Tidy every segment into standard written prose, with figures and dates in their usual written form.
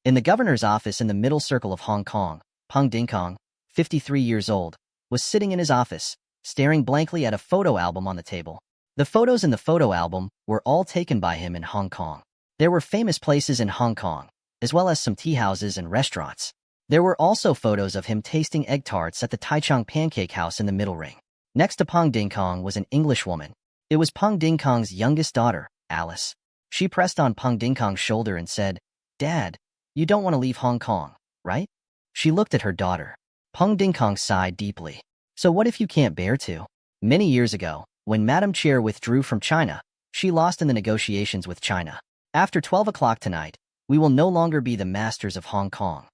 In the governor's office in the middle circle of Hong Kong, Peng Dingkong, 53 years old, was sitting in his office, staring blankly at a photo album on the table. The photos in the photo album were all taken by him in Hong Kong. There were famous places in Hong Kong, as well as some tea houses and restaurants. There were also photos of him tasting egg tarts at the Taichung Pancake House in the middle ring. Next to Peng Dingkong was an English woman. It was Peng Dingkong's youngest daughter, Alice. She pressed on Peng Dingkong's shoulder and said, "Dad, you don't want to leave Hong Kong, right?" She looked at her daughter. Peng Dingkong sighed deeply. "So what if you can't bear to?" Many years ago, when Madam Chair withdrew from China, she lost in the negotiations with China. "After 12 o'clock tonight, we will no longer be the masters of Hong Kong."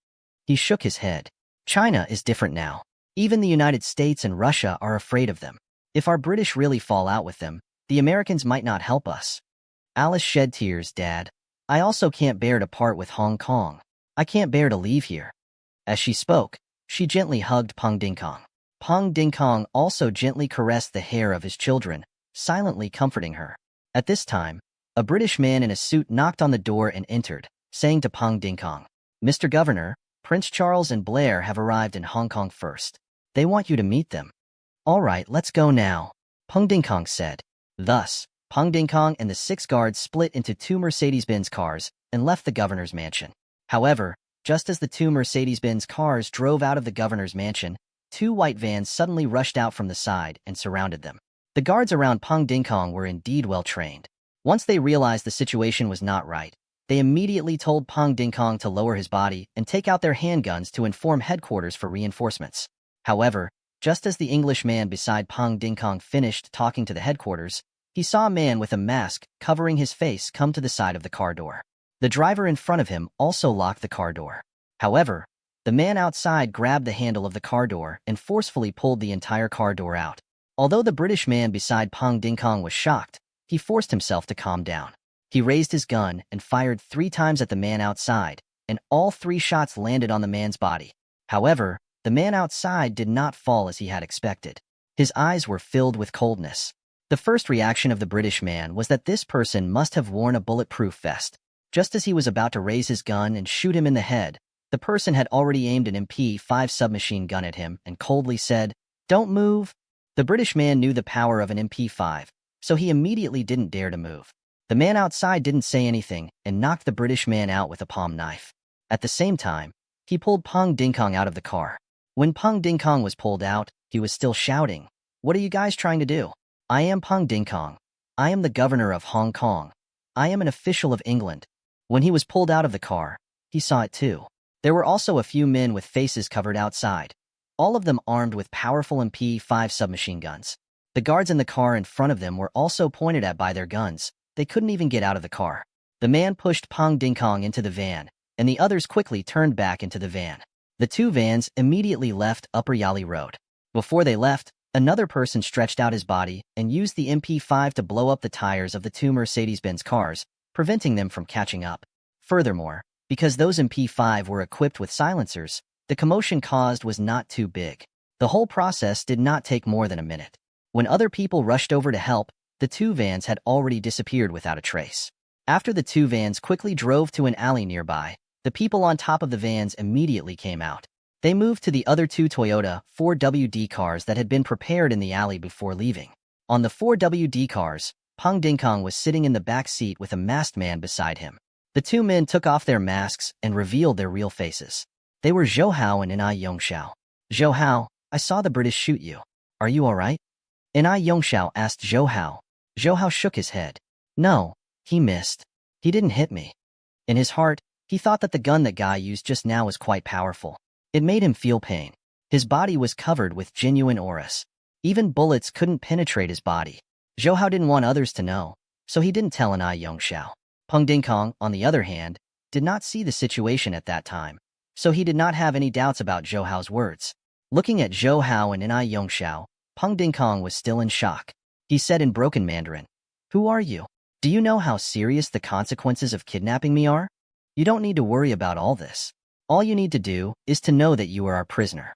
He shook his head. "China is different now. Even the United States and Russia are afraid of them. If our British really fall out with them, the Americans might not help us." Alice shed tears. "Dad, I also can't bear to part with Hong Kong. I can't bear to leave here." As she spoke, she gently hugged Peng Dingkong. Peng Dingkong also gently caressed the hair of his children, silently comforting her. At this time, a British man in a suit knocked on the door and entered, saying to Peng Dingkong, "Mr. Governor, Prince Charles and Blair have arrived in Hong Kong first. They want you to meet them." "All right, let's go now," Peng Dingkong said. Thus, Peng Dingkong and the 6 guards split into 2 Mercedes-Benz cars and left the governor's mansion. However, just as the 2 Mercedes-Benz cars drove out of the governor's mansion, 2 white vans suddenly rushed out from the side and surrounded them. The guards around Peng Dingkong were indeed well trained. Once they realized the situation was not right, they immediately told Peng Dingkong to lower his body and take out their handguns to inform headquarters for reinforcements. However, just as the English man beside Peng Dingkong finished talking to the headquarters, he saw a man with a mask covering his face come to the side of the car door. The driver in front of him also locked the car door. However, the man outside grabbed the handle of the car door and forcefully pulled the entire car door out. Although the British man beside Peng Dingkong was shocked, he forced himself to calm down. He raised his gun and fired 3 times at the man outside, and all 3 shots landed on the man's body. However, the man outside did not fall as he had expected. His eyes were filled with coldness. The first reaction of the British man was that this person must have worn a bulletproof vest. Just as he was about to raise his gun and shoot him in the head, the person had already aimed an MP5 submachine gun at him and coldly said, "Don't move." The British man knew the power of an MP5, so he immediately didn't dare to move. The man outside didn't say anything and knocked the British man out with a palm knife. At the same time, he pulled Peng Dingkong out of the car. When Peng Dingkong was pulled out, he was still shouting, "What are you guys trying to do? I am Peng Dingkong. I am the governor of Hong Kong. I am an official of England." When he was pulled out of the car, he saw it too. There were also a few men with faces covered outside, all of them armed with powerful MP5 submachine guns. The guards in the car in front of them were also pointed at by their guns. They couldn't even get out of the car. The man pushed Peng Dingkong into the van, and the others quickly turned back into the van. The 2 vans immediately left Upper Yali Road. Before they left, another person stretched out his body and used the MP5 to blow up the tires of the 2 Mercedes-Benz cars, preventing them from catching up. Furthermore, because those MP5 were equipped with silencers, the commotion caused was not too big. The whole process did not take more than a minute. When other people rushed over to help, the 2 vans had already disappeared without a trace. After the 2 vans quickly drove to an alley nearby, the people on top of the vans immediately came out. They moved to the other 2 Toyota 4WD cars that had been prepared in the alley before leaving. On the 4WD cars, Peng Dingkong was sitting in the back seat with a masked man beside him. The 2 men took off their masks and revealed their real faces. They were Zhou Hao and Nai Yongxiao. "Zhou Hao, I saw the British shoot you. Are you all right?" Nai Yongxiao asked Zhou Hao. Zhou Hao shook his head. "No, he missed. He didn't hit me." In his heart, he thought that the gun that guy used just now was quite powerful. It made him feel pain. His body was covered with genuine auras. Even bullets couldn't penetrate his body. Zhou Hao didn't want others to know, so he didn't tell Nai Yongxiao. Peng Dingkong, on the other hand, did not see the situation at that time, so he did not have any doubts about Zhou Hao's words. Looking at Zhou Hao and Nai Yongxiao, Peng Dingkong was still in shock. He said in broken Mandarin, "Who are you? Do you know how serious the consequences of kidnapping me are? You don't need to worry about all this. All you need to do is to know that you are our prisoner."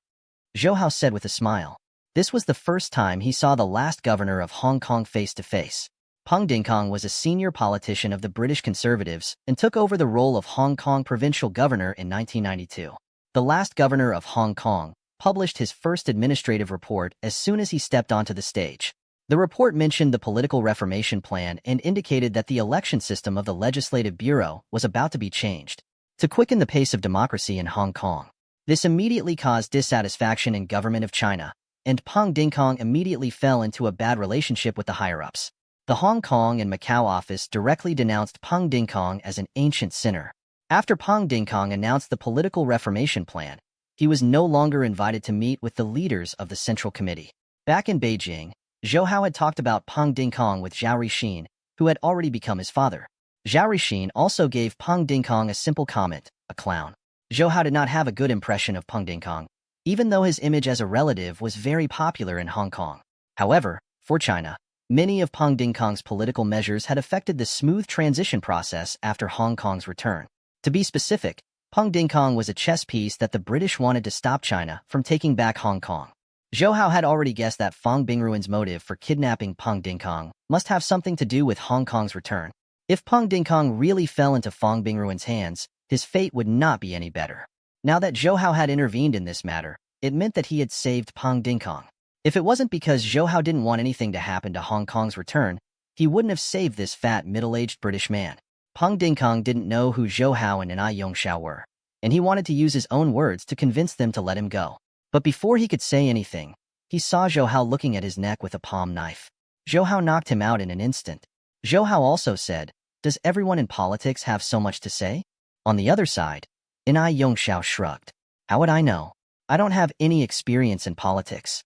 Zhou Hao said with a smile. This was the first time he saw the last governor of Hong Kong face to face. Peng Dingkong was a senior politician of the British Conservatives and took over the role of Hong Kong provincial governor in 1992. The last governor of Hong Kong published his first administrative report as soon as he stepped onto the stage. The report mentioned the political reformation plan and indicated that the election system of the Legislative Bureau was about to be changed to quicken the pace of democracy in Hong Kong. This immediately caused dissatisfaction in government of China, and Peng Dingkong immediately fell into a bad relationship with the higher-ups. The Hong Kong and Macau office directly denounced Peng Dingkong as an ancient sinner. After Peng Dingkong announced the political reformation plan, he was no longer invited to meet with the leaders of the Central Committee. Back in Beijing, Zhou Hao had talked about Peng Dingkong with Zhao Rixin, who had already become his father. Zhao Rixin also gave Peng Dingkong a simple comment, a clown. Zhou Hao did not have a good impression of Peng Dingkong, even though his image as a relative was very popular in Hong Kong. However, for China, many of Peng Dingkong's political measures had affected the smooth transition process after Hong Kong's return. To be specific, Peng Dingkong was a chess piece that the British wanted to stop China from taking back Hong Kong. Zhou Hao had already guessed that Fang Bingruan's motive for kidnapping Peng Dingkong must have something to do with Hong Kong's return. If Peng Dingkong really fell into Fang Bingruan's hands, his fate would not be any better. Now that Zhou Hao had intervened in this matter, it meant that he had saved Peng Dingkong. If it wasn't because Zhou Hao didn't want anything to happen to Hong Kong's return, he wouldn't have saved this fat, middle-aged British man. Peng Dingkong didn't know who Zhou Hao and Ai Yongxiao were, and he wanted to use his own words to convince them to let him go. But before he could say anything, he saw Zhou Hao looking at his neck with a palm knife. Zhou Hao knocked him out in an instant. Zhou Hao also said, "Does everyone in politics have so much to say?" On the other side, Ai Yongxiao shrugged. "How would I know? I don't have any experience in politics."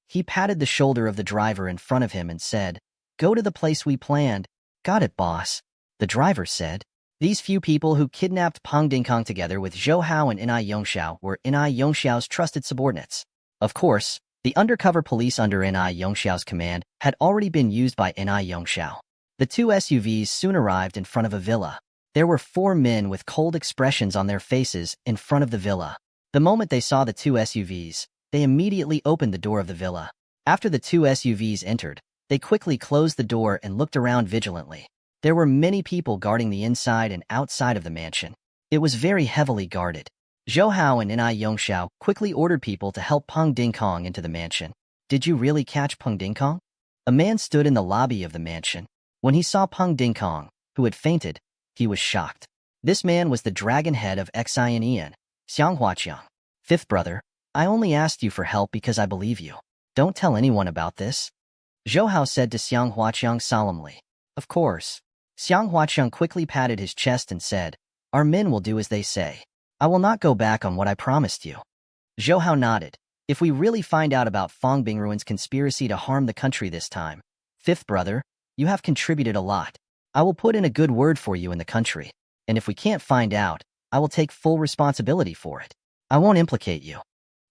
He patted the shoulder of the driver in front of him and said, "Go to the place we planned." "Got it, boss," the driver said. These few people who kidnapped Peng Dingkong together with Zhou Hao and Ai Yongxiao were Ai Yongxiao's trusted subordinates. Of course, the undercover police under Ai Yongxiao's command had already been used by Ai Yongxiao. The two SUVs soon arrived in front of a villa. There were 4 men with cold expressions on their faces in front of the villa. The moment they saw the 2 SUVs, they immediately opened the door of the villa. After the 2 SUVs entered, they quickly closed the door and looked around vigilantly. There were many people guarding the inside and outside of the mansion. It was very heavily guarded. Zhou Hao and Ai Yongxiao quickly ordered people to help Peng Dingkong into the mansion. "Did you really catch Peng Dingkong?" A man stood in the lobby of the mansion. When he saw Peng Dingkong, who had fainted, he was shocked. This man was the dragon head of Xian, Xiang Huaqiang. "Fifth brother, I only asked you for help because I believe you. Don't tell anyone about this," Zhou Hao said to Xiang Huaqiang solemnly. "Of course." Xiang Huaqiang quickly patted his chest and said, "Our men will do as they say. I will not go back on what I promised you." Zhou Hao nodded. "If we really find out about Fang Bingruan's conspiracy to harm the country this time, fifth brother, you have contributed a lot. I will put in a good word for you in the country, and if we can't find out, I will take full responsibility for it. I won't implicate you."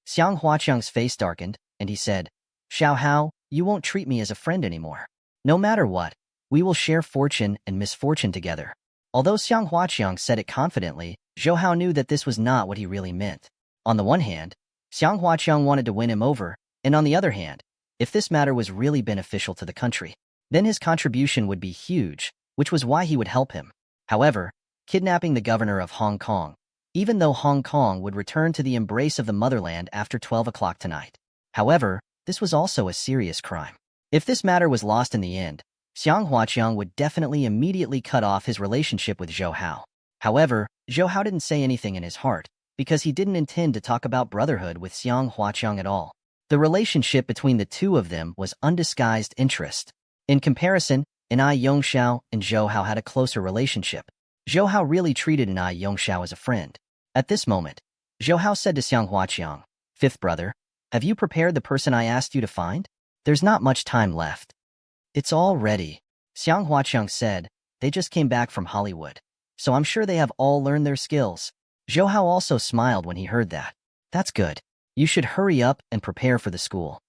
Xiang Huaqiang's face darkened, and he said, "Xiao Hao, you won't treat me as a friend anymore. No matter what, we will share fortune and misfortune together." Although Xiang Huaqiang said it confidently, Zhou Hao knew that this was not what he really meant. On the one hand, Xiang Huaqiang wanted to win him over, and on the other hand, if this matter was really beneficial to the country, then his contribution would be huge, which was why he would help him. However, kidnapping the governor of Hong Kong, even though Hong Kong would return to the embrace of the motherland after 12 o'clock tonight. However, this was also a serious crime. If this matter was lost in the end, Xiang Huaqiang would definitely immediately cut off his relationship with Zhou Hao. However, Zhou Hao didn't say anything in his heart, because he didn't intend to talk about brotherhood with Xiang Huaqiang at all. The relationship between the two of them was undisguised interest. In comparison, Ai Yongxiao and Zhou Hao had a closer relationship. Zhou Hao really treated Ai Yongxiao as a friend. At this moment, Zhou Hao said to Xiang Huaqiang, "Fifth brother, have you prepared the person I asked you to find? There's not much time left." "It's all ready," Xiang Huaqiang said. "They just came back from Hollywood, so I'm sure they have all learned their skills." Zhou Hao also smiled when he heard that. "That's good. You should hurry up and prepare for the school."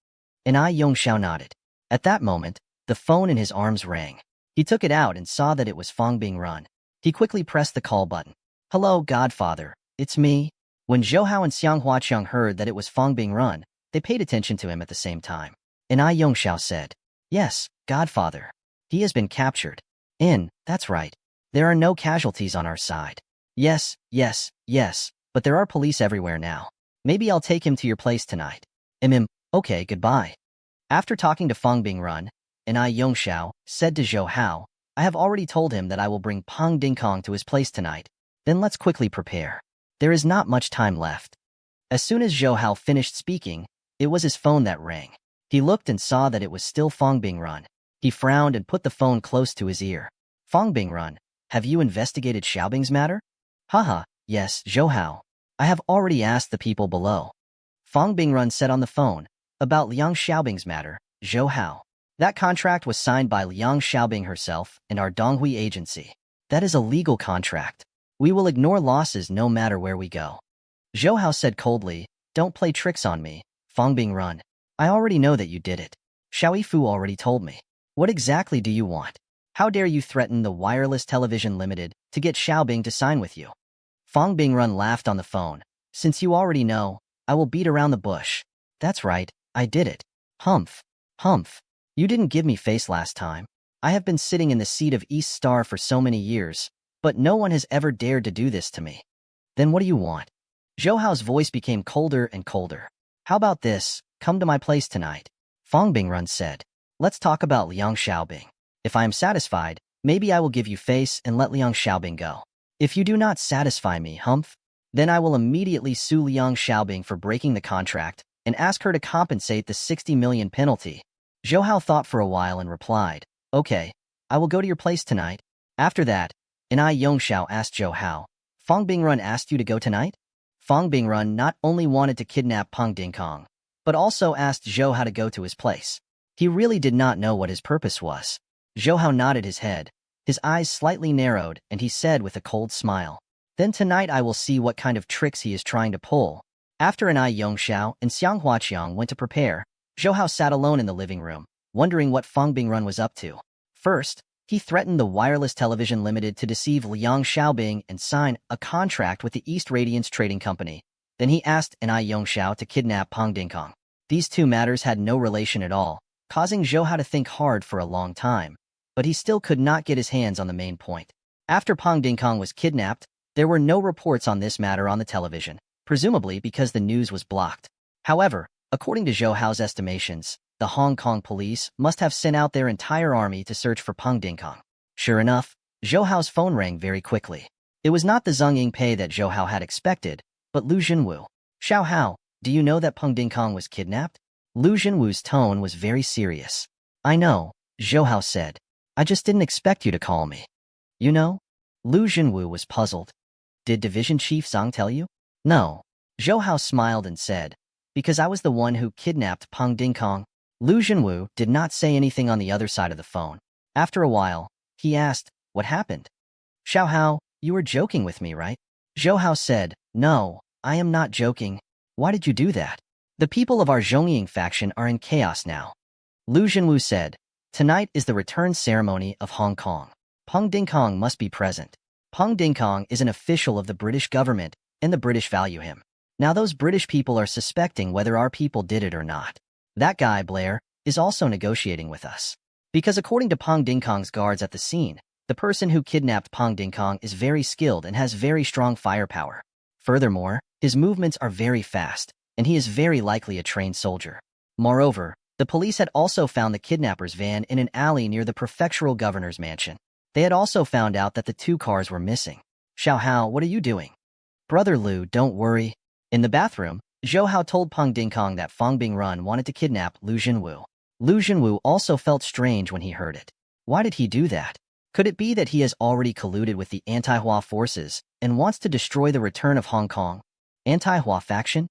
Ai Yongxiao nodded. At that moment, the phone in his arms rang. He took it out and saw that it was Fang Bingrun. He quickly pressed the call button. "Hello, Godfather. It's me." When Zhou Hao and Xiang Huaqiang heard that it was Fang Bingrun, they paid attention to him at the same time. Ai Yongxiao said, "Yes, Godfather." He has been captured. That's right. There are no casualties on our side. Yes, yes, yes, but there are police everywhere now. Maybe I'll take him to your place tonight. Okay, goodbye. After talking to Fang Bingrun, and I Yongxiao said to Zhou Hao, I have already told him that I will bring Peng Dingkong to his place tonight. Then let's quickly prepare. There is not much time left. As soon as Zhou Hao finished speaking, it was his phone that rang. He looked and saw that it was still Fang Bingrun. He frowned and put the phone close to his ear. Fang Bingrun, have you investigated Xiaobing's matter? Haha, yes, Zhou Hao. I have already asked the people below. Fang Bingrun said on the phone, about Liang Xiaobing's matter, Zhou Hao. That contract was signed by Liang Xiaobing herself and our Donghui agency. That is a legal contract. We will ignore losses no matter where we go. Zhou Hao said coldly, don't play tricks on me, Fang Bingrun. I already know that you did it. Xiao Fu already told me. What exactly do you want? How dare you threaten the Wireless Television Limited to get Xiaobing to sign with you? Fang Bingrun laughed on the phone. Since you already know, I will beat around the bush. That's right, I did it. Humph. Humph. You didn't give me face last time. I have been sitting in the seat of East Star for so many years, but no one has ever dared to do this to me. Then what do you want? Zhou Hao's voice became colder and colder. How about this? Come to my place tonight. Fang Bingrun said. Let's talk about Liang Xiaobing. If I am satisfied, maybe I will give you face and let Liang Xiaobing go. If you do not satisfy me, Humph, then I will immediately sue Liang Xiaobing for breaking the contract and ask her to compensate the 60 million penalty. Zhou Hao thought for a while and replied, okay, I will go to your place tonight. After that, and I Yongxiao asked Zhou Hao, Fang Bingrun asked you to go tonight? Fang Bingrun not only wanted to kidnap Peng Dingkong, but also asked Zhou Hao to go to his place. He really did not know what his purpose was. Zhou Hao nodded his head. His eyes slightly narrowed, and he said with a cold smile, then tonight I will see what kind of tricks he is trying to pull. After an I Yongxiao and Xiang Huaqiang went to prepare, Zhou Hao sat alone in the living room, wondering what Fang Bingrun was up to. First, he threatened the Wireless Television Limited to deceive Liang Xiaobing and sign a contract with the East Radiance Trading Company. Then he asked an I Yongxiao to kidnap Peng Dingkong. These two matters had no relation at all, causing Zhou Hao to think hard for a long time. But he still could not get his hands on the main point. After Peng Dingkong was kidnapped, there were no reports on this matter on the television, presumably because the news was blocked. However, according to Zhou Hao's estimations, the Hong Kong police must have sent out their entire army to search for Peng Dingkong. Sure enough, Zhou Hao's phone rang very quickly. It was not the Zheng Yingpei that Zhou Hao had expected, but Lu Jinwu. Xiao Hao, do you know that Peng Dingkong was kidnapped? Lu Jinwu's tone was very serious. I know, Zhou Hao said. I just didn't expect you to call me. You know? Lu Jinwu was puzzled. Did Division Chief Zhang tell you? No. Zhou Hao smiled and said, because I was the one who kidnapped Peng Dingkong. Lu Jinwu did not say anything on the other side of the phone. After a while, he asked, what happened? Xiao Hao, you were joking with me, right? Zhou Hao said, no, I am not joking. Why did you do that? The people of our Zhongying faction are in chaos now. Lu Jinwu said, tonight is the return ceremony of Hong Kong. Peng Dingkong must be present. Peng Dingkong is an official of the British government, and the British value him. Now those British people are suspecting whether our people did it or not. That guy, Blair, is also negotiating with us. Because according to Peng Dingkong's guards at the scene, the person who kidnapped Peng Dingkong is very skilled and has very strong firepower. Furthermore, his movements are very fast, and he is very likely a trained soldier. Moreover, the police had also found the kidnapper's van in an alley near the prefectural governor's mansion. They had also found out that the two cars were missing. Xiao Hao, what are you doing? Brother Lu, don't worry. In the bathroom, Zhou Hao told Peng Dingkong that Fang Bingrun wanted to kidnap Lu Jinwu. Lu Jinwu also felt strange when he heard it. Why did he do that? Could it be that he has already colluded with the anti-Hua forces and wants to destroy the return of Hong Kong? Anti-Hua faction?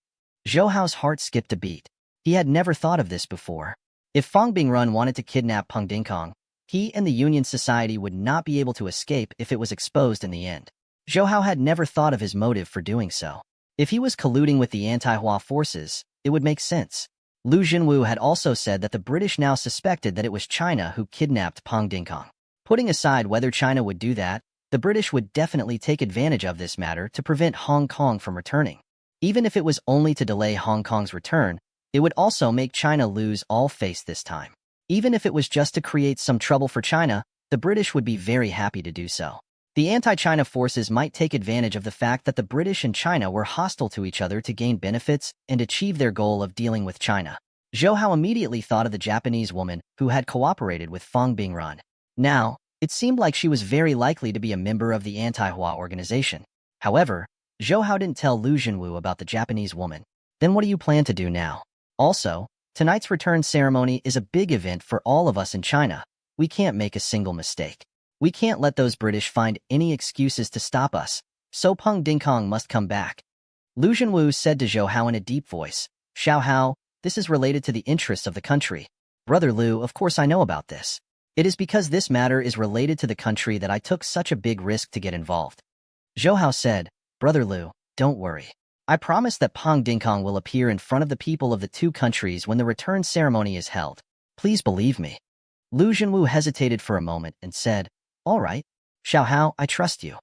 Zhou Hao's heart skipped a beat. He had never thought of this before. If Fang Bingrun wanted to kidnap Peng Dingkong, he and the Union Society would not be able to escape if it was exposed in the end. Zhou Hao had never thought of his motive for doing so. If he was colluding with the anti-Hua forces, it would make sense. Lu Jinwu had also said that the British now suspected that it was China who kidnapped Peng Dingkong. Putting aside whether China would do that, the British would definitely take advantage of this matter to prevent Hong Kong from returning. Even if it was only to delay Hong Kong's return, it would also make China lose all face this time. Even if it was just to create some trouble for China, the British would be very happy to do so. The anti-China forces might take advantage of the fact that the British and China were hostile to each other to gain benefits and achieve their goal of dealing with China. Zhou Hao immediately thought of the Japanese woman who had cooperated with Fang Bingran. Now, it seemed like she was very likely to be a member of the anti-Hua organization. However, Zhou Hao didn't tell Lu Junwu about the Japanese woman. Then what do you plan to do now? Also, tonight's return ceremony is a big event for all of us in China. We can't make a single mistake. We can't let those British find any excuses to stop us, so Peng Dingkong must come back. Lu Junwu said to Zhou Hao in a deep voice, Xiao Hao, this is related to the interests of the country. Brother Lu, of course I know about this. It is because this matter is related to the country that I took such a big risk to get involved. Zhou Hao said, Brother Lu, don't worry. I promise that Peng Dingkong will appear in front of the people of the two countries when the return ceremony is held. Please believe me. Lu Junwu hesitated for a moment and said, All right, Xiao Hao, I trust you.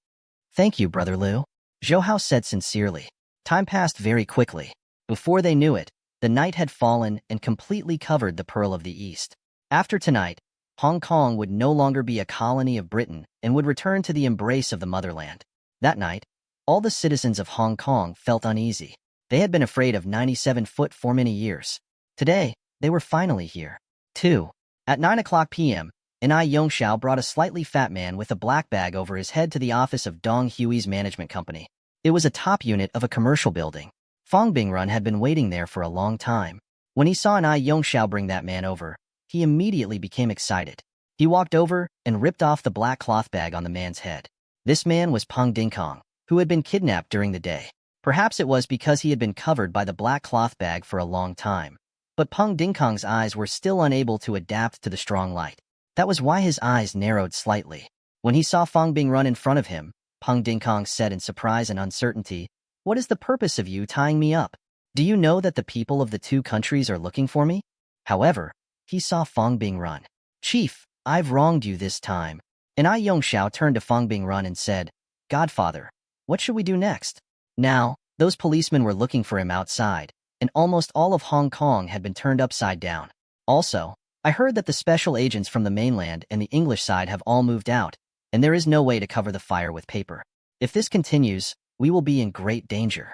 Thank you, Brother Lu. Zhou Hao said sincerely. Time passed very quickly. Before they knew it, the night had fallen and completely covered the Pearl of the East. After tonight, Hong Kong would no longer be a colony of Britain and would return to the embrace of the motherland. That night, all the citizens of Hong Kong felt uneasy. They had been afraid of 97 foot for many years. Today, they were finally here. 2. At 9 o'clock p.m., Ai Yongxiao brought a slightly fat man with a black bag over his head to the office of Dong Hui's management company. It was a top unit of a commercial building. Fang Bingrun had been waiting there for a long time. When he saw Ai Yongxiao bring that man over, he immediately became excited. He walked over and ripped off the black cloth bag on the man's head. This man was Peng Dingkong, who had been kidnapped during the day. Perhaps it was because he had been covered by the black cloth bag for a long time. But Peng Dingkong's eyes were still unable to adapt to the strong light. That was why his eyes narrowed slightly. When he saw Fang Bingrun in front of him, Peng Dingkong said in surprise and uncertainty, What is the purpose of you tying me up? Do you know that the people of the two countries are looking for me? However, he saw Fang Bingrun. Chief, I've wronged you this time. Ai Yongxiao turned to Fang Bingrun and said, Godfather, what should we do next? Now, those policemen were looking for him outside, and almost all of Hong Kong had been turned upside down. Also, I heard that the special agents from the mainland and the English side have all moved out, and there is no way to cover the fire with paper. If this continues, we will be in great danger.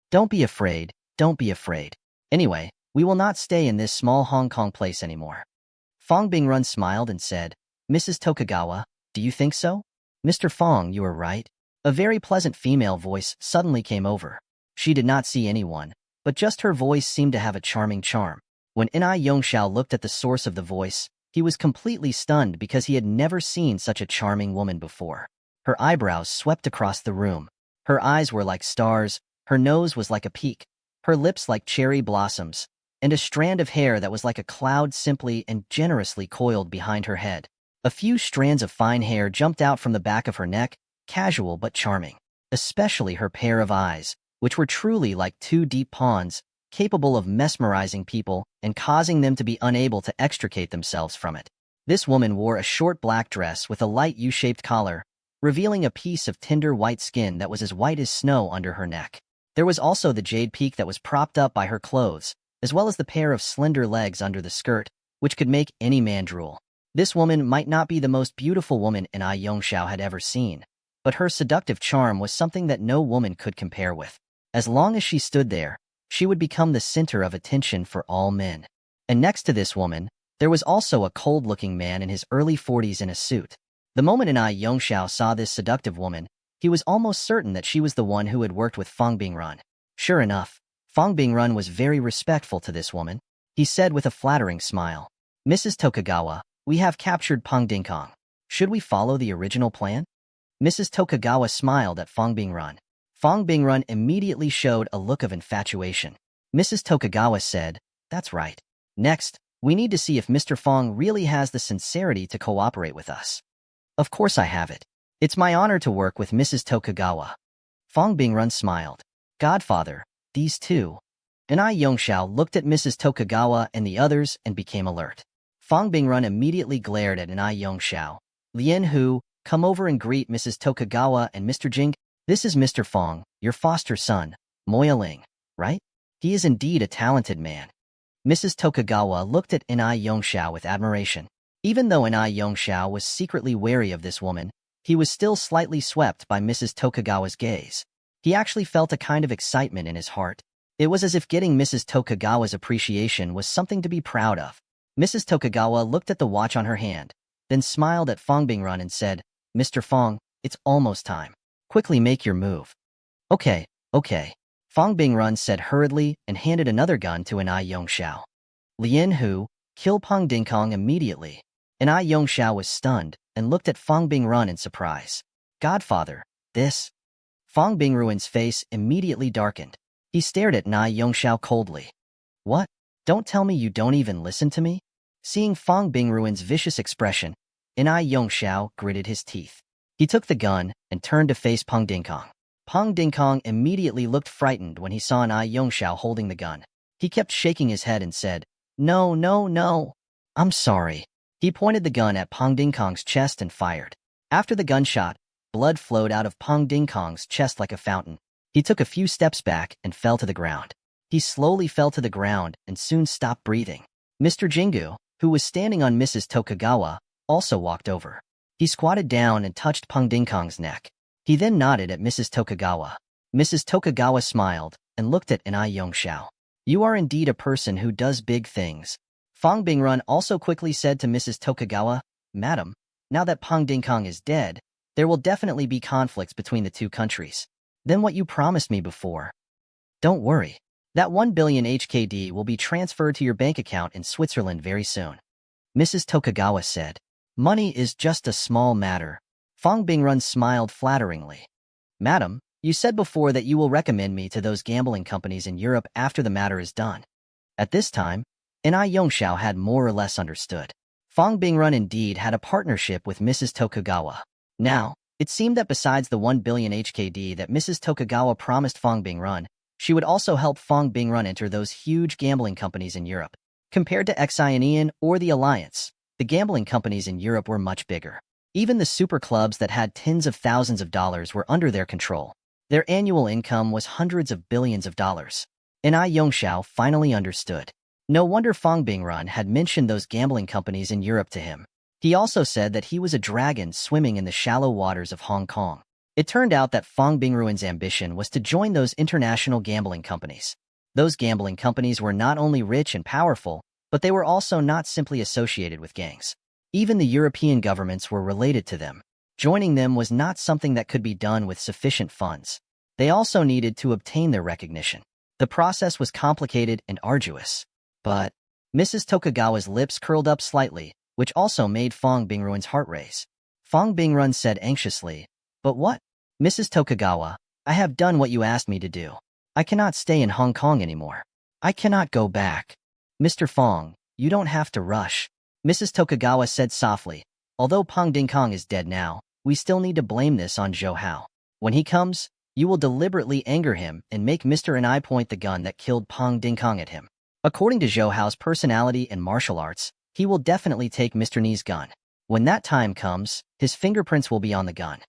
Don't be afraid, don't be afraid. Anyway, we will not stay in this small Hong Kong place anymore. Fang Bingrun smiled and said, Mrs. Tokugawa, do you think so? Mr. Fang, you are right. A very pleasant female voice suddenly came over. She did not see anyone, but just her voice seemed to have a charming charm. When Ai Yongxiao looked at the source of the voice, he was completely stunned because he had never seen such a charming woman before. Her eyebrows swept across the room. Her eyes were like stars, her nose was like a peak, her lips like cherry blossoms, and a strand of hair that was like a cloud simply and generously coiled behind her head. A few strands of fine hair jumped out from the back of her neck, casual but charming. Especially her pair of eyes, which were truly like two deep ponds, capable of mesmerizing people and causing them to be unable to extricate themselves from it. This woman wore a short black dress with a light U-shaped collar, revealing a piece of tender white skin that was as white as snow under her neck. There was also the jade peak that was propped up by her clothes, as well as the pair of slender legs under the skirt, which could make any man drool. This woman might not be the most beautiful woman Ai Yongxiao had ever seen, but her seductive charm was something that no woman could compare with. As long as she stood there, she would become the center of attention for all men. And next to this woman, there was also a cold-looking man in his early 40s in a suit. The moment Ai Yongxiao saw this seductive woman, he was almost certain that she was the one who had worked with Fang Bingrun. Sure enough, Fang Bingrun was very respectful to this woman. He said with a flattering smile, Mrs. Tokugawa, we have captured Peng Dingkong. Should we follow the original plan? Mrs. Tokugawa smiled at Fang Bingrun. Fang Bingrun immediately showed a look of infatuation. Mrs. Tokugawa said, That's right. Next, we need to see if Mr. Fang really has the sincerity to cooperate with us. Of course I have it. It's my honor to work with Mrs. Tokugawa. Fang Bingrun smiled. Godfather, these two. Ai Yongxiao looked at Mrs. Tokugawa and the others and became alert. Fang Bingrun immediately glared at Ai Yongxiao. Lien Hu, come over and greet Mrs. Tokugawa and Mr. Jing. This is Mr. Fang, your foster son, Moya Ling, right? He is indeed a talented man. Mrs. Tokugawa looked at Inai Yongxiao with admiration. Even though Inai Yongxiao was secretly wary of this woman, he was still slightly swept by Mrs. Tokugawa's gaze. He actually felt a kind of excitement in his heart. It was as if getting Mrs. Tokugawa's appreciation was something to be proud of. Mrs. Tokugawa looked at the watch on her hand, then smiled at Fong Bingrun and said, "Mr. Fong, it's almost time. Quickly make your move." Okay. Fong Bingrun said hurriedly and handed another gun to Inai Yongxiao. Lien Hu, kill Peng Dingkong immediately. Inai Yongxiao was stunned and looked at Fong Bingrun in surprise. Godfather, this? Fong Bingruin's face immediately darkened. He stared at Inai Yongxiao coldly. What? Don't tell me you don't even listen to me? Seeing Fong Bingruin's vicious expression, Inai Yongxiao gritted his teeth. He took the gun and turned to face Peng Dingkong. Peng Dingkong immediately looked frightened when he saw Inai Yongxiao holding the gun. He kept shaking his head and said, No. I'm sorry. He pointed the gun at Peng Dingkong's chest and fired. After the gunshot, blood flowed out of Peng Dingkong's chest like a fountain. He took a few steps back and fell to the ground. He slowly fell to the ground and soon stopped breathing. Mr. Jingu, who was standing on Mrs. Tokugawa, also walked over. He squatted down and touched Peng Dingkong's neck. He then nodded at Mrs. Tokugawa. Mrs. Tokugawa smiled and looked at Inai Yongxiao. You are indeed a person who does big things. Fong Bingrun also quickly said to Mrs. Tokugawa, Madam, now that Peng Dingkong is dead, there will definitely be conflicts between the two countries. Then what you promised me before. Don't worry. That 1 billion HKD will be transferred to your bank account in Switzerland very soon. Mrs. Tokugawa said. Money is just a small matter. Fong Bingrun smiled flatteringly. Madam, you said before that you will recommend me to those gambling companies in Europe after the matter is done. At this time, Inai Yongxiao had more or less understood. Fong Bingrun indeed had a partnership with Mrs. Tokugawa. Now, it seemed that besides the 1 billion HKD that Mrs. Tokugawa promised Fong Bingrun, she would also help Fong Bingrun enter those huge gambling companies in Europe. Compared to Xionian or the Alliance, the gambling companies in Europe were much bigger. Even the super clubs that had tens of thousands of dollars were under their control. Their annual income was hundreds of billions of dollars. Inai Yongxiao finally understood. No wonder Fong Bingrun had mentioned those gambling companies in Europe to him. He also said that he was a dragon swimming in the shallow waters of Hong Kong. It turned out that Fong Bingruin's ambition was to join those international gambling companies. Those gambling companies were not only rich and powerful, but they were also not simply associated with gangs. Even the European governments were related to them. Joining them was not something that could be done with sufficient funds. They also needed to obtain their recognition. The process was complicated and arduous. But Mrs. Tokugawa's lips curled up slightly, which also made Fong Bingruin's heart race. Fong Bingrun said anxiously, But what? Mrs. Tokugawa, I have done what you asked me to do. I cannot stay in Hong Kong anymore. I cannot go back. Mr. Fong, you don't have to rush. Mrs. Tokugawa said softly, Although Peng Dingkong is dead now, we still need to blame this on Zhou Hao. When he comes, you will deliberately anger him and make Mr. Inai point the gun that killed Peng Dingkong at him. According to Zhou Hao's personality and martial arts, he will definitely take Mr. Ni's gun. When that time comes, his fingerprints will be on the gun.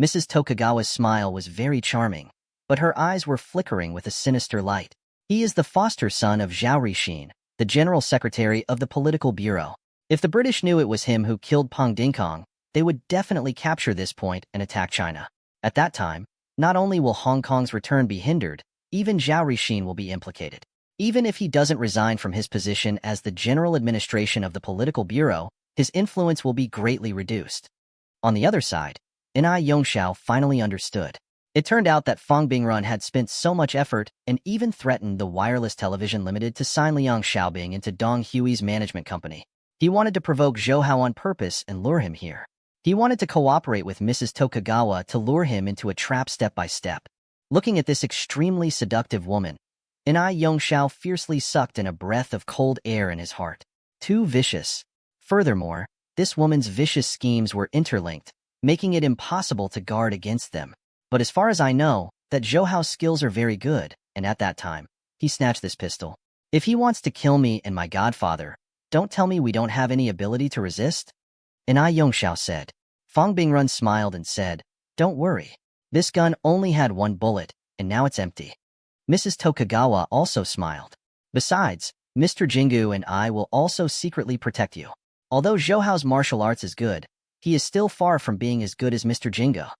Mrs. Tokugawa's smile was very charming, but her eyes were flickering with a sinister light. He is the foster son of Zhao Rixin, the General Secretary of the Political Bureau. If the British knew it was him who killed Peng Dingkong, they would definitely capture this point and attack China. At that time, not only will Hong Kong's return be hindered, even Zhao Rixin will be implicated. Even if he doesn't resign from his position as the General Administration of the Political Bureau, his influence will be greatly reduced. On the other side, Inai Yongxiao finally understood. It turned out that Fong Bingrun had spent so much effort and even threatened the Wireless Television Limited to sign Liang Xiaobing into Dong Hui's management company. He wanted to provoke Zhou Hao on purpose and lure him here. He wanted to cooperate with Mrs. Tokugawa to lure him into a trap step by step. Looking at this extremely seductive woman, Inai Yongxiao fiercely sucked in a breath of cold air in his heart. Too vicious. Furthermore, this woman's vicious schemes were interlinked, making it impossible to guard against them. But as far as I know, that Zhou Hao's skills are very good, and at that time, he snatched this pistol. If he wants to kill me and my godfather, don't tell me we don't have any ability to resist? Inai Yongxiao said. Fong Bingrun smiled and said, Don't worry. This gun only had one bullet, and now it's empty. Mrs. Tokugawa also smiled. Besides, Mr. Jingu and I will also secretly protect you. Although Zhou Hao's martial arts is good, he is still far from being as good as Mr. Jingu.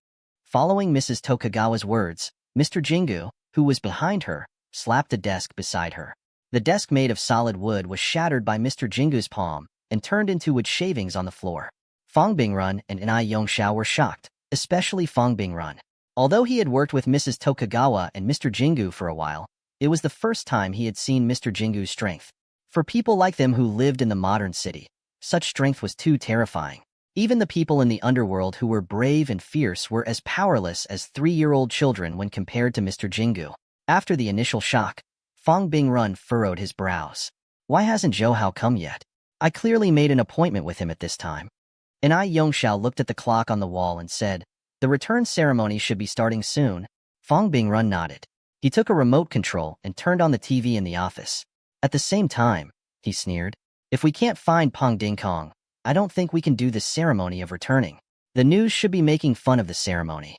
Following Mrs. Tokugawa's words, Mr. Jingu, who was behind her, slapped a desk beside her. The desk made of solid wood was shattered by Mr. Jingu's palm and turned into wood shavings on the floor. Fang Bingrun and Nai Yongxiao were shocked, especially Fang Bingrun. Although he had worked with Mrs. Tokugawa and Mr. Jingu for a while, it was the first time he had seen Mr. Jingu's strength. For people like them who lived in the modern city, such strength was too terrifying. Even the people in the underworld who were brave and fierce were as powerless as 3-year-old children when compared to Mr. Jingu. After the initial shock, Fang Bingrun furrowed his brows. Why hasn't Zhou Hao come yet? I clearly made an appointment with him at this time. Nai Yongxiao looked at the clock on the wall and said, the return ceremony should be starting soon. Fang Bingrun nodded. He took a remote control and turned on the TV in the office. At the same time, he sneered, if we can't find Pang Dingkong, I don't think we can do the ceremony of returning. The news should be making fun of the ceremony.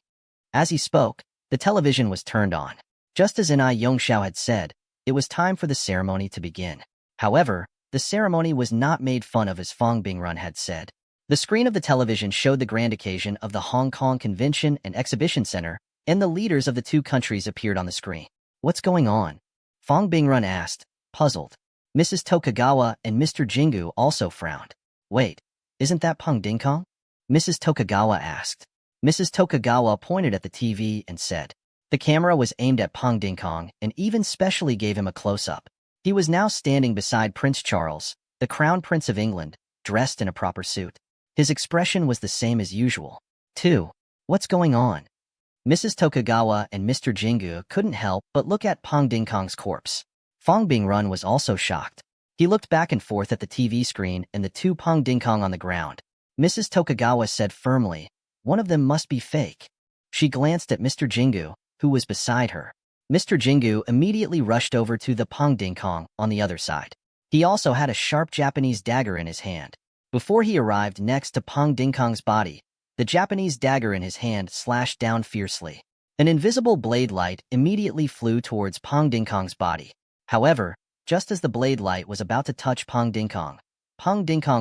As he spoke, the television was turned on. Just as Nai Yongxiao had said, it was time for the ceremony to begin. However, the ceremony was not made fun of as Fang Bingrun had said. The screen of the television showed the grand occasion of the Hong Kong Convention and Exhibition Center, and the leaders of the two countries appeared on the screen. What's going on? Fang Bingrun asked, puzzled. Mrs. Tokugawa and Mr. Jingu also frowned. Wait, isn't that Pang Dingkong? Mrs. Tokugawa asked. Mrs. Tokugawa pointed at the TV and said. The camera was aimed at Pang Dingkong and even specially gave him a close-up. He was now standing beside Prince Charles, the Crown Prince of England, dressed in a proper suit. His expression was the same as usual. 2. What's going on? Mrs. Tokugawa and Mr. Jingu couldn't help but look at Pang Dingkong's corpse. Fang Bingrun was also shocked. He looked back and forth at the TV screen and the two Pang Dingkong on the ground. Mrs. Tokugawa said firmly, one of them must be fake. She glanced at Mr. Jingu, who was beside her. Mr. Jingu immediately rushed over to the Pang Dingkong on the other side. He also had a sharp Japanese dagger in his hand. Before he arrived next to Pang Dingkong's body, the Japanese dagger in his hand slashed down fiercely. An invisible blade light immediately flew towards Pang Dingkong's body. However, just as the blade light was about to touch Pang Dingkong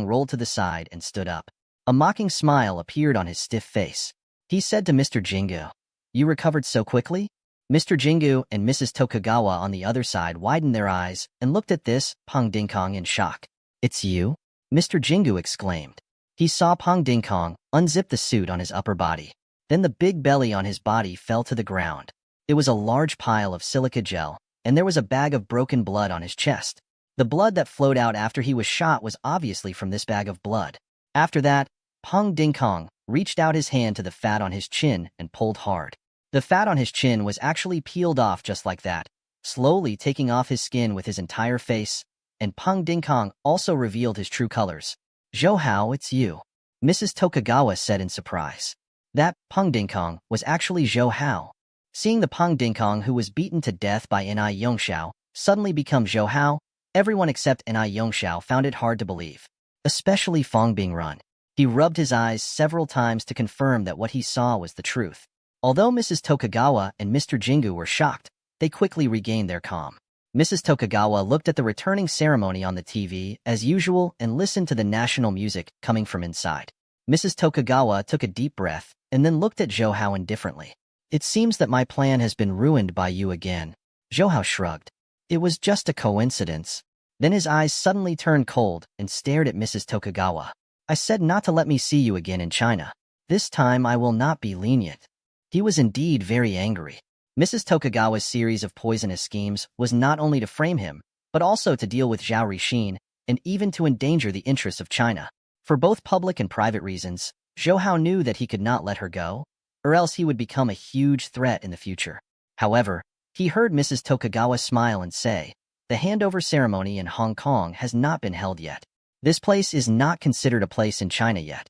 rolled to the side and stood up. A mocking smile appeared on his stiff face. He said to Mr. Jingu, you recovered so quickly? Mr. Jingu and Mrs. Tokugawa on the other side widened their eyes and looked at this Pang Dingkong in shock. It's you? Mr. Jingu exclaimed. He saw Pang Dingkong unzip the suit on his upper body. Then the big belly on his body fell to the ground. It was a large pile of silica gel, and there was a bag of broken blood on his chest. The blood that flowed out after he was shot was obviously from this bag of blood. After that, Pang Dingkong reached out his hand to the fat on his chin and pulled hard. The fat on his chin was actually peeled off just like that, slowly taking off his skin with his entire face, and Pang Dingkong also revealed his true colors. Zhou Hao, it's you, Mrs. Tokugawa said in surprise. That Pang Dingkong was actually Zhou Hao. Seeing the Pang Dingkong who was beaten to death by Nai Yongxiao suddenly become Zhou Hao, everyone except Nai Yongxiao found it hard to believe. Especially Fang Bingrun. He rubbed his eyes several times to confirm that what he saw was the truth. Although Mrs. Tokugawa and Mr. Jingu were shocked, they quickly regained their calm. Mrs. Tokugawa looked at the returning ceremony on the TV as usual and listened to the national music coming from inside. Mrs. Tokugawa took a deep breath and then looked at Zhou Hao indifferently. It seems that my plan has been ruined by you again. Zhou Hao shrugged. It was just a coincidence. Then his eyes suddenly turned cold and stared at Mrs. Tokugawa. I said not to let me see you again in China. This time I will not be lenient. He was indeed very angry. Mrs. Tokugawa's series of poisonous schemes was not only to frame him, but also to deal with Zhao Rixin and even to endanger the interests of China. For both public and private reasons, Zhou Hao knew that he could not let her go, or else he would become a huge threat in the future. However, he heard Mrs. Tokugawa smile and say, the handover ceremony in Hong Kong has not been held yet. This place is not considered a place in China yet.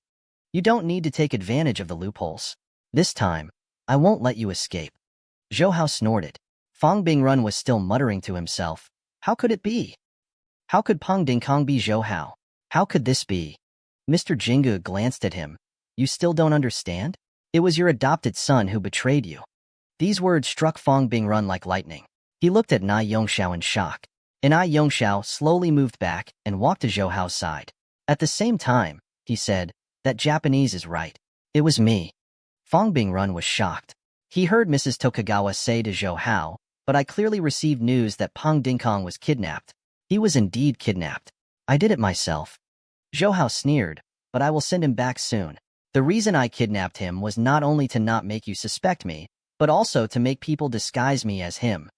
You don't need to take advantage of the loopholes. This time, I won't let you escape. Zhou Hao snorted. Fang Bingrun was still muttering to himself. How could it be? How could Pang Dingkong be Zhou Hao? How could this be? Mr. Jingu glanced at him. You still don't understand? It was your adopted son who betrayed you. These words struck Fang Bingrun like lightning. He looked at Nai Yongxiao in shock. and Ai Yongxiao slowly moved back and walked to Zhou Hao's side. At the same time, he said, "That Japanese is right. It was me." Fang Bingrun was shocked. He heard Mrs. Tokugawa say to Zhou Hao, "But I clearly received news that Peng Dingkong was kidnapped." He was indeed kidnapped. "I did it myself." Zhou Hao sneered, "But I will send him back soon. The reason I kidnapped him was not only to not make you suspect me, but also to make people disguise me as him."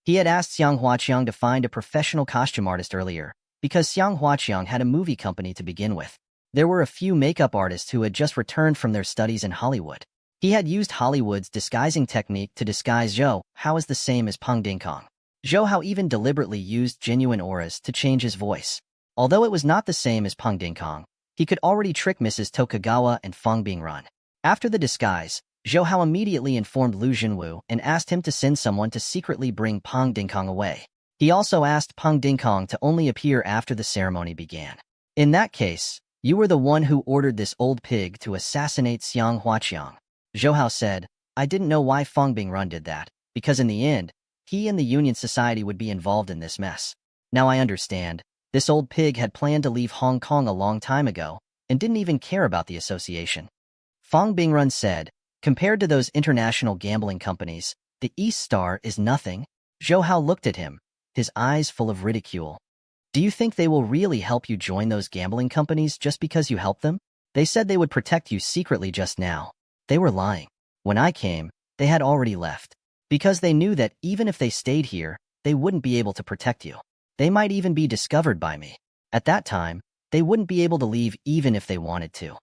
He had asked Xiang Huaqiang to find a professional costume artist earlier, because Xiang Huaqiang had a movie company to begin with. There were a few makeup artists who had just returned from their studies in Hollywood. He had used Hollywood's disguising technique to disguise Zhou Hao as the same as Peng Dingkong. Zhou Hao even deliberately used genuine auras to change his voice. Although it was not the same as Peng Dingkong, he could already trick Mrs. Tokugawa and Fang Bingrun. After the disguise, Zhou Hao immediately informed Lu Junwu and asked him to send someone to secretly bring Peng Dingkong away. He also asked Peng Dingkong to only appear after the ceremony began. "In that case, you were the one who ordered this old pig to assassinate Xiang Huaqiang." Zhou Hao said, "I didn't know why Fang Bingrun did that, because in the end, he and the Union Society would be involved in this mess. Now I understand. This old pig had planned to leave Hong Kong a long time ago and didn't even care about the association." Fang Bingrun said, "Compared to those international gambling companies, the East Star is nothing." Zhou Hao looked at him, his eyes full of ridicule. "Do you think they will really help you join those gambling companies just because you helped them? They said they would protect you secretly just now. They were lying. When I came, they had already left. Because they knew that even if they stayed here, they wouldn't be able to protect you. They might even be discovered by me. At that time, they wouldn't be able to leave even if they wanted to."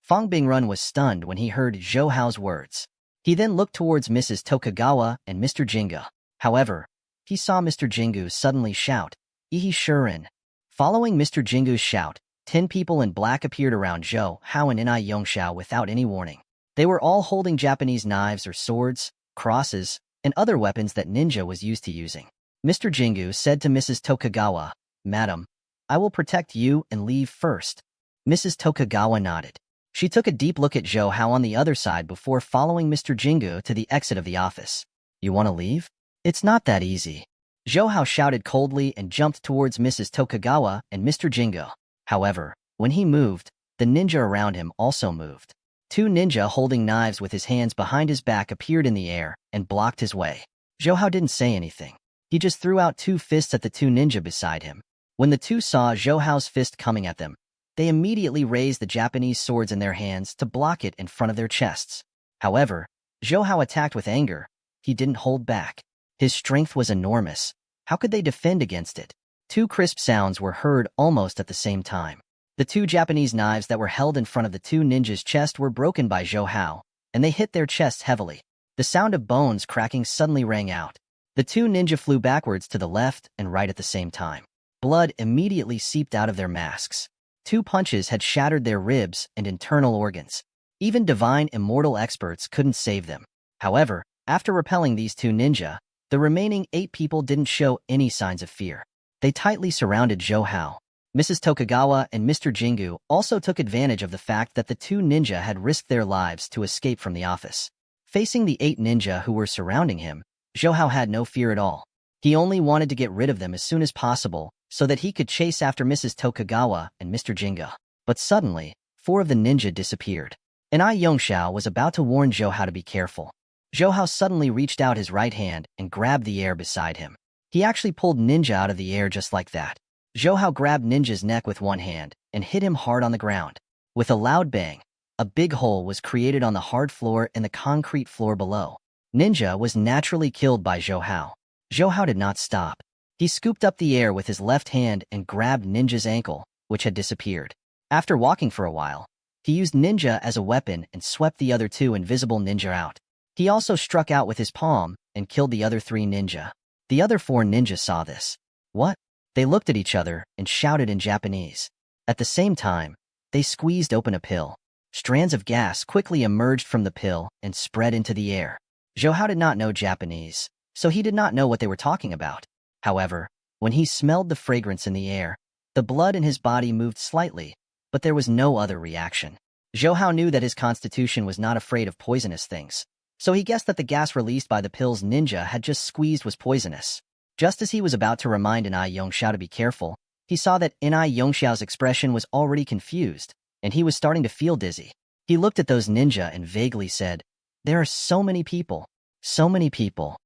Fang Bingrun was stunned when he heard Zhou Hao's words. He then looked towards Mrs. Tokugawa and Mr. Jingu. However, he saw Mr. Jingu suddenly shout, "Yi Shirin." Following Mr. Jingu's shout, 10 people in black appeared around Zhou Hao and Ai Yongxiao without any warning. They were all holding Japanese knives or swords, crosses, and other weapons that ninja was used to using. Mr. Jingu said to Mrs. Tokugawa, "Madam, I will protect you and leave first." Mrs. Tokugawa nodded. She took a deep look at Zhou Hao on the other side before following Mr. Jingu to the exit of the office. "You want to leave? It's not that easy." Zhou Hao shouted coldly and jumped towards Mrs. Tokugawa and Mr. Jingu. However, when he moved, the ninja around him also moved. 2 ninja holding knives with his hands behind his back appeared in the air and blocked his way. Zhou Hao didn't say anything. He just threw out 2 fists at the 2 ninja beside him. When the 2 saw Zhou Hao's fist coming at them, they immediately raised the Japanese swords in their hands to block it in front of their chests. However, Zhou Hao attacked with anger. He didn't hold back. His strength was enormous. How could they defend against it? 2 crisp sounds were heard almost at the same time. The 2 Japanese knives that were held in front of the 2 ninjas' chest were broken by Zhou Hao, and they hit their chests heavily. The sound of bones cracking suddenly rang out. The 2 ninja flew backwards to the left and right at the same time. Blood immediately seeped out of their masks. 2 punches had shattered their ribs and internal organs. Even divine immortal experts couldn't save them. However, after repelling these 2 ninja, the remaining 8 people didn't show any signs of fear. They tightly surrounded Zhou Hao. Mrs. Tokugawa and Mr. Jingu also took advantage of the fact that the 2 ninja had risked their lives to escape from the office. Facing the 8 ninja who were surrounding him, Zhou Hao had no fear at all. He only wanted to get rid of them as soon as possible so that he could chase after Mrs. Tokugawa and Mr. Jingu. But suddenly, 4 of the ninja disappeared. And Ai Yongxiao was about to warn Zhou Hao to be careful. Zhou Hao suddenly reached out his right hand and grabbed the air beside him. He actually pulled Ninja out of the air just like that. Zhou Hao grabbed Ninja's neck with one hand and hit him hard on the ground. With a loud bang, a big hole was created on the hard floor and the concrete floor below. Ninja was naturally killed by Zhou Hao. Zhou Hao did not stop. He scooped up the air with his left hand and grabbed Ninja's ankle, which had disappeared. After walking for a while, he used Ninja as a weapon and swept the other 2 invisible ninja out. He also struck out with his palm and killed the other 3 ninja. The other 4 ninjas saw this. What? They looked at each other and shouted in Japanese. At the same time, they squeezed open a pill. Strands of gas quickly emerged from the pill and spread into the air. Zhou Hao did not know Japanese, so he did not know what they were talking about. However, when he smelled the fragrance in the air, the blood in his body moved slightly, but there was no other reaction. Zhou Hao knew that his constitution was not afraid of poisonous things, so he guessed that the gas released by the pills Ninja had just squeezed was poisonous. Just as he was about to remind Enai Yongxiao to be careful, he saw that Enai Yongxiao's expression was already confused, and he was starting to feel dizzy. He looked at those ninja and vaguely said, "There are so many people. So many people."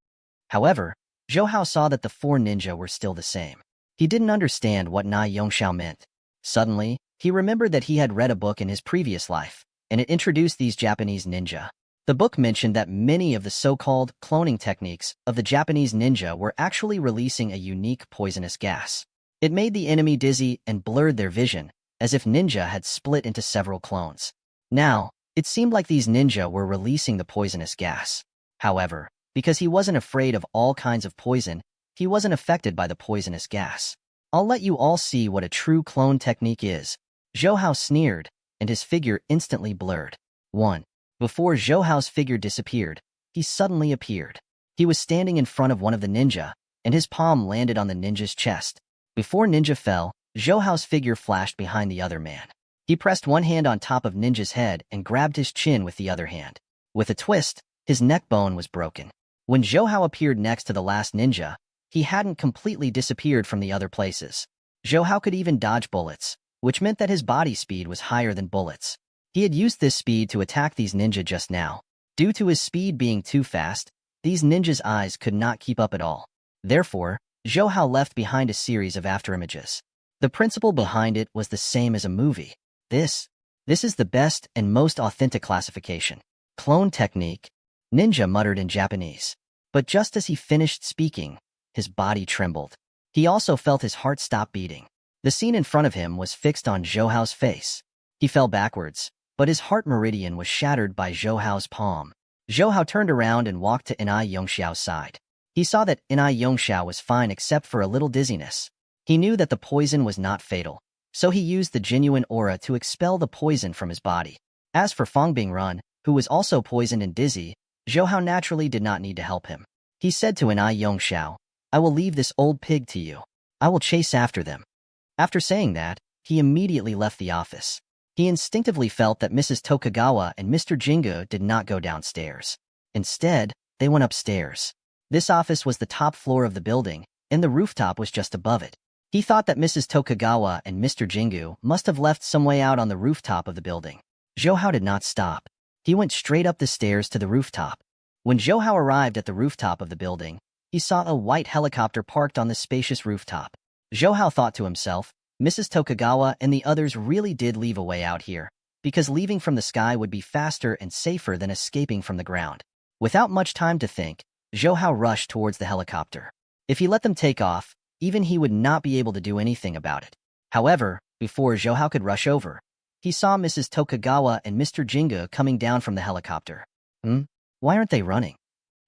However, Zhou Hao saw that the four ninja were still the same. He didn't understand what Nai Yongxiao meant. Suddenly, he remembered that he had read a book in his previous life, and it introduced these Japanese ninja. The book mentioned that many of the so-called cloning techniques of the Japanese ninja were actually releasing a unique poisonous gas. It made the enemy dizzy and blurred their vision, as if ninja had split into several clones. Now, it seemed like these ninja were releasing the poisonous gas. However, because he wasn't afraid of all kinds of poison, he wasn't affected by the poisonous gas. "I'll let you all see what a true clone technique is." Zhou Hao sneered, and his figure instantly blurred. 1. Before Zhou Hao's figure disappeared, he suddenly appeared. He was standing in front of one of the ninja, and his palm landed on the ninja's chest. Before ninja fell, Zhou Hao's figure flashed behind the other man. He pressed one hand on top of ninja's head and grabbed his chin with the other hand. With a twist, his neck bone was broken. When Zhou Hao appeared next to the last ninja, he hadn't completely disappeared from the other places. Zhou Hao could even dodge bullets, which meant that his body speed was higher than bullets. He had used this speed to attack these ninja just now. Due to his speed being too fast, these ninjas' eyes could not keep up at all. Therefore, Zhou Hao left behind a series of afterimages. The principle behind it was the same as a movie. This is the best and most authentic classification. Clone technique, ninja muttered in Japanese. But just as he finished speaking, his body trembled. He also felt his heart stop beating. The scene in front of him was fixed on Zhou Hao's face. He fell backwards, but his heart meridian was shattered by Zhou Hao's palm. Zhou Hao turned around and walked to Enai Yongxiao's side. He saw that Enai Yongxiao was fine except for a little dizziness. He knew that the poison was not fatal, so he used the genuine aura to expel the poison from his body. As for Fang Bingrun, who was also poisoned and dizzy, Zhou Hao naturally did not need to help him. He said to Enai Yongxiao, "I will leave this old pig to you. I will chase after them." After saying that, he immediately left the office. He instinctively felt that Mrs. Tokugawa and Mr. Jingu did not go downstairs. Instead, they went upstairs. This office was the top floor of the building, and the rooftop was just above it. He thought that Mrs. Tokugawa and Mr. Jingu must have left some way out on the rooftop of the building. Zhou Hao did not stop. He went straight up the stairs to the rooftop. When Zhou Hao arrived at the rooftop of the building, he saw a white helicopter parked on the spacious rooftop. Zhou Hao thought to himself, Mrs. Tokugawa and the others really did leave a way out here, because leaving from the sky would be faster and safer than escaping from the ground. Without much time to think, Zhou Hao rushed towards the helicopter. If he let them take off, even he would not be able to do anything about it. However, before Zhou Hao could rush over, he saw Mrs. Tokugawa and Mr. Jingu coming down from the helicopter. Why aren't they running?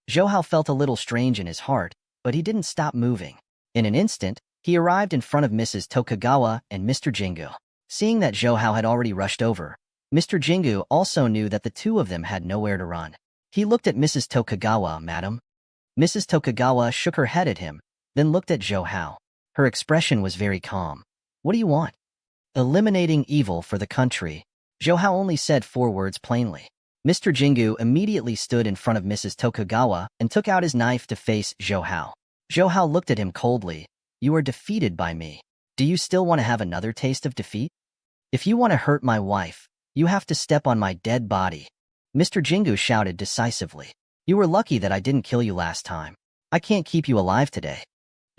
Zhou Hao felt a little strange in his heart, but he didn't stop moving. In an instant, he arrived in front of Mrs. Tokugawa and Mr. Jingu. Seeing that Zhou Hao had already rushed over, Mr. Jingu also knew that the two of them had nowhere to run. He looked at Mrs. Tokugawa, "Madam." Mrs. Tokugawa shook her head at him, then looked at Zhou Hao. Her expression was very calm. "What do you want?" "Eliminating evil for the country." Zhou Hao only said 4 words plainly. Mr. Jingu immediately stood in front of Mrs. Tokugawa and took out his knife to face Zhou Hao. Zhou Hao looked at him coldly. "You are defeated by me. Do you still want to have another taste of defeat? If you want to hurt my wife, you have to step on my dead body." Mr. Jingu shouted decisively. "You were lucky that I didn't kill you last time. I can't keep you alive today."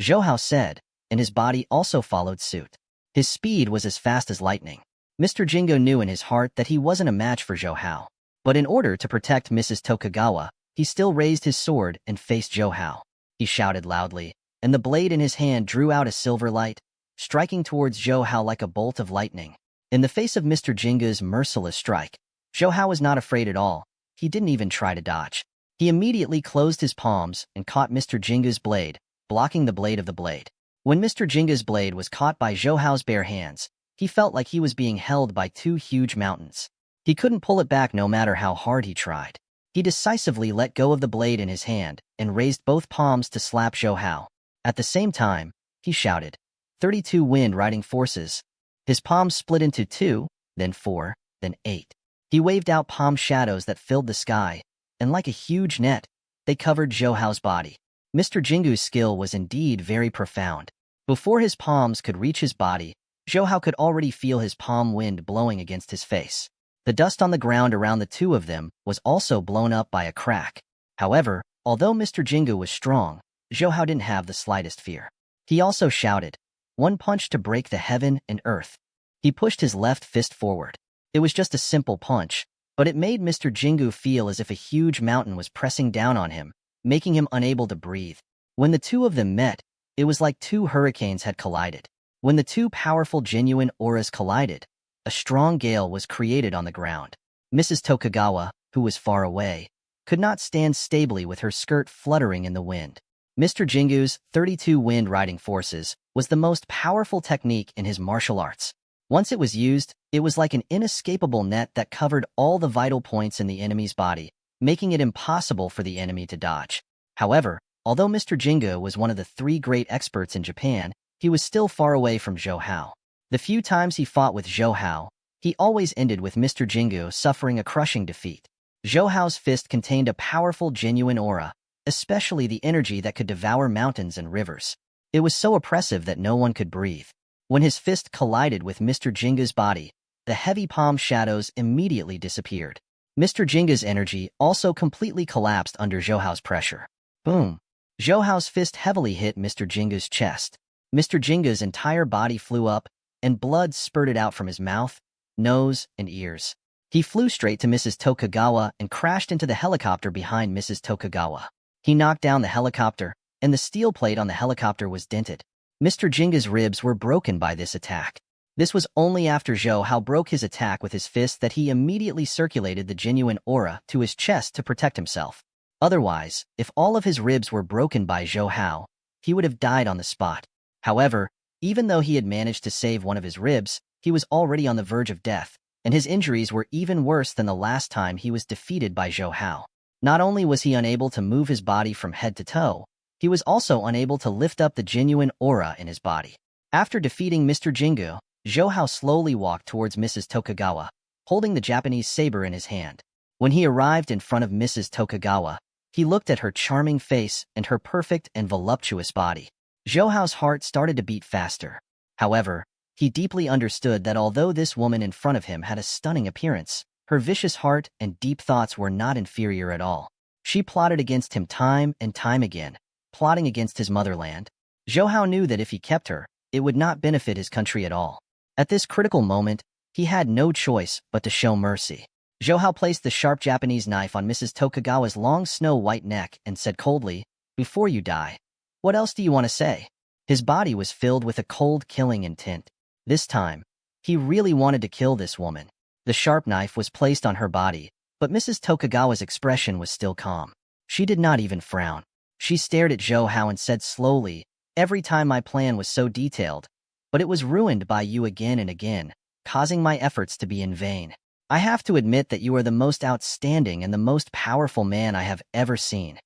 Zhou Hao said, and his body also followed suit. His speed was as fast as lightning. Mr. Jingu knew in his heart that he wasn't a match for Zhou Hao. But in order to protect Mrs. Tokugawa, he still raised his sword and faced Zhou Hao. He shouted loudly, and the blade in his hand drew out a silver light, striking towards Zhou Hao like a bolt of lightning. In the face of Mr. Jingu's merciless strike, Zhou Hao was not afraid at all. He didn't even try to dodge. He immediately closed his palms and caught Mr. Jingu's blade, blocking the blade of the blade. When Mr. Jingu's blade was caught by Zhou Hao's bare hands, he felt like he was being held by 2 huge mountains. He couldn't pull it back no matter how hard he tried. He decisively let go of the blade in his hand and raised both palms to slap Zhou Hao. At the same time, he shouted, 32 wind riding forces. His palms split into 2, then 4, then 8. He waved out palm shadows that filled the sky, and like a huge net, they covered Zhou Hao's body. Mr. Jingu's skill was indeed very profound. Before his palms could reach his body, Zhou Hao could already feel his palm wind blowing against his face. The dust on the ground around the two of them was also blown up by a crack. However, although Mr. Jingu was strong, Zhou Hao didn't have the slightest fear. He also shouted, "One punch to break the heaven and earth." He pushed his left fist forward. It was just a simple punch, but it made Mr. Jingu feel as if a huge mountain was pressing down on him, making him unable to breathe. When the two of them met, it was like two hurricanes had collided. When the two powerful genuine auras collided, a strong gale was created on the ground. Mrs. Tokugawa, who was far away, could not stand stably with her skirt fluttering in the wind. Mr. Jingu's 32 wind riding forces was the most powerful technique in his martial arts. Once it was used, it was like an inescapable net that covered all the vital points in the enemy's body, making it impossible for the enemy to dodge. However, although Mr. Jingu was one of the 3 great experts in Japan, he was still far away from Zhou Hao. The few times he fought with Zhou Hao, he always ended with Mr. Jingu suffering a crushing defeat. Zhou Hao's fist contained a powerful genuine aura, especially the energy that could devour mountains and rivers. It was so oppressive that no one could breathe. When his fist collided with Mr. Jingu's body, the heavy palm shadows immediately disappeared. Mr. Jingu's energy also completely collapsed under Zhou Hao's pressure. Boom! Zhou Hao's fist heavily hit Mr. Jingu's chest. Mr. Jingu's entire body flew up, and blood spurted out from his mouth, nose, and ears. He flew straight to Mrs. Tokugawa and crashed into the helicopter behind Mrs. Tokugawa. He knocked down the helicopter, and the steel plate on the helicopter was dented. Mr. Jingu's ribs were broken by this attack. This was only after Zhou Hao broke his attack with his fist that he immediately circulated the genuine aura to his chest to protect himself. Otherwise, if all of his ribs were broken by Zhou Hao, he would have died on the spot. However, even though he had managed to save one of his ribs, he was already on the verge of death, and his injuries were even worse than the last time he was defeated by Zhou Hao. Not only was he unable to move his body from head to toe, he was also unable to lift up the genuine aura in his body. After defeating Mr. Jingu, Zhou Hao slowly walked towards Mrs. Tokugawa, holding the Japanese saber in his hand. When he arrived in front of Mrs. Tokugawa, he looked at her charming face and her perfect and voluptuous body. Zhou Hao's heart started to beat faster. However, he deeply understood that although this woman in front of him had a stunning appearance, her vicious heart and deep thoughts were not inferior at all. She plotted against him time and time again, plotting against his motherland. Zhou Hao knew that if he kept her, it would not benefit his country at all. At this critical moment, he had no choice but to show mercy. Zhou Hao placed the sharp Japanese knife on Mrs. Tokugawa's long snow-white neck and said coldly, "Before you die, what else do you want to say?" His body was filled with a cold killing intent. This time, he really wanted to kill this woman. The sharp knife was placed on her body, but Mrs. Tokugawa's expression was still calm. She did not even frown. She stared at Zhou Hao and said slowly, "Every time my plan was so detailed, but it was ruined by you again and again, causing my efforts to be in vain. I have to admit that you are the most outstanding and the most powerful man I have ever seen."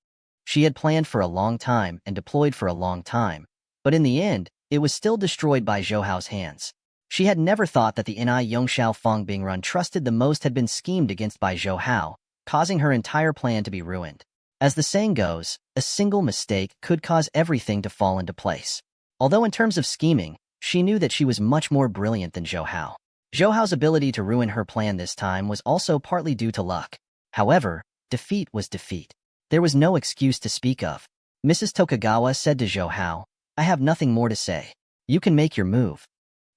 She had planned for a long time and deployed for a long time, but in the end, it was still destroyed by Zhou Hao's hands. She had never thought that the Ni Yongxiao Fongbing run trusted the most had been schemed against by Zhou Hao, causing her entire plan to be ruined. As the saying goes, a single mistake could cause everything to fall into place. Although in terms of scheming, she knew that she was much more brilliant than Zhou Hao. Zhou Hao's ability to ruin her plan this time was also partly due to luck. However, defeat was defeat. There was no excuse to speak of. Mrs. Tokugawa said to Zhou Hao, "I have nothing more to say. You can make your move."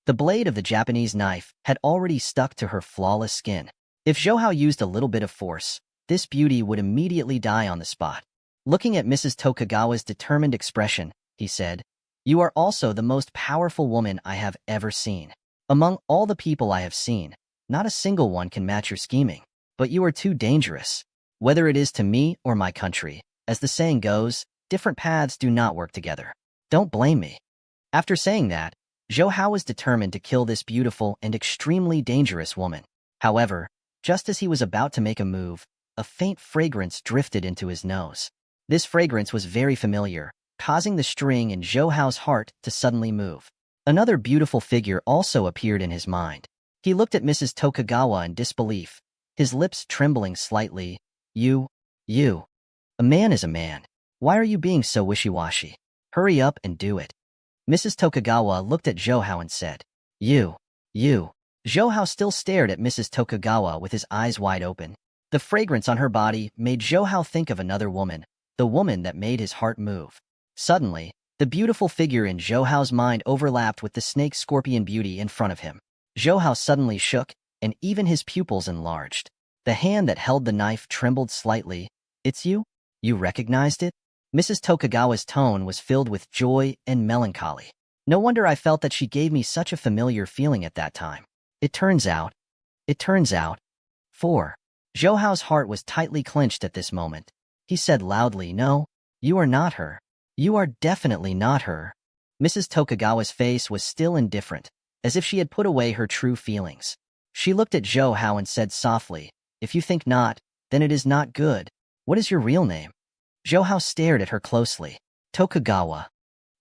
The blade of the Japanese knife had already stuck to her flawless skin. If Zhou Hao used a little bit of force, this beauty would immediately die on the spot. Looking at Mrs. Tokugawa's determined expression, he said, "You are also the most powerful woman I have ever seen. Among all the people I have seen, not a single one can match your scheming. But you are too dangerous. Whether it is to me or my country, as the saying goes, different paths do not work together. Don't blame me." After saying that, Zhou Hao was determined to kill this beautiful and extremely dangerous woman. However, just as he was about to make a move, a faint fragrance drifted into his nose. This fragrance was very familiar, causing the string in Zhou Hao's heart to suddenly move. Another beautiful figure also appeared in his mind. He looked at Mrs. Tokugawa in disbelief, his lips trembling slightly. You. A man is a man. Why are you being so wishy-washy? Hurry up and do it. Mrs. Tokugawa looked at Zhou and said, You. Zhou still stared at Mrs. Tokugawa with his eyes wide open. The fragrance on her body made Zhou think of another woman, the woman that made his heart move. Suddenly, the beautiful figure in Zhou's mind overlapped with the snake-scorpion beauty in front of him. Zhou suddenly shook, and even his pupils enlarged. The hand that held the knife trembled slightly. It's you? You recognized it? Mrs. Tokugawa's tone was filled with joy and melancholy. No wonder I felt that she gave me such a familiar feeling at that time. It turns out. 4. Zhou's heart was tightly clenched at this moment. He said loudly, No, you are not her. You are definitely not her. Mrs. Tokugawa's face was still indifferent, as if she had put away her true feelings. She looked at Zhou and said softly, If you think not, then it is not good. What is your real name? Zhou stared at her closely. Tokugawa.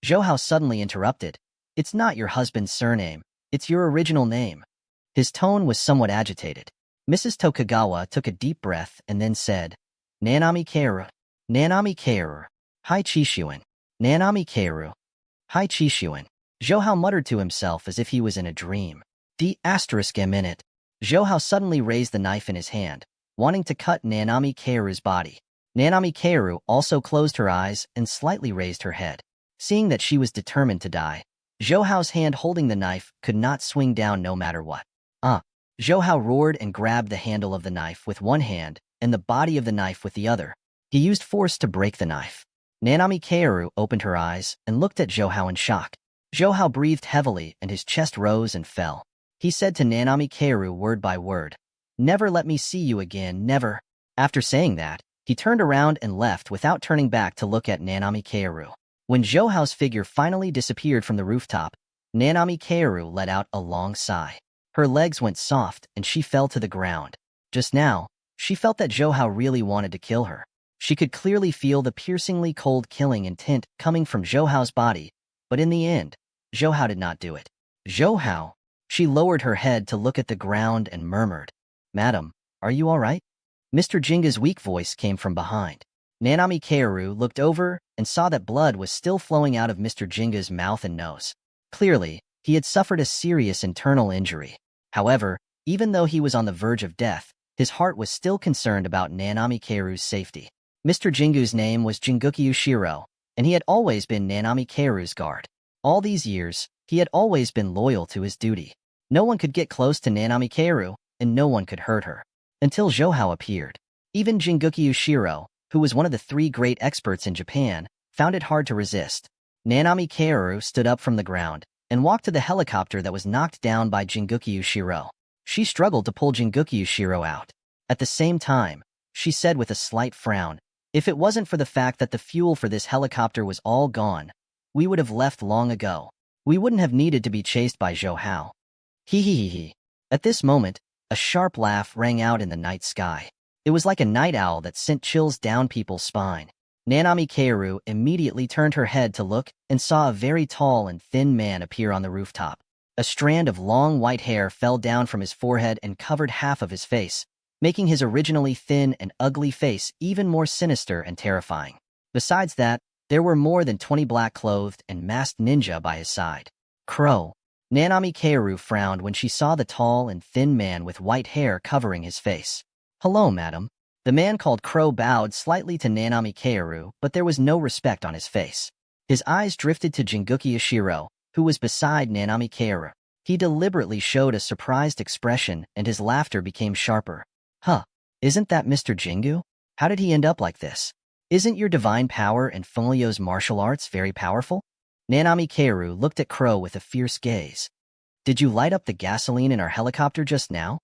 Zhou suddenly interrupted. It's not your husband's surname. It's your original name. His tone was somewhat agitated. Mrs. Tokugawa took a deep breath and then said, Nanami Keiru. Nanami Keiru. Hai Chishuan. Nanami Keiru. Hai Chishuan. Zhou muttered to himself as if he was in a dream. D***M in it. Zhou suddenly raised the knife in his hand, wanting to cut Nanami Keiru's body. Nanami Keiru also closed her eyes and slightly raised her head. Seeing that she was determined to die, Zhou's hand holding the knife could not swing down no matter what. Zhou roared and grabbed the handle of the knife with one hand and the body of the knife with the other. He used force to break the knife. Nanami Keiru opened her eyes and looked at Zhou in shock. Zhou breathed heavily and his chest rose and fell. He said to Nanami Keiru word by word, Never let me see you again, never. After saying that, he turned around and left without turning back to look at Nanami Keiru. When Zhou's figure finally disappeared from the rooftop, Nanami Keiru let out a long sigh. Her legs went soft and she fell to the ground. Just now, she felt that Zhou really wanted to kill her. She could clearly feel the piercingly cold killing intent coming from Zhou's body, but in the end, Zhou did not do it. Zhou. She lowered her head to look at the ground and murmured, Madam, are you all right? Mr. Jinga's weak voice came from behind. Nanami Keiru looked over and saw that blood was still flowing out of Mr. Jinga's mouth and nose. Clearly, he had suffered a serious internal injury. However, even though he was on the verge of death, his heart was still concerned about Nanami Keiru's safety. Mr. Jingu's name was Jinguki Ushiro, and he had always been Nanami Keiru's guard. All these years, he had always been loyal to his duty. No one could get close to Nanami Keiru, and no one could hurt her. Until Zhou appeared. Even Jinguki Ushiro, who was one of the 3 great experts in Japan, found it hard to resist. Nanami Keiru stood up from the ground and walked to the helicopter that was knocked down by Jinguki Ushiro. She struggled to pull Jinguki Ushiro out. At the same time, she said with a slight frown, If it wasn't for the fact that the fuel for this helicopter was all gone, we would have left long ago. We wouldn't have needed to be chased by Zhou. He. At this moment, a sharp laugh rang out in the night sky. It was like a night owl that sent chills down people's spine. Nanami Keiru immediately turned her head to look and saw a very tall and thin man appear on the rooftop. A strand of long white hair fell down from his forehead and covered half of his face, making his originally thin and ugly face even more sinister and terrifying. Besides that, there were more than 20 black-clothed and masked ninja by his side. Crow. Nanami Keiru frowned when she saw the tall and thin man with white hair covering his face. Hello, madam. The man called Crow bowed slightly to Nanami Keiru, but there was no respect on his face. His eyes drifted to Jinguki Ushiro, who was beside Nanami Keiru. He deliberately showed a surprised expression and his laughter became sharper. Isn't that Mr. Jingu? How did he end up like this? Isn't your divine power and Fengliu's martial arts very powerful? Nanami Keiru looked at Crow with a fierce gaze. Did you light up the gasoline in our helicopter just now?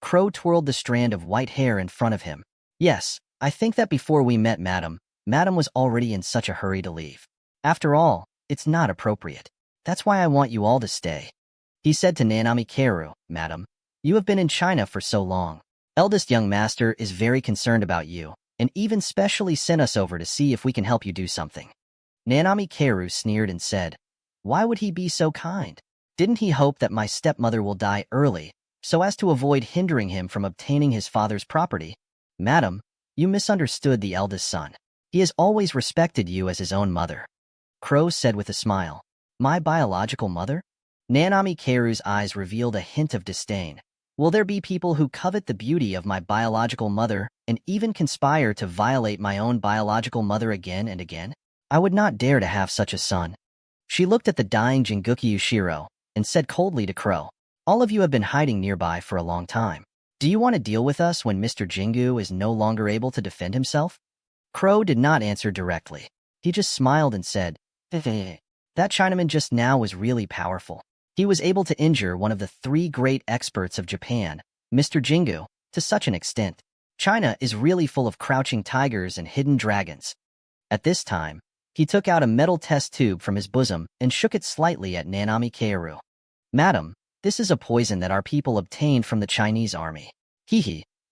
Crow twirled the strand of white hair in front of him. Yes, I think that before we met Madam was already in such a hurry to leave. After all, it's not appropriate. That's why I want you all to stay. He said to Nanami Keiru, Madam, you have been in China for so long. Eldest young master is very concerned about you, and even specially sent us over to see if we can help you do something. Nanami Keiru sneered and said, Why would he be so kind? Didn't he hope that my stepmother will die early, so as to avoid hindering him from obtaining his father's property? Madam, you misunderstood the eldest son. He has always respected you as his own mother. Crow said with a smile. My biological mother? Nanami Keiru's eyes revealed a hint of disdain. Will there be people who covet the beauty of my biological mother and even conspire to violate my own biological mother again and again? I would not dare to have such a son. She looked at the dying Jinguki Yushiro and said coldly to Crow, all of you have been hiding nearby for a long time. Do you want to deal with us when Mr. Jingu is no longer able to defend himself? Crow did not answer directly. He just smiled and said, that Chinaman just now was really powerful. He was able to injure one of the 3 great experts of Japan, Mr. Jingu, to such an extent. China is really full of crouching tigers and hidden dragons. At this time, he took out a metal test tube from his bosom and shook it slightly at Nanami Keiru. Madam, this is a poison that our people obtained from the Chinese army.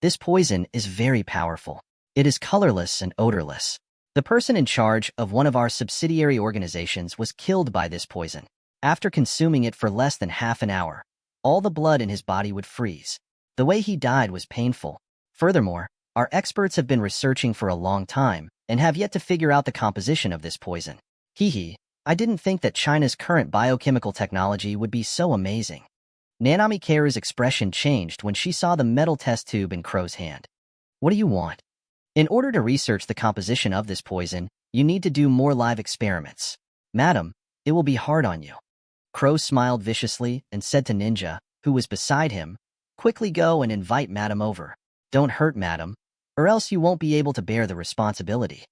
This poison is very powerful. It is colorless and odorless. The person in charge of one of our subsidiary organizations was killed by this poison. After consuming it for less than half an hour, all the blood in his body would freeze. The way he died was painful. Furthermore, our experts have been researching for a long time and have yet to figure out the composition of this poison. I didn't think that China's current biochemical technology would be so amazing. Nanami Keiru's expression changed when she saw the metal test tube in Crow's hand. What do you want? In order to research the composition of this poison, you need to do more live experiments. Madam, it will be hard on you. Crow smiled viciously and said to Ninja, who was beside him, quickly go and invite Madam over. Don't hurt Madam, or else you won't be able to bear the responsibility.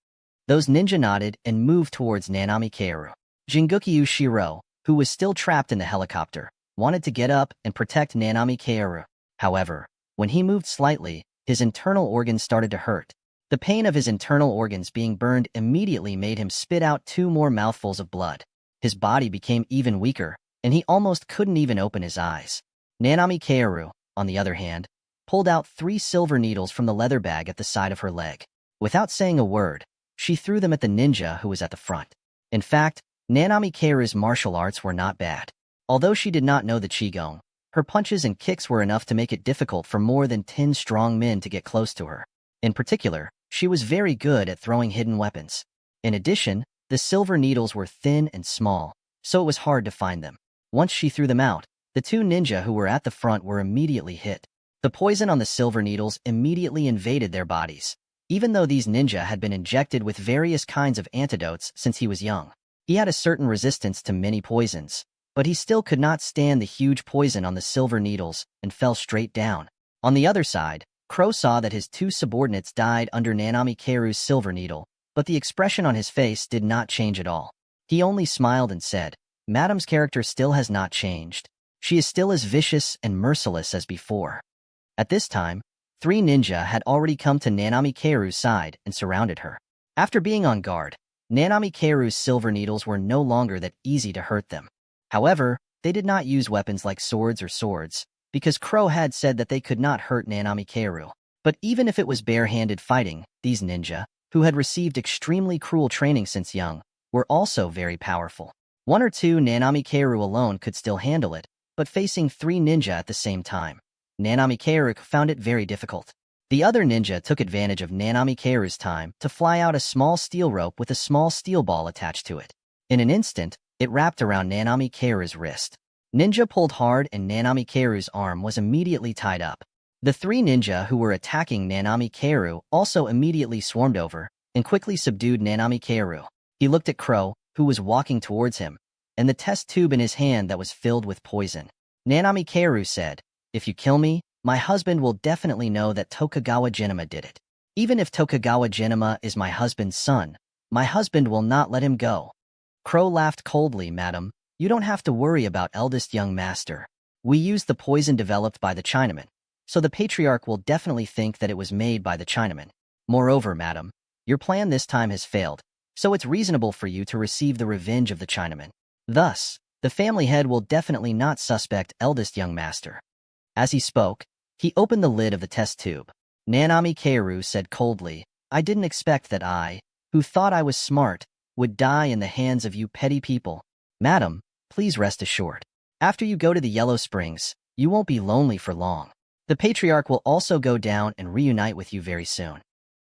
Those ninja nodded and moved towards Nanami Keiru. Jinguki Yushiro, who was still trapped in the helicopter, wanted to get up and protect Nanami Keiru. However, when he moved slightly, his internal organs started to hurt. The pain of his internal organs being burned immediately made him spit out 2 more mouthfuls of blood. His body became even weaker, and he almost couldn't even open his eyes. Nanami Keiru, on the other hand, pulled out 3 silver needles from the leather bag at the side of her leg. Without saying a word, she threw them at the ninja who was at the front. In fact, Nanami Keiru's martial arts were not bad. Although she did not know the Qigong, her punches and kicks were enough to make it difficult for more than 10 strong men to get close to her. In particular, she was very good at throwing hidden weapons. In addition, the silver needles were thin and small, so it was hard to find them. Once she threw them out, the 2 ninja who were at the front were immediately hit. The poison on the silver needles immediately invaded their bodies. Even though these ninja had been injected with various kinds of antidotes since he was young, he had a certain resistance to many poisons, but he still could not stand the huge poison on the silver needles and fell straight down. On the other side, Crow saw that his 2 subordinates died under Nanami Keiru's silver needle, but the expression on his face did not change at all. He only smiled and said, Madam's character still has not changed. She is still as vicious and merciless as before. At this time, 3 ninja had already come to Nanami Keiru's side and surrounded her. After being on guard, Nanami Keiru's silver needles were no longer that easy to hurt them. However, they did not use weapons like swords or swords, because Crow had said that they could not hurt Nanami Keiru. But even if it was bare-handed fighting, these ninja, who had received extremely cruel training since young, were also very powerful. 1 or 2 Nanami Keiru alone could still handle it, but facing 3 ninja at the same time, Nanami Keiru found it very difficult. The other ninja took advantage of Nanami Keiru's time to fly out a small steel rope with a small steel ball attached to it. In an instant, it wrapped around Nanami Keiru's wrist. Ninja pulled hard and Nanami Keiru's arm was immediately tied up. The 3 ninja who were attacking Nanami Keiru also immediately swarmed over and quickly subdued Nanami Keiru. He looked at Crow, who was walking towards him, and the test tube in his hand that was filled with poison. Nanami Keiru said, If you kill me, my husband will definitely know that Tokugawa Jinama did it. Even if Tokugawa Jinama is my husband's son, my husband will not let him go. Crow laughed coldly, Madam. You don't have to worry about eldest young master. We used the poison developed by the Chinaman, so the patriarch will definitely think that it was made by the Chinaman. Moreover, Madam, your plan this time has failed, so it's reasonable for you to receive the revenge of the Chinaman. Thus, the family head will definitely not suspect eldest young master. As he spoke, he opened the lid of the test tube. Nanami Keiru said coldly, I didn't expect that I, who thought I was smart, would die in the hands of you petty people. Madam, please rest assured. After you go to the Yellow Springs, you won't be lonely for long. The patriarch will also go down and reunite with you very soon.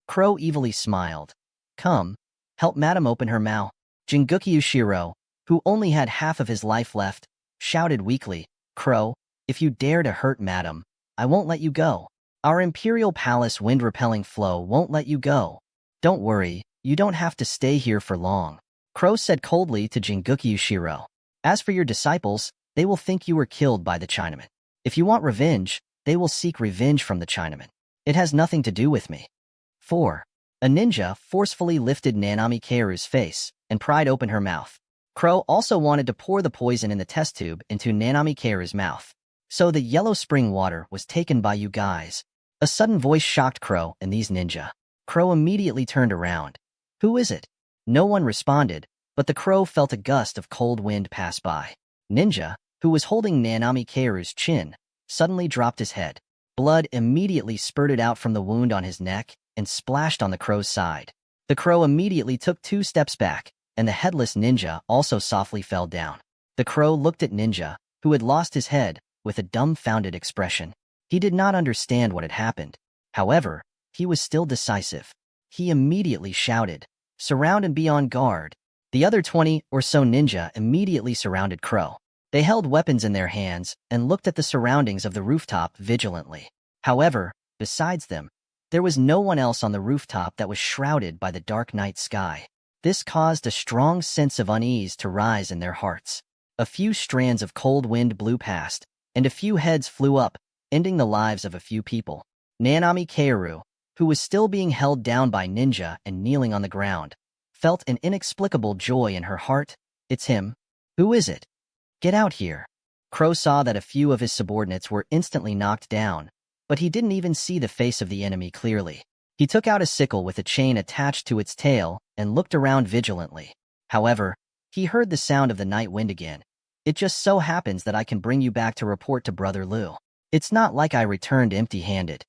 Crow evilly smiled. Come, help Madam open her mouth. Jinguki Ushiro, who only had half of his life left, shouted weakly, Crow, if you dare to hurt Madam, I won't let you go. Our Imperial Palace wind-repelling flow won't let you go. Don't worry, you don't have to stay here for long. Crow said coldly to Jinguki Ushiro. As for your disciples, they will think you were killed by the Chinaman. If you want revenge, they will seek revenge from the Chinaman. It has nothing to do with me. 4. A ninja forcefully lifted Nanami Keiru's face and pried open her mouth. Crow also wanted to pour the poison in the test tube into Nanami Keiru's mouth. So the yellow spring water was taken by you guys. A sudden voice shocked Crow and these ninja. Crow immediately turned around. Who is it? No one responded, but the Crow felt a gust of cold wind pass by. Ninja, who was holding Nanami Keiru's chin, suddenly dropped his head. Blood immediately spurted out from the wound on his neck and splashed on the Crow's side. The Crow immediately took 2 steps back, and the headless ninja also softly fell down. The Crow looked at Ninja, who had lost his head, with a dumbfounded expression. He did not understand what had happened. However, he was still decisive. He immediately shouted, "Surround and be on guard." The other 20 or so ninja immediately surrounded Crow. They held weapons in their hands and looked at the surroundings of the rooftop vigilantly. However, besides them, there was no one else on the rooftop that was shrouded by the dark night sky. This caused a strong sense of unease to rise in their hearts. A few strands of cold wind blew past, and a few heads flew up, ending the lives of a few people. Nanami Keiru, who was still being held down by Ninja and kneeling on the ground, felt an inexplicable joy in her heart. It's him. Who is it? Get out here. Crow saw that a few of his subordinates were instantly knocked down, but he didn't even see the face of the enemy clearly. He took out a sickle with a chain attached to its tail and looked around vigilantly. However, he heard the sound of the night wind again. It just so happens that I can bring you back to report to Brother Liu. It's not like I returned empty-handed.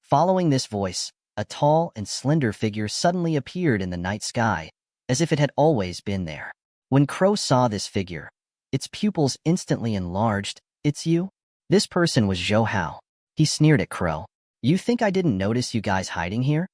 Following this voice, a tall and slender figure suddenly appeared in the night sky, as if it had always been there. When Crow saw this figure, its pupils instantly enlarged. It's you? This person was Zhou Hao. He sneered at Crow. You think I didn't notice you guys hiding here?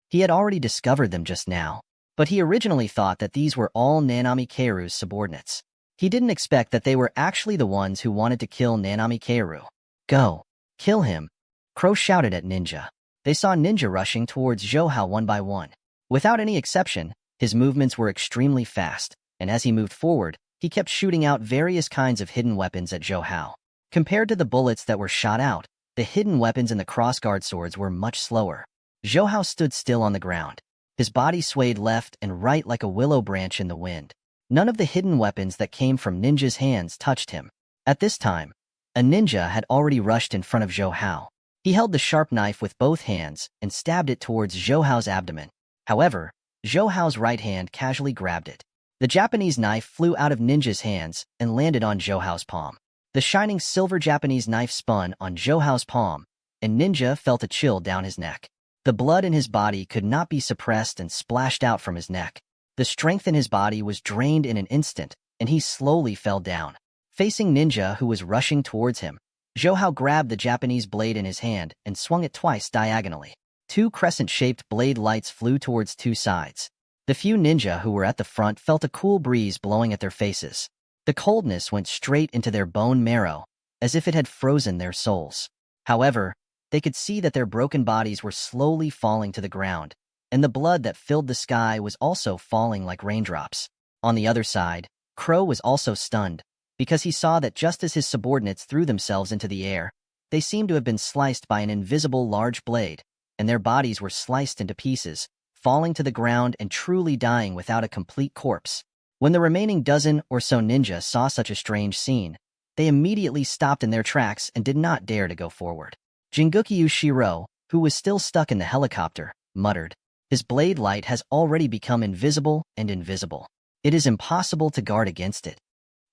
He had already discovered them just now, but he originally thought that these were all Nanami Keiru's subordinates. He didn't expect that they were actually the ones who wanted to kill Nanami Keiru. Go. Kill him. Crow shouted at Ninja. They saw Ninja rushing towards Zhou Hao one by one. Without any exception, his movements were extremely fast, and as he moved forward, he kept shooting out various kinds of hidden weapons at Zhou Hao. Compared to the bullets that were shot out, the hidden weapons and the crossguard swords were much slower. Zhou Hao stood still on the ground. His body swayed left and right like a willow branch in the wind. None of the hidden weapons that came from Ninja's hands touched him. At this time, a ninja had already rushed in front of Zhou Hao. He held the sharp knife with both hands and stabbed it towards Zhou Hao's abdomen. However, Zhou Hao's right hand casually grabbed it. The Japanese knife flew out of Ninja's hands and landed on Zhou Hao's palm. The shining silver Japanese knife spun on Zhou Hao's palm, and Ninja felt a chill down his neck. The blood in his body could not be suppressed and splashed out from his neck. The strength in his body was drained in an instant, and he slowly fell down. Facing Ninja, who was rushing towards him, Zhou Hao grabbed the Japanese blade in his hand and swung it twice diagonally. 2 crescent-shaped blade lights flew towards 2 sides. The few ninja who were at the front felt a cool breeze blowing at their faces. The coldness went straight into their bone marrow, as if it had frozen their souls. However, they could see that their broken bodies were slowly falling to the ground, and the blood that filled the sky was also falling like raindrops. On the other side, Crow was also stunned, because he saw that just as his subordinates threw themselves into the air, they seemed to have been sliced by an invisible large blade, and their bodies were sliced into pieces, falling to the ground and truly dying without a complete corpse. When the remaining dozen or so ninja saw such a strange scene, they immediately stopped in their tracks and did not dare to go forward. Jinguki Ushiro, who was still stuck in the helicopter, muttered, "His blade light has already become invisible and invisible. It is impossible to guard against it."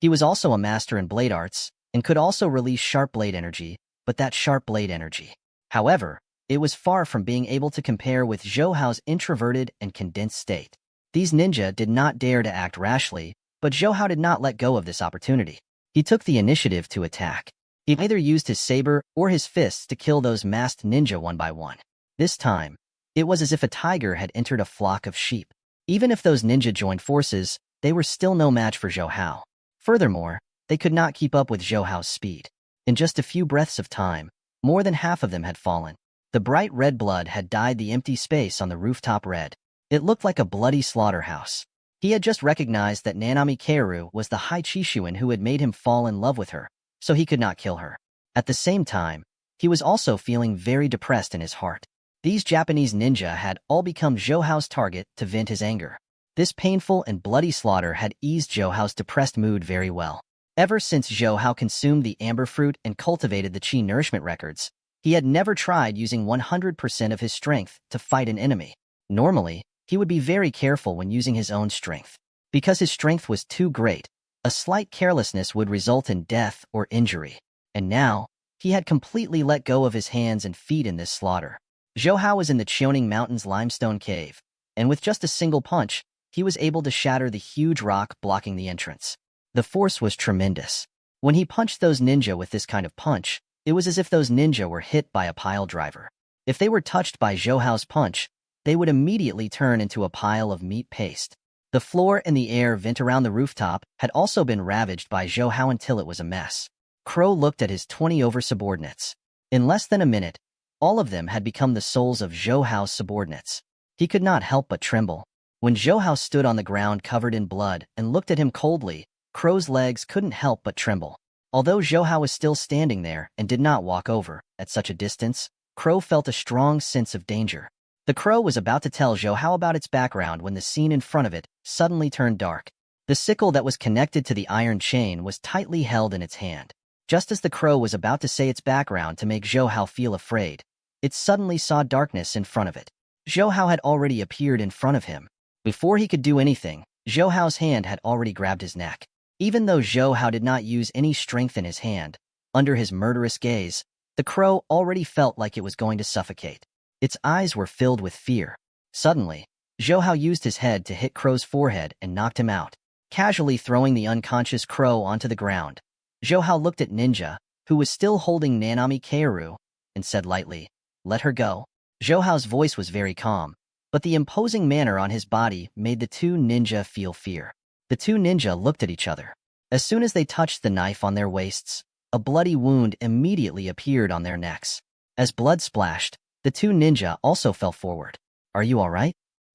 He was also a master in blade arts, and could also release sharp blade energy, but that sharp blade energy, however, it was far from being able to compare with Zhou Hao's introverted and condensed state. These ninja did not dare to act rashly, but Zhou Hao did not let go of this opportunity. He took the initiative to attack. He either used his saber or his fists to kill those masked ninja one by one. This time, it was as if a tiger had entered a flock of sheep. Even if those ninja joined forces, they were still no match for Zhou Hao. Furthermore, they could not keep up with Zhou Hao's speed. In just a few breaths of time, more than half of them had fallen. The bright red blood had dyed the empty space on the rooftop red. It looked like a bloody slaughterhouse. He had just recognized that Nanami Kaoru was the High Chishuan who had made him fall in love with her, so he could not kill her. At the same time, he was also feeling very depressed in his heart. These Japanese ninja had all become Zhou Hao's target to vent his anger. This painful and bloody slaughter had eased Zhou Hao's depressed mood very well. Ever since Zhou Hao consumed the amber fruit and cultivated the Qi nourishment records, he had never tried using 100% of his strength to fight an enemy. Normally, he would be very careful when using his own strength. Because his strength was too great, a slight carelessness would result in death or injury. And now, he had completely let go of his hands and feet in this slaughter. Zhou Hao was in the Qiuning Mountains limestone cave, and with just a single punch, he was able to shatter the huge rock blocking the entrance. The force was tremendous. When he punched those ninja with this kind of punch, it was as if those ninja were hit by a pile driver. If they were touched by Zhou Hao's punch, they would immediately turn into a pile of meat paste. The floor and the air vent around the rooftop had also been ravaged by Zhou Hao until it was a mess. Crow looked at his 20 over subordinates. In less than a minute, all of them had become the souls of Zhou Hao's subordinates. He could not help but tremble. When Zhou Hao stood on the ground covered in blood and looked at him coldly, Crow's legs couldn't help but tremble. Although Zhou Hao was still standing there and did not walk over, at such a distance, Crow felt a strong sense of danger. The crow was about to tell Zhou Hao about its background when the scene in front of it suddenly turned dark. The sickle that was connected to the iron chain was tightly held in its hand. Just as the crow was about to say its background to make Zhou Hao feel afraid, it suddenly saw darkness in front of it. Zhou Hao had already appeared in front of him. Before he could do anything, Zhou Hao's hand had already grabbed his neck. Even though Zhou Hao did not use any strength in his hand, under his murderous gaze, the crow already felt like it was going to suffocate. Its eyes were filled with fear. Suddenly, Zhou Hao used his head to hit Crow's forehead and knocked him out, casually throwing the unconscious Crow onto the ground. Zhou Hao looked at Ninja, who was still holding Nanami Kaoru, and said lightly, "Let her go." Zhou Hao's voice was very calm, but the imposing manner on his body made the two ninja feel fear. The two ninja looked at each other. As soon as they touched the knife on their waists, a bloody wound immediately appeared on their necks. As blood splashed, the two ninja also fell forward. "Are you all right?"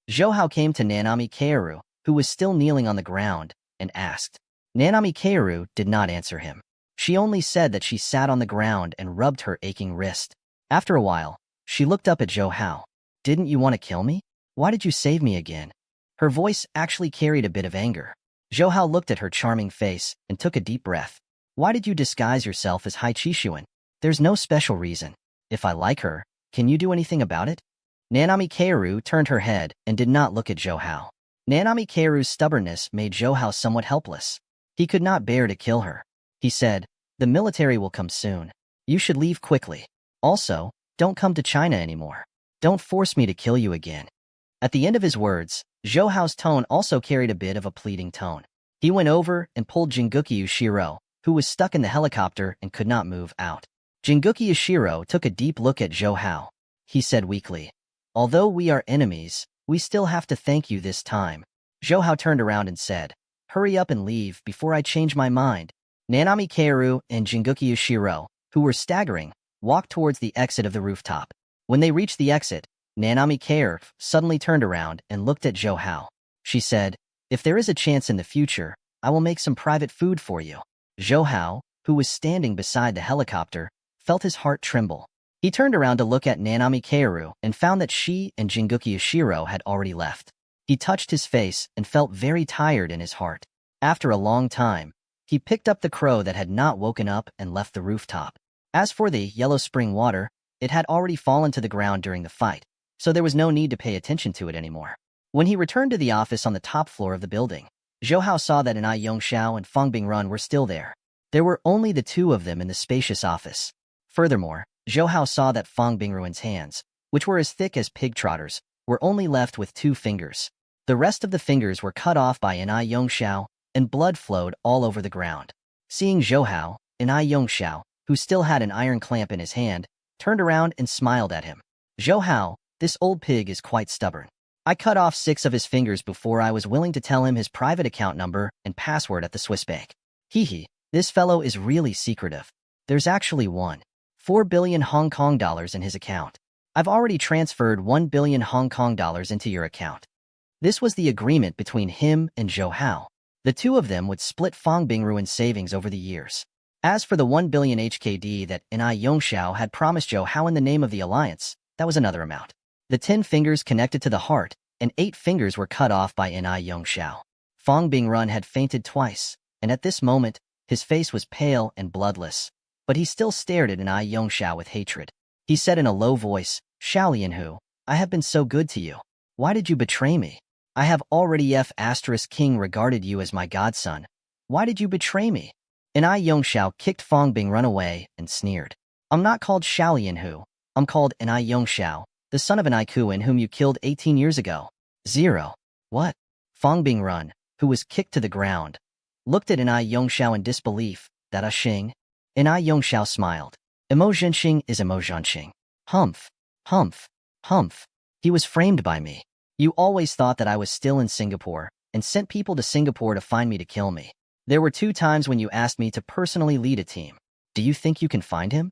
Zhou Hao came to Nanami Kaoru, who was still kneeling on the ground, and asked. Nanami Kaoru did not answer him. She only said that she sat on the ground and rubbed her aching wrist. After a while, she looked up at Zhou Hao. "Didn't you want to kill me? Why did you save me again?" Her voice actually carried a bit of anger. Zhou Hao looked at her charming face and took a deep breath. "Why did you disguise yourself as Hai Chishuan? There's no special reason. If I like her, can you do anything about it?" Nanami Kaoru turned her head and did not look at Zhou Hao. Nanami Kaoru's stubbornness made Zhou Hao somewhat helpless. He could not bear to kill her. He said, "The military will come soon. You should leave quickly. Also, don't come to China anymore. Don't force me to kill you again." At the end of his words, Zhou Hao's tone also carried a bit of a pleading tone. He went over and pulled Jinguki Yushiro, who was stuck in the helicopter and could not move, out. Jinguki Yushiro took a deep look at Zhou Hao. He said weakly, "Although we are enemies, we still have to thank you this time." Zhou Hao turned around and said, "Hurry up and leave before I change my mind." Nanami Kaoru and Jinguki Yushiro, who were staggering, walked towards the exit of the rooftop. When they reached the exit, Nanami Kaoru suddenly turned around and looked at Zhou Hao. She said, "If there is a chance in the future, I will make some private food for you." Zhou Hao, who was standing beside the helicopter, felt his heart tremble. He turned around to look at Nanami Kaoru and found that she and Jinguki Yushiro had already left. He touched his face and felt very tired in his heart. After a long time, he picked up the crow that had not woken up and left the rooftop. As for the yellow spring water, it had already fallen to the ground during the fight, so there was no need to pay attention to it anymore. When he returned to the office on the top floor of the building, Zhou Hao saw that Ai Yongxiao and Fang Bingrun were still there. There were only the two of them in the spacious office. Furthermore, Zhou Hao saw that Fang Bingrun's hands, which were as thick as pig trotters, were only left with 2 fingers. The rest of the fingers were cut off by Ai Yongxiao, and blood flowed all over the ground. Seeing Zhou Hao, Ai Yongxiao, who still had an iron clamp in his hand, turned around and smiled at him. "Zhou Hao, this old pig is quite stubborn. I cut off 6 of his fingers before I was willing to tell him his private account number and password at the Swiss bank. Hee, this fellow is really secretive. There's actually 4 billion Hong Kong dollars in his account. I've already transferred 1 billion Hong Kong dollars into your account. This was the agreement between him and Zhou Hao. The two of them would split Fang Bingruan's savings over the years. As for the 1 billion HKD that Ni Yongxiao had promised Zhou Hao in the name of the alliance, that was another amount. The 10 fingers connected to the heart, and 8 fingers were cut off by Ni Yongxiao. Fang Bingrun had fainted twice, and at this moment, his face was pale and bloodless, but he still stared at Ni Yongxiao with hatred. He said in a low voice, "Xiao Lianhu, I have been so good to you. Why did you betray me? I have already King regarded you as my godson. Why did you betray me?" Ni Yongxiao kicked Fang Bingrun away and sneered. "I'm not called Xiao Lianhu. I'm called Ni Yongxiao, the son of Ni Kuan whom you killed 18 years ago." 0. What? Fang Bingrun, who was kicked to the ground, looked at Ni Yongxiao in disbelief. That a Xing? Ni Yongxiao smiled. Emojianxing is emojianxing. Humph. Humph. Humph. He was framed by me. You always thought that I was still in Singapore and sent people to Singapore to find me to kill me. There were 2 times when you asked me to personally lead a team. Do you think you can find him?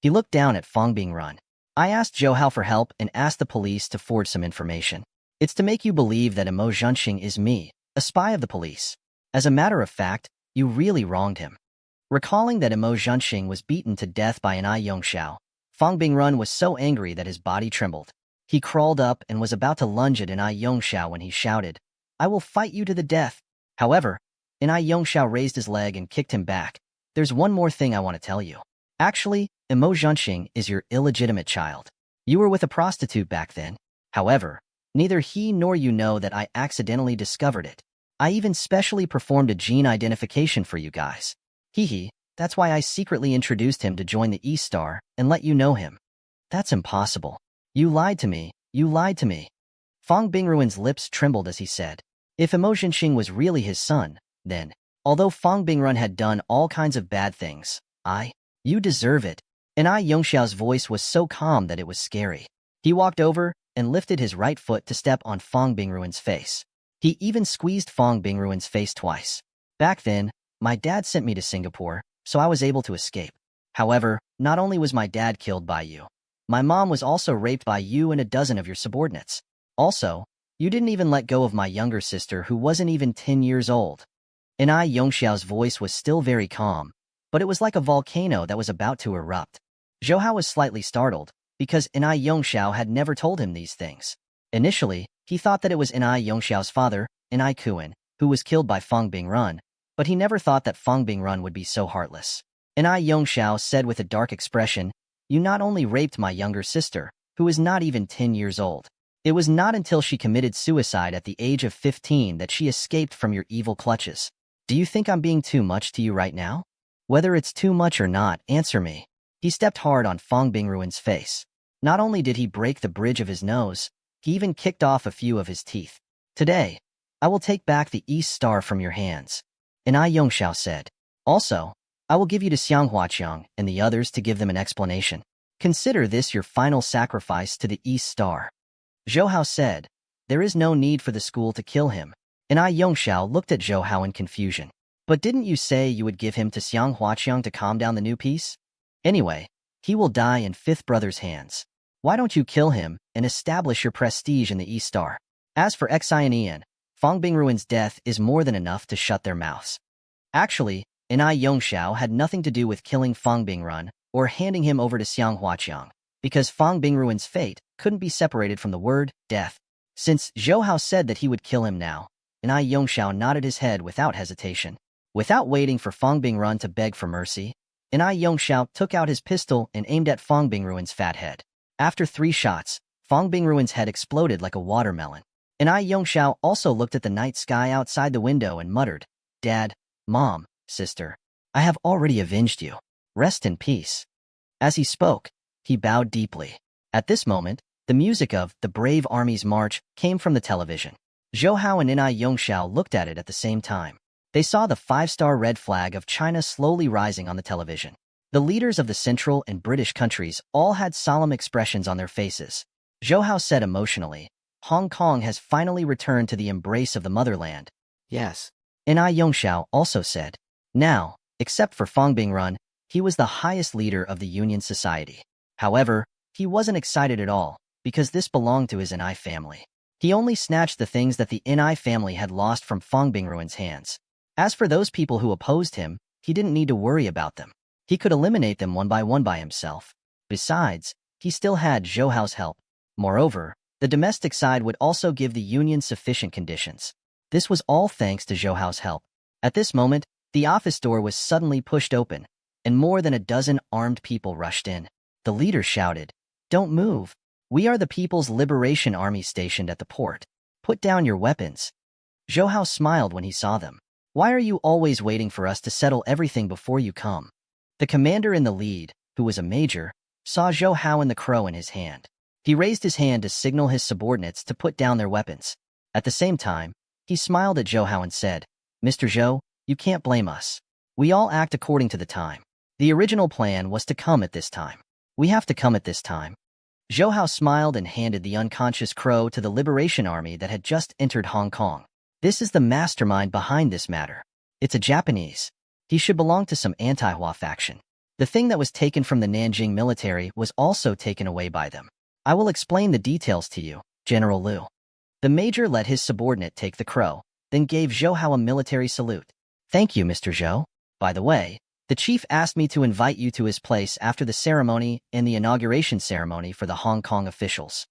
He looked down at Fang Bingrun. I asked Zhou Hao for help and asked the police to forge some information. It's to make you believe that Mo Zhenxing is me, a spy of the police. As a matter of fact, you really wronged him. Recalling that Mo Zhenxing was beaten to death by Ni Yongxiao, Fang Bingrun was so angry that his body trembled. He crawled up and was about to lunge at Ni Yongxiao when he shouted, "I will fight you to the death." However, Ni Yongxiao raised his leg and kicked him back. There's one more thing I want to tell you. Actually, Mo Zhenxing is your illegitimate child. You were with a prostitute back then. However, neither he nor you know that I accidentally discovered it. I even specially performed a gene identification for you guys. That's why I secretly introduced him to join the East Star and let you know him. That's impossible. You lied to me. You lied to me. Fang Bingruan's lips trembled as he said, if Mo Zhenxing was really his son, then, although Fang Bingrun had done all kinds of bad things, you deserve it. Ni Yongxiao's voice was so calm that it was scary. He walked over and lifted his right foot to step on Fang Bingruan's face. He even squeezed Fang Bingruan's face twice. Back then, my dad sent me to Singapore, so I was able to escape. However, not only was my dad killed by you, my mom was also raped by you and a dozen of your subordinates. Also, you didn't even let go of my younger sister who wasn't even 10 years old. Ni Yongxiao's voice was still very calm, but it was like a volcano that was about to erupt. Zhou Hao was slightly startled, because Ni Yongxiao had never told him these things. Initially, he thought that it was Ni Yongxiao's father, Ni Kuan, who was killed by Fang Bingrun, but he never thought that Fang Bingrun would be so heartless. Ni Yongxiao said with a dark expression, "You not only raped my younger sister, who is not even 10 years old. It was not until she committed suicide at the age of 15 that she escaped from your evil clutches. Do you think I'm being too much to you right now? Whether it's too much or not, answer me." He stepped hard on Fang Bingruan's face. Not only did he break the bridge of his nose, he even kicked off a few of his teeth. "Today, I will take back the East Star from your hands." Ni Yongxiao said. "Also, I will give you to Xiang Huaqiang and the others to give them an explanation. Consider this your final sacrifice to the East Star." Zhou Hao said, "There is no need for the school to kill him." Ni Yongxiao looked at Zhou Hao in confusion. "But didn't you say you would give him to Xiang Huaqiang to calm down the new peace? Anyway, he will die in Fifth Brother's hands. Why don't you kill him and establish your prestige in the East Star? As for Xian, Fang Bingruan's death is more than enough to shut their mouths." Actually, Ni Yongxiao had nothing to do with killing Fang Bingrun or handing him over to Xiang Huaqiang, because Fang Bingruan's fate couldn't be separated from the word death. Since Zhou Hao said that he would kill him now, Ni Yongxiao nodded his head without hesitation. Without waiting for Fang Bingrun to beg for mercy, Ni Yongxiao took out his pistol and aimed at Fang Bingruan's fat head. After 3 shots, Fang Bingruan's head exploded like a watermelon. Ni Yongxiao also looked at the night sky outside the window and muttered, "Dad, Mom, Sister, I have already avenged you. Rest in peace." As he spoke, he bowed deeply. At this moment, the music of The Brave Army's March came from the television. Zhou Hao and Ni Yongxiao looked at it at the same time. They saw the 5-star red flag of China slowly rising on the television. The leaders of the Central and British countries all had solemn expressions on their faces. Zhou Hao said emotionally, Hong Kong has finally returned to the embrace of the motherland. Yes. Ni Yongxiao also said. Now, except for Fang Bingrun, he was the highest leader of the Union Society. However, he wasn't excited at all, because this belonged to his Ni family. He only snatched the things that the Ni family had lost from Fang Bingruan's hands. As for those people who opposed him, he didn't need to worry about them. He could eliminate them one by himself. Besides, he still had Zhou Hao's help. Moreover, the domestic side would also give the Union sufficient conditions. This was all thanks to Zhou Hao's help. At this moment, the office door was suddenly pushed open, and more than a dozen armed people rushed in. The leader shouted, "Don't move. We are the People's Liberation Army stationed at the port. Put down your weapons." Zhou Hao smiled when he saw them. "Why are you always waiting for us to settle everything before you come?" The commander in the lead, who was a major, saw Zhou Hao and the crow in his hand. He raised his hand to signal his subordinates to put down their weapons. At the same time, he smiled at Zhou Hao and said, "Mr. Zhou, you can't blame us. We all act according to the time. The original plan was to come at this time. We have to come at this time." Zhou Hao smiled and handed the unconscious crow to the Liberation Army that had just entered Hong Kong. "This is the mastermind behind this matter. It's a Japanese. He should belong to some anti-Hua faction. The thing that was taken from the Nanjing military was also taken away by them. I will explain the details to you, General Liu." The major let his subordinate take the crow, then gave Zhou Hao a military salute. "Thank you, Mr. Zhou. By the way, the chief asked me to invite you to his place after the ceremony and the inauguration ceremony for the Hong Kong officials."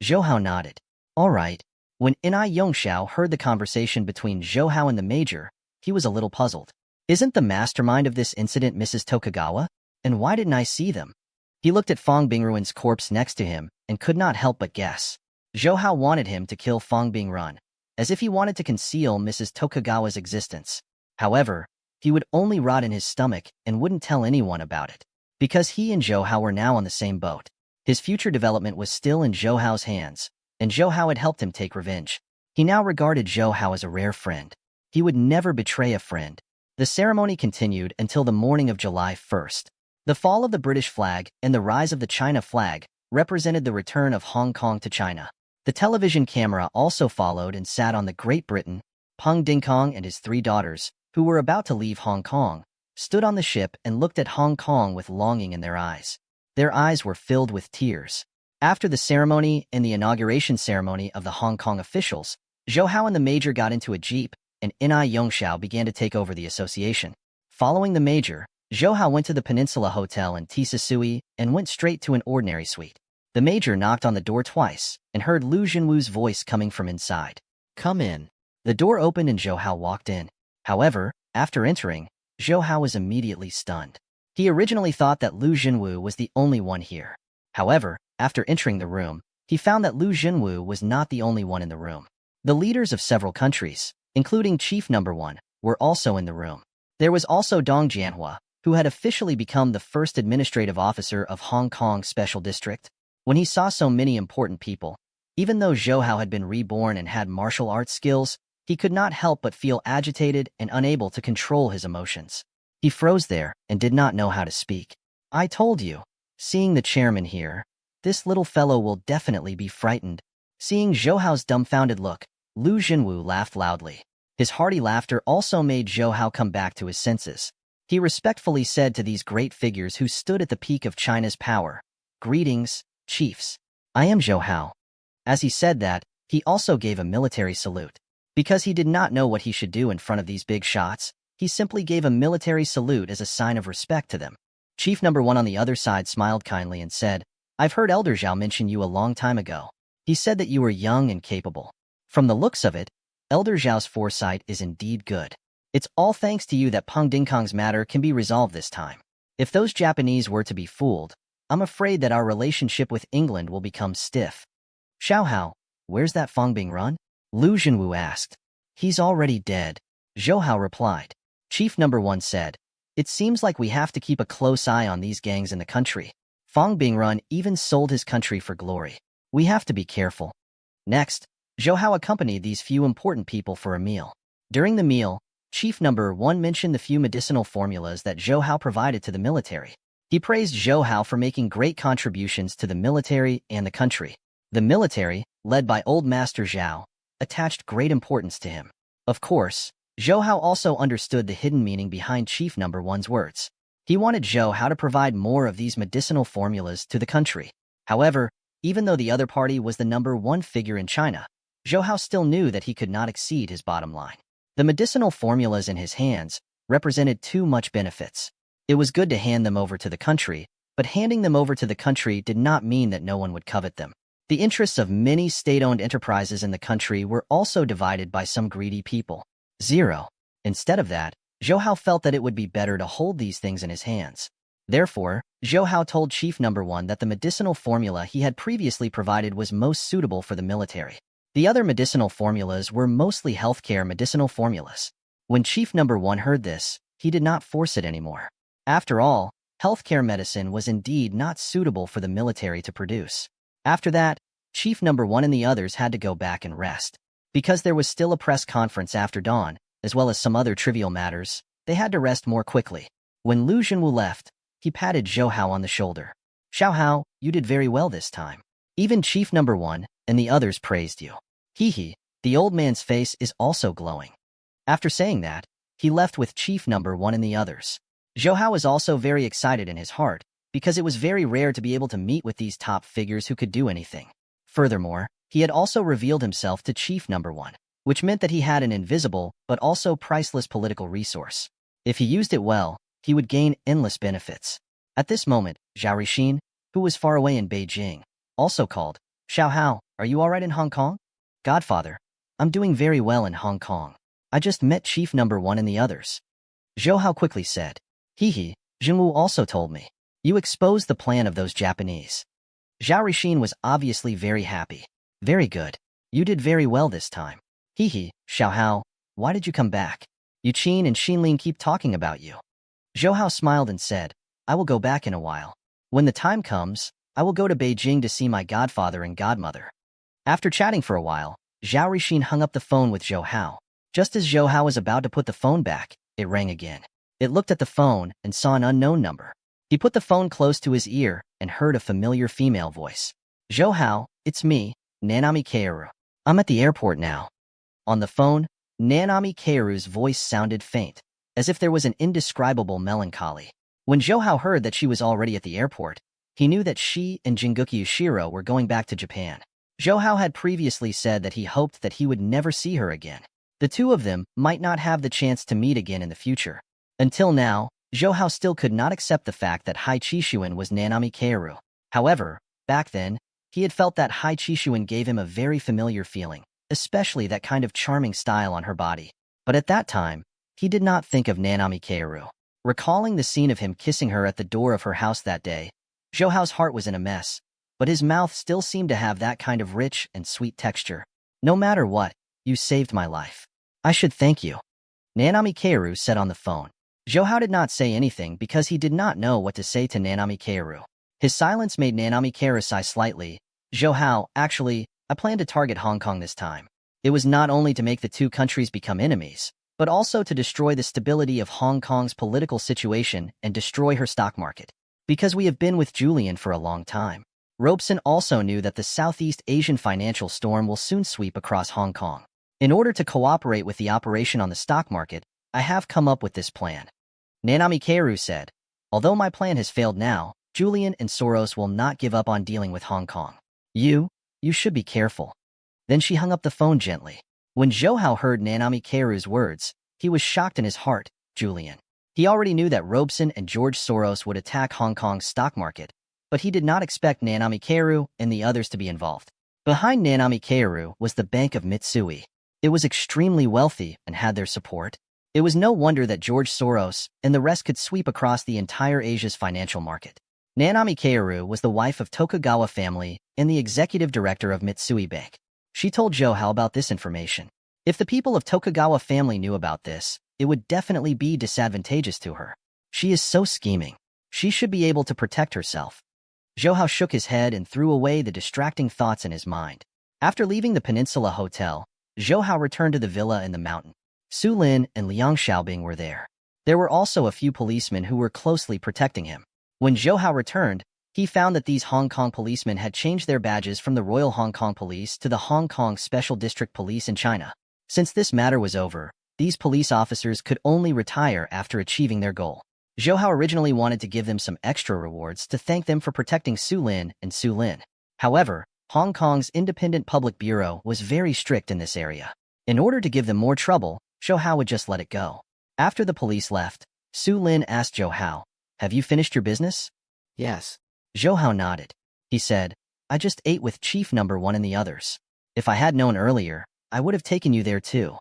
Zhou Hao nodded. "All right." When Ni Yongxiao heard the conversation between Zhou Hao and the major, he was a little puzzled. Isn't the mastermind of this incident Mrs. Tokugawa? And why didn't I see them? He looked at Fang Bingruan's corpse next to him and could not help but guess. Zhou Hao wanted him to kill Fang Bingrun, as if he wanted to conceal Mrs. Tokugawa's existence. However, he would only rot in his stomach and wouldn't tell anyone about it. Because he and Zhou Hao were now on the same boat. His future development was still in Zhou Hao's hands, and Zhou Hao had helped him take revenge. He now regarded Zhou Hao as a rare friend. He would never betray a friend. The ceremony continued until the morning of July 1st. The fall of the British flag and the rise of the China flag represented the return of Hong Kong to China. The television camera also followed and sat on the Great Britain. Peng Dingkong and his 3 daughters, who were about to leave Hong Kong, stood on the ship and looked at Hong Kong with longing in their eyes. Their eyes were filled with tears. After the ceremony and the inauguration ceremony of the Hong Kong officials, Zhou Hao and the major got into a jeep, and Ni Yongxiao began to take over the association. Following the major, Zhou Hao went to the Peninsula Hotel in Tisasui and went straight to an ordinary suite. The major knocked on the door twice and heard Lu Jinwu's voice coming from inside. "Come in." The door opened and Zhou Hao walked in. However, after entering, Zhou Hao was immediately stunned. He originally thought that Lu Jinwu was the only one here. However, after entering the room, he found that Lu Jinwu was not the only one in the room. The leaders of several countries, including Chief Number 1, were also in the room. There was also Dong Jianhua, who had officially become the first administrative officer of Hong Kong Special District. When he saw so many important people, even though Zhou Hao had been reborn and had martial arts skills, he could not help but feel agitated and unable to control his emotions. He froze there and did not know how to speak. "I told you." Seeing the chairman here, "This little fellow will definitely be frightened." Seeing Zhou Hao's dumbfounded look, Lu Jinwu laughed loudly. His hearty laughter also made Zhou Hao come back to his senses. He respectfully said to these great figures who stood at the peak of China's power, "Greetings, chiefs. I am Zhou Hao." As he said that, he also gave a military salute. Because he did not know what he should do in front of these big shots, he simply gave a military salute as a sign of respect to them. Chief Number 1 on the other side smiled kindly and said, "I've heard Elder Zhao mention you a long time ago. He said that you were young and capable. From the looks of it, Elder Zhao's foresight is indeed good. It's all thanks to you that Peng Dingkong's matter can be resolved this time. If those Japanese were to be fooled, I'm afraid that our relationship with England will become stiff." "Xiao Hao, where's that Fang Bingrun?" Lu Jinwu asked. "He's already dead," Zhou Hao replied. Chief Number 1 said, "It seems like we have to keep a close eye on these gangs in the country. Fang Bingrun even sold his country for glory. We have to be careful." Next, Zhou Hao accompanied these few important people for a meal. During the meal, Chief Number 1 mentioned the few medicinal formulas that Zhou Hao provided to the military. He praised Zhou Hao for making great contributions to the military and the country. The military, led by Old Master Zhao, attached great importance to him. Of course, Zhou Hao also understood the hidden meaning behind Chief Number One's words. He wanted Zhou Hao to provide more of these medicinal formulas to the country. However, even though the other party was the number one figure in China, Zhou Hao still knew that he could not exceed his bottom line. The medicinal formulas in his hands represented too much benefits. It was good to hand them over to the country, but handing them over to the country did not mean that no one would covet them. The interests of many state-owned enterprises in the country were also divided by some greedy people. 0. Instead of that, Zhou Hao felt that it would be better to hold these things in his hands. Therefore, Zhou Hao told Chief Number One that the medicinal formula he had previously provided was most suitable for the military. The other medicinal formulas were mostly healthcare medicinal formulas. When Chief Number One heard this, he did not force it anymore. After all, healthcare medicine was indeed not suitable for the military to produce. After that, Chief Number One and the others had to go back and rest. Because there was still a press conference after dawn, as well as some other trivial matters, they had to rest more quickly. When Lu Junwu left, he patted Zhou Hao on the shoulder. "Xiao Hao, you did very well this time. Even Chief Number One and the others praised you." Hee, the old man's face is also glowing. After saying that, he left with Chief Number One and the others. Zhou Hao was also very excited in his heart, because it was very rare to be able to meet with these top figures who could do anything. Furthermore, he had also revealed himself to Chief Number One, which meant that he had an invisible but also priceless political resource. If he used it well, he would gain endless benefits. At this moment, Zhao Rixin, who was far away in Beijing, also called, "Xiao Hao, are you all right in Hong Kong?" "Godfather, I'm doing very well in Hong Kong. I just met Chief Number One and the others." Zhou Hao quickly said. Junwu also told me. You exposed the plan of those Japanese. Zhao Rixin was obviously very happy. "Very good. You did very well this time." Xiao Hao, why did you come back? Yu Qin and Xinling keep talking about you." Zhou Hao smiled and said, "I will go back in a while. When the time comes, I will go to Beijing to see my godfather and godmother." After chatting for a while, Zhao Rixin hung up the phone with Zhou Hao. Just as Zhou Hao was about to put the phone back, it rang again. It looked at the phone and saw an unknown number. He put the phone close to his ear and heard a familiar female voice. "Zhou Hao, it's me, Nanami Kaoru. I'm at the airport now." On the phone, Nanami Kaoru's voice sounded faint, as if there was an indescribable melancholy. When Zhou Hao heard that she was already at the airport, he knew that she and Jinguki Ushiro were going back to Japan. Zhou Hao had previously said that he hoped that he would never see her again. The two of them might not have the chance to meet again in the future. Until now, Zhou Hao still could not accept the fact that Hai Qishuan was Nanami Kaoru. However, back then, he had felt that Hai Qishuan gave him a very familiar feeling, especially that kind of charming style on her body. But at that time, he did not think of Nanami Kaoru. Recalling the scene of him kissing her at the door of her house that day, Zhou Hao's heart was in a mess, but his mouth still seemed to have that kind of rich and sweet texture. "No matter what, you saved my life. I should thank you," Nanami Kaoru said on the phone. Zhou Hao did not say anything because he did not know what to say to Nanami Kaoru. His silence made Nanami Kaoru sigh slightly. "Zhou Hao, actually, I plan to target Hong Kong this time. It was not only to make the two countries become enemies, but also to destroy the stability of Hong Kong's political situation and destroy her stock market. Because we have been with Julian for a long time." Robeson also knew that the Southeast Asian financial storm will soon sweep across Hong Kong. "In order to cooperate with the operation on the stock market, I have come up with this plan," Nanami Kaoru said. "Although my plan has failed now, Julian and Soros will not give up on dealing with Hong Kong. You should be careful." Then she hung up the phone gently. When Zhou Hao heard Nanami Kaoru's words, he was shocked in his heart. Julian. He already knew that Robeson and George Soros would attack Hong Kong's stock market, but he did not expect Nanami Kaoru and the others to be involved. Behind Nanami Kaoru was the Bank of Mitsui. It was extremely wealthy and had their support. It was no wonder that George Soros and the rest could sweep across the entire Asia's financial market. Nanami Kaoru was the wife of Tokugawa family and the executive director of Mitsui Bank. She told Zhou Hao about this information. If the people of Tokugawa family knew about this, it would definitely be disadvantageous to her. She is so scheming. She should be able to protect herself. Zhou Hao shook his head and threw away the distracting thoughts in his mind. After leaving the Peninsula Hotel, Zhou Hao returned to the villa in the mountain. Su Lin and Liang Xiaobing were there. There were also a few policemen who were closely protecting him. When Zhou Hao returned, He found that these Hong Kong policemen had changed their badges from the Royal Hong Kong Police to the Hong Kong Special District Police in China. Since this matter was over, these police officers could only retire after achieving their goal. Zhou Hao originally wanted to give them some extra rewards to thank them for protecting Su Lin and Su Lin. However, Hong Kong's Independent Public Bureau was very strict in this area. In order to give them more trouble, Zhou Hao would just let it go. After the police left, Su Lin asked Zhou Hao, "Have you finished your business?" Yes. Zhou Hao nodded. He said, "I just ate with Chief Number 1 and the others. If I had known earlier, I would have taken you there too."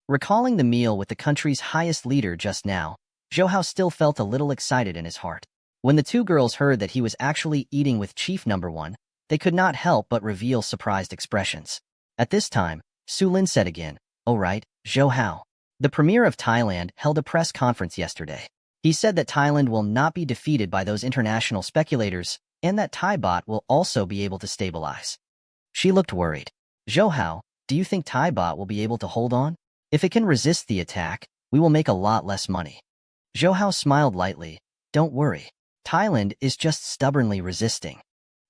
Recalling the meal with the country's highest leader just now, Zhou Hao still felt a little excited in his heart. When the two girls heard that he was actually eating with Chief Number 1, they could not help but reveal surprised expressions. At this time, Su Lin said again, "Oh right, Zhou Hao. The Premier of Thailand held a press conference yesterday. He said that Thailand will not be defeated by those international speculators and that Thai baht will also be able to stabilize." She looked worried. "Zhou Hao, do you think Thai baht will be able to hold on? If it can resist the attack, we will make a lot less money." Zhou Hao smiled lightly. "Don't worry. Thailand is just stubbornly resisting."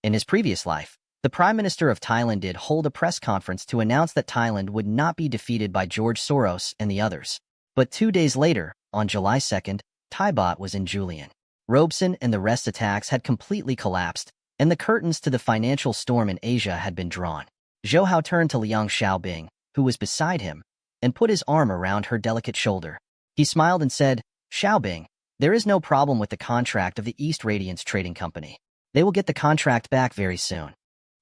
In his previous life, the Prime Minister of Thailand did hold a press conference to announce that Thailand would not be defeated by George Soros and the others. But 2 days later, on July 2nd, Thai baht was in Julian. Robeson and the rest attacks had completely collapsed, and the curtains to the financial storm in Asia had been drawn. Zhou Hao turned to Liang Xiaobing, who was beside him, and put his arm around her delicate shoulder. He smiled and said, "Xiaobing, there is no problem with the contract of the East Radiance Trading Company. They will get the contract back very soon."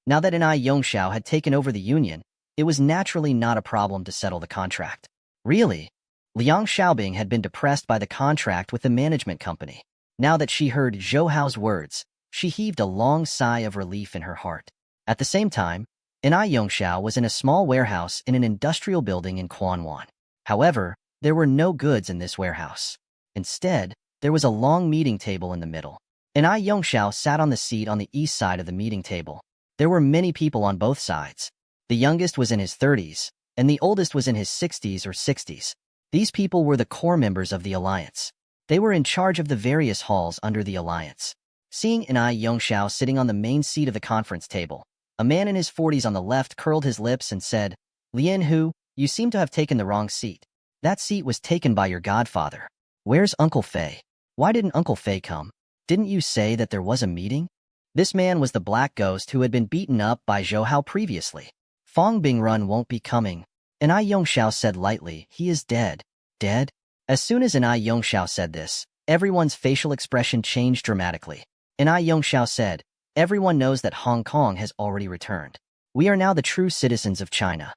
Now that Ai Yongxiao had taken over the union, it was naturally not a problem to settle the contract. Really? Liang Xiaobing had been depressed by the contract with the management company. Now that she heard Zhou Hao's words, she heaved a long sigh of relief in her heart. At the same time, Ai Yongxiao was in a small warehouse in an industrial building in Quanwan. However, there were no goods in this warehouse. Instead, there was a long meeting table in the middle. Ai Yongxiao sat on the seat on the east side of the meeting table. There were many people on both sides. The youngest was in his 30s, and the oldest was in his 60s or 60s. These people were the core members of the alliance. They were in charge of the various halls under the alliance. Seeing Ai Yongxiao sitting on the main seat of the conference table, a man in his 40s on the left curled his lips and said, "Lien Hu, you seem to have taken the wrong seat. That seat was taken by your godfather. Where's Uncle Fei? Why didn't Uncle Fei come? Didn't you say that there was a meeting?" This man was the black ghost who had been beaten up by Zhou Hao previously. "Fong Bingrun won't be coming." Ai Yongxiao said lightly, "He is dead." "Dead?" As soon as Ai Yongxiao said this, everyone's facial expression changed dramatically. Ai Yongxiao said, "Everyone knows that Hong Kong has already returned. We are now the true citizens of China."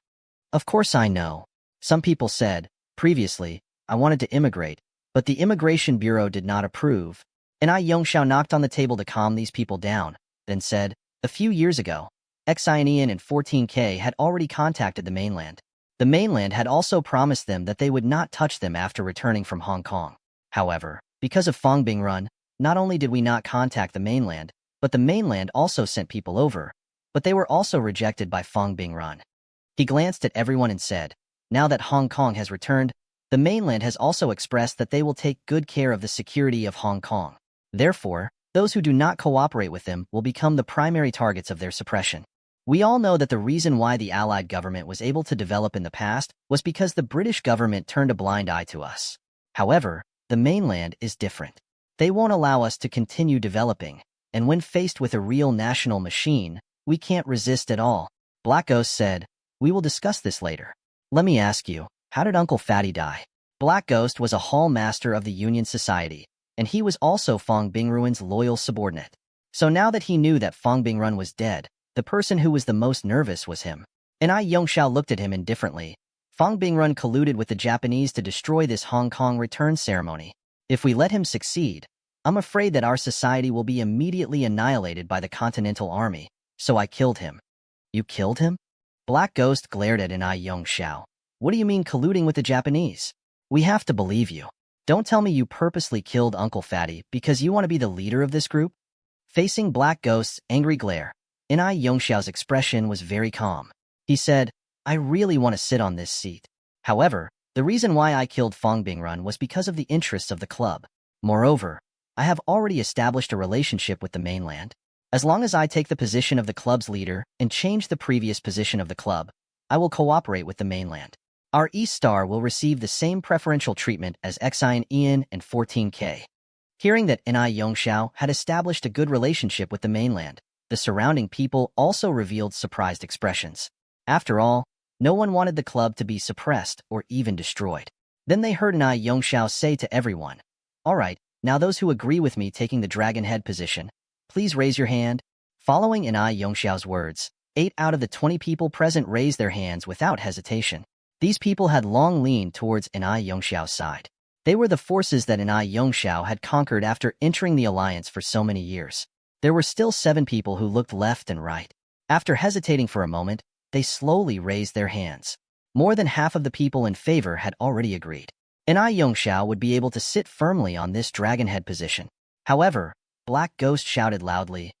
"Of course I know." Some people said, "Previously, I wanted to immigrate, but the Immigration Bureau did not approve." Ai Yongxiao knocked on the table to calm these people down, then said, "A few years ago, Xian and 14K had already contacted the mainland. The mainland had also promised them that they would not touch them after returning from Hong Kong. However, because of Fong Bingrun, not only did we not contact the mainland, but the mainland also sent people over, but they were also rejected by Fong Bingrun." He glanced at everyone and said, "Now that Hong Kong has returned, the mainland has also expressed that they will take good care of the security of Hong Kong. Therefore, those who do not cooperate with them will become the primary targets of their suppression." We all know that the reason why the Allied government was able to develop in the past was because the British government turned a blind eye to us. However, the mainland is different. They won't allow us to continue developing, and when faced with a real national machine, we can't resist at all. Black Ghost said, "We will discuss this later. Let me ask you, how did Uncle Fatty die?" Black Ghost was a hall master of the Union Society, and he was also Fong Bingruan's loyal subordinate. So now that he knew that Fong Bingrun was dead, the person who was the most nervous was him. Ai Yongxiao looked at him indifferently. Fong Bingrun colluded with the Japanese to destroy this Hong Kong return ceremony. If we let him succeed, I'm afraid that our society will be immediately annihilated by the Continental Army, so I killed him. "You killed him?" Black Ghost glared at Ai Yongxiao. "What do you mean colluding with the Japanese? We have to believe you. Don't tell me you purposely killed Uncle Fatty because you want to be the leader of this group?" Facing Black Ghost's angry glare, Ai Yongxiao's expression was very calm. He said, "I really want to sit on this seat. However, the reason why I killed Fong Bingrun was because of the interests of the club. Moreover, I have already established a relationship with the mainland. As long as I take the position of the club's leader and change the previous position of the club, I will cooperate with the mainland. Our East Star will receive the same preferential treatment as Xian Ian and 14K. Hearing that Ni Yongxiao had established a good relationship with the mainland, the surrounding people also revealed surprised expressions. After all, no one wanted the club to be suppressed or even destroyed. Then they heard Ni Yongxiao say to everyone, "All right, now those who agree with me taking the dragon head position, please raise your hand." Following Ni Yongxiao's words, 8 out of the 20 people present raised their hands without hesitation. These people had long leaned towards Ni Yongxiao's side. They were the forces that Ni Yongxiao had conquered after entering the alliance for so many years. There were still 7 people who looked left and right. After hesitating for a moment, they slowly raised their hands. More than half of the people in favor had already agreed. Ni Yongxiao would be able to sit firmly on this dragon head position. However, Black Ghost shouted loudly,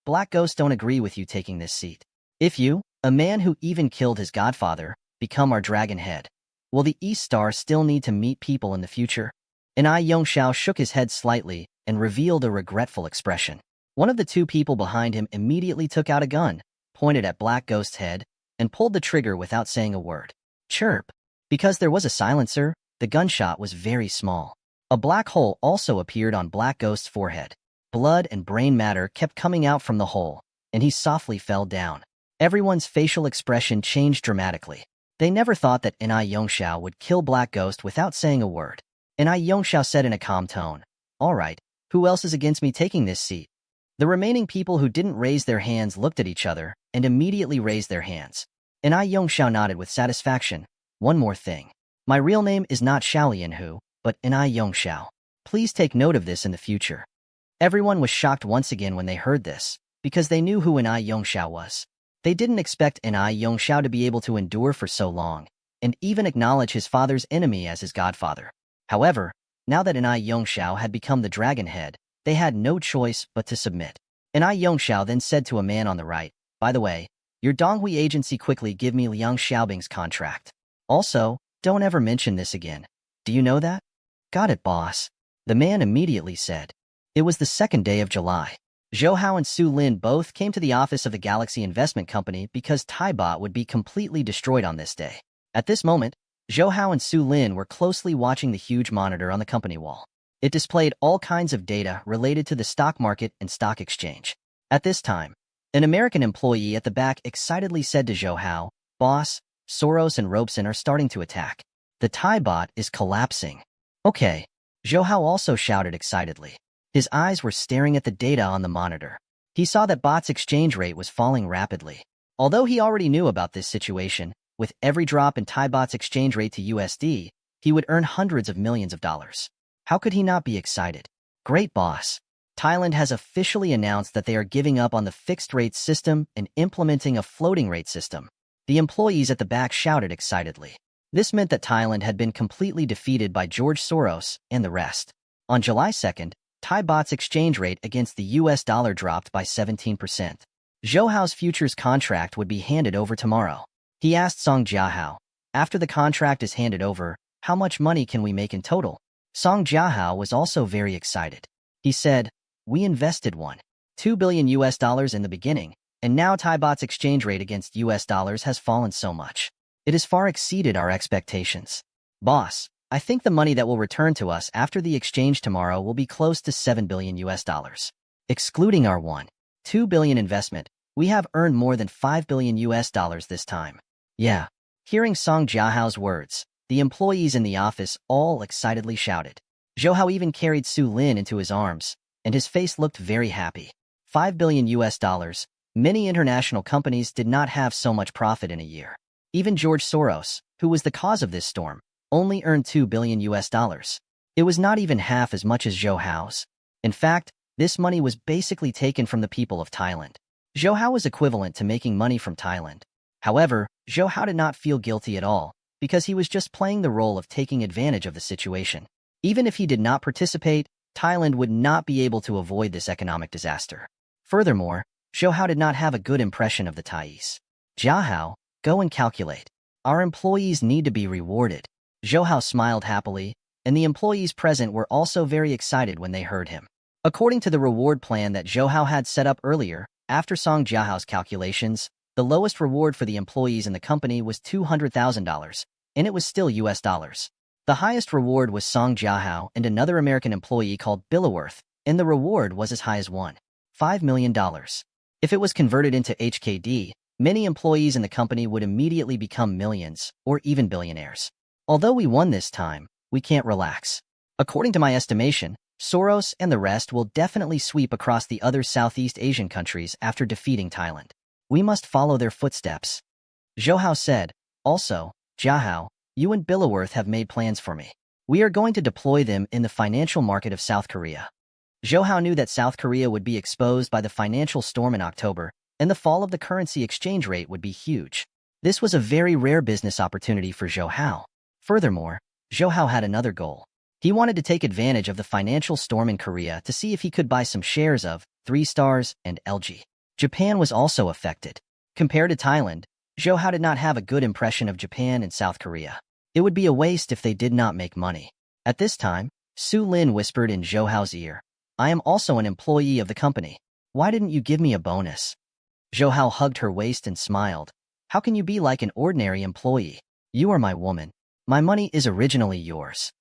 Black Ghost don't agree with you taking this seat. If you, a man who even killed his godfather, become our dragon head, will the East Star still need to meet people in the future?" Ni Yongxiao shook his head slightly and revealed a regretful expression. One of the 2 people behind him immediately took out a gun, pointed at Black Ghost's head, and pulled the trigger without saying a word. Chirp. Because there was a silencer, the gunshot was very small. A black hole also appeared on Black Ghost's forehead. Blood and brain matter kept coming out from the hole, and he softly fell down. Everyone's facial expression changed dramatically. They never thought that Ni Yongxiao would kill Black Ghost without saying a word. Ni Yongxiao said in a calm tone, "All right, who else is against me taking this seat?" The remaining people who didn't raise their hands looked at each other and immediately raised their hands. Ni Yongxiao nodded with satisfaction. "One more thing. My real name is not Xiaolianhu, but Ni Yongxiao. Please take note of this in the future." Everyone was shocked once again when they heard this, because they knew who Ni Yongxiao was. They didn't expect Ni Yongxiao to be able to endure for so long, and even acknowledge his father's enemy as his godfather. However, now that Ni Yongxiao had become the dragon head, they had no choice but to submit. Ni Yongxiao then said to a man on the right, "By the way, your Donghui agency quickly give me Liang Xiaobing's contract. Also, don't ever mention this again. Do you know that?" "Got it, boss," the man immediately said. It was the 2nd day of July. Zhou Hao and Su Lin both came to the office of the Galaxy Investment Company because Taibot would be completely destroyed on this day. At this moment, Zhou Hao and Su Lin were closely watching the huge monitor on the company wall. It displayed all kinds of data related to the stock market and stock exchange. At this time, an American employee at the back excitedly said to Zhou Hao, "Boss, Soros and Robeson are starting to attack. The Taibot is collapsing." "Okay," Zhou Hao also shouted excitedly. His eyes were staring at the data on the monitor. He saw that Bot's exchange rate was falling rapidly. Although he already knew about this situation, with every drop in Taibot's exchange rate to USD, he would earn hundreds of millions of dollars. How could he not be excited? "Great, boss. Thailand has officially announced that they are giving up on the fixed rate system and implementing a floating rate system." The employees at the back shouted excitedly. This meant that Thailand had been completely defeated by George Soros and the rest. On July 2nd, Taibot's exchange rate against the US dollar dropped by 17%. Zhou Hao's futures contract would be handed over tomorrow. He asked Song Jiahao, "After the contract is handed over, how much money can we make in total?" Song Jiahao was also very excited. He said, "We invested $1.2 billion in the beginning, and now Taibot's exchange rate against US dollars has fallen so much. It has far exceeded our expectations. Boss, I think the money that will return to us after the exchange tomorrow will be close to $7 billion. Excluding our $1.2 billion investment, we have earned more than $5 billion this time." "Yeah." Hearing Song Jiahao's words, the employees in the office all excitedly shouted. Zhou Hao even carried Su Lin into his arms, and his face looked very happy. $5 billion. Many international companies did not have so much profit in a year. Even George Soros, who was the cause of this storm, only earned $2 billion. It was not even half as much as Zhou Hao's. In fact, this money was basically taken from the people of Thailand. Zhou Hao was equivalent to making money from Thailand. However, Zhou Hao did not feel guilty at all, because he was just playing the role of taking advantage of the situation. Even if he did not participate, Thailand would not be able to avoid this economic disaster. Furthermore, Zhou Hao did not have a good impression of the Thais. "Jiahao, go and calculate. Our employees need to be rewarded." Zhou Hao smiled happily, and the employees present were also very excited when they heard him. According to the reward plan that Zhou Hao had set up earlier, after Song Jiahao's calculations, the lowest reward for the employees in the company was $200,000, and it was still US dollars. The highest reward was Song Jiahao and another American employee called Billowworth, and the reward was as high as $1.5 million. If it was converted into HKD, many employees in the company would immediately become millions or even billionaires. Although we won this time, we can't relax. According to my estimation, Soros and the rest will definitely sweep across the other Southeast Asian countries after defeating Thailand. We must follow their footsteps. Zhou Hao said. Also, Jiahao, you and Billowworth have made plans for me. We are going to deploy them in the financial market of South Korea. Zhou Hao knew that South Korea would be exposed by the financial storm in October, and the fall of the currency exchange rate would be huge. This was a very rare business opportunity for Zhou Hao. Furthermore, Zhou Hao had another goal. He wanted to take advantage of the financial storm in Korea to see if he could buy some shares of 3 Stars and LG. Japan was also affected. Compared to Thailand, Zhou Hao did not have a good impression of Japan and South Korea. It would be a waste if they did not make money. At this time, Su Lin whispered in Zhou Hao's ear, I am also an employee of the company. Why didn't you give me a bonus? Zhou Hao hugged her waist and smiled. How can you be like an ordinary employee? You are my woman. My money is originally yours.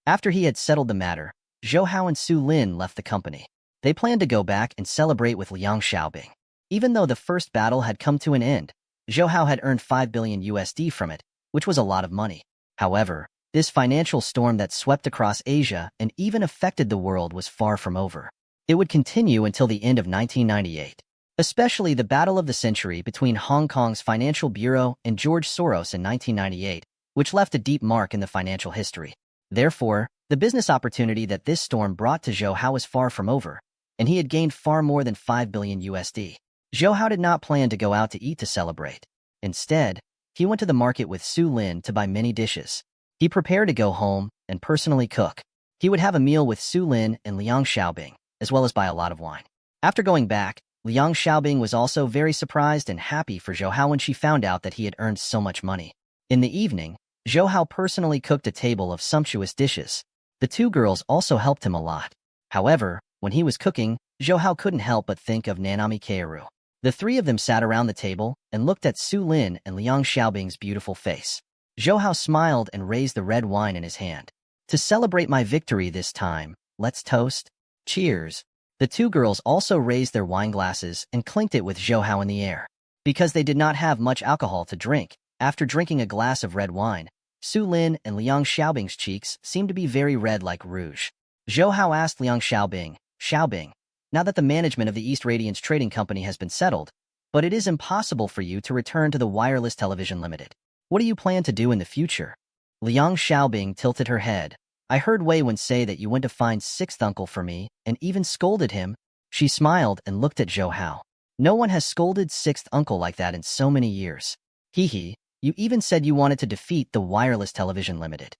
After he had settled the matter, Zhou Hao and Su Lin left the company. They planned to go back and celebrate with Liang Xiaobing. Even though the first battle had come to an end, Zhou Hao had earned 5 billion USD from it, which was a lot of money. However, this financial storm that swept across Asia and even affected the world was far from over. It would continue until the end of 1998, especially the battle of the century between Hong Kong's Financial Bureau and George Soros in 1998, which left a deep mark in the financial history. Therefore, the business opportunity that this storm brought to Zhou Hao was far from over, and he had gained far more than 5 billion USD. Zhou Hao did not plan to go out to eat to celebrate. Instead, he went to the market with Su Lin to buy many dishes. He prepared to go home and personally cook. He would have a meal with Su Lin and Liang Xiaobing, as well as buy a lot of wine. After going back, Liang Xiaobing was also very surprised and happy for Zhou Hao when she found out that he had earned so much money. In the evening, Zhou Hao personally cooked a table of sumptuous dishes. The 2 girls also helped him a lot. However, when he was cooking, Zhou Hao couldn't help but think of Nanami Kaoru. The 3 of them sat around the table and looked at Su Lin and Liang Xiaobing's beautiful face. Zhou Hao smiled and raised the red wine in his hand. To celebrate my victory this time, let's toast. Cheers. The 2 girls also raised their wine glasses and clinked it with Zhou Hao in the air. Because they did not have much alcohol to drink, after drinking a glass of red wine, Su Lin and Liang Xiaobing's cheeks seemed to be very red like rouge. Zhou Hao asked Liang Xiaobing, Xiaobing, now that the management of the East Radiance Trading Company has been settled, but it is impossible for you to return to the Wireless Television Limited. What do you plan to do in the future? Liang Xiaobing tilted her head. I heard Wei Wen say that you went to find 6th uncle for me and even scolded him. She smiled and looked at Zhou Hao. No one has scolded 6th uncle like that in so many years. Hee hee, you even said you wanted to defeat the Wireless Television Limited.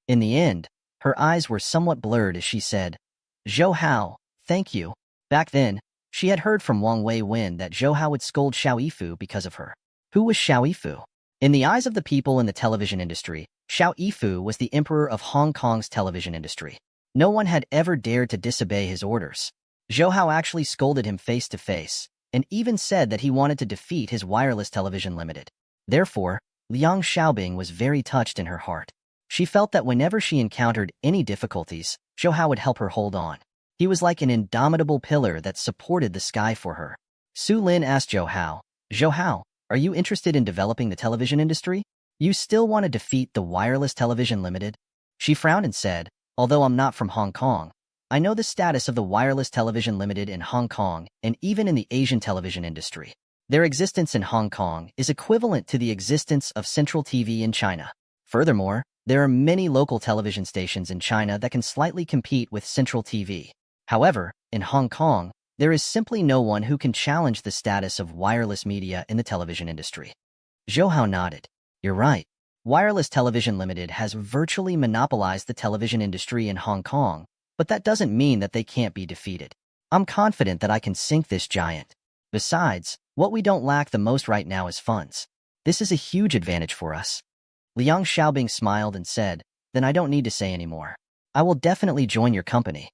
In the end, her eyes were somewhat blurred as she said, Zhou Hao, thank you. Back then, she had heard from Wang Wei Wen that Zhou Hao would scold Xiao Yifu because of her. Who was Xiao Yifu? In the eyes of the people in the television industry, Xiao Yifu was the emperor of Hong Kong's television industry. No one had ever dared to disobey his orders. Zhou Hao actually scolded him face to face, and even said that he wanted to defeat his Wireless Television Limited. Therefore, Liang Xiaobing was very touched in her heart. She felt that whenever she encountered any difficulties, Zhou Hao would help her hold on. He was like an indomitable pillar that supported the sky for her. Su Lin asked Zhou Hao, are you interested in developing the television industry? You still want to defeat the Wireless Television Limited? She frowned and said, although I'm not from Hong Kong, I know the status of the Wireless Television Limited in Hong Kong and even in the Asian television industry. Their existence in Hong Kong is equivalent to the existence of Central TV in China. Furthermore, there are many local television stations in China that can slightly compete with Central TV. However, in Hong Kong, there is simply no one who can challenge the status of wireless media in the television industry. Zhou Hao nodded. You're right. Wireless Television Limited has virtually monopolized the television industry in Hong Kong, but that doesn't mean that they can't be defeated. I'm confident that I can sink this giant. Besides, what we don't lack the most right now is funds. This is a huge advantage for us. Liang Xiaobing smiled and said, then I don't need to say anymore. I will definitely join your company.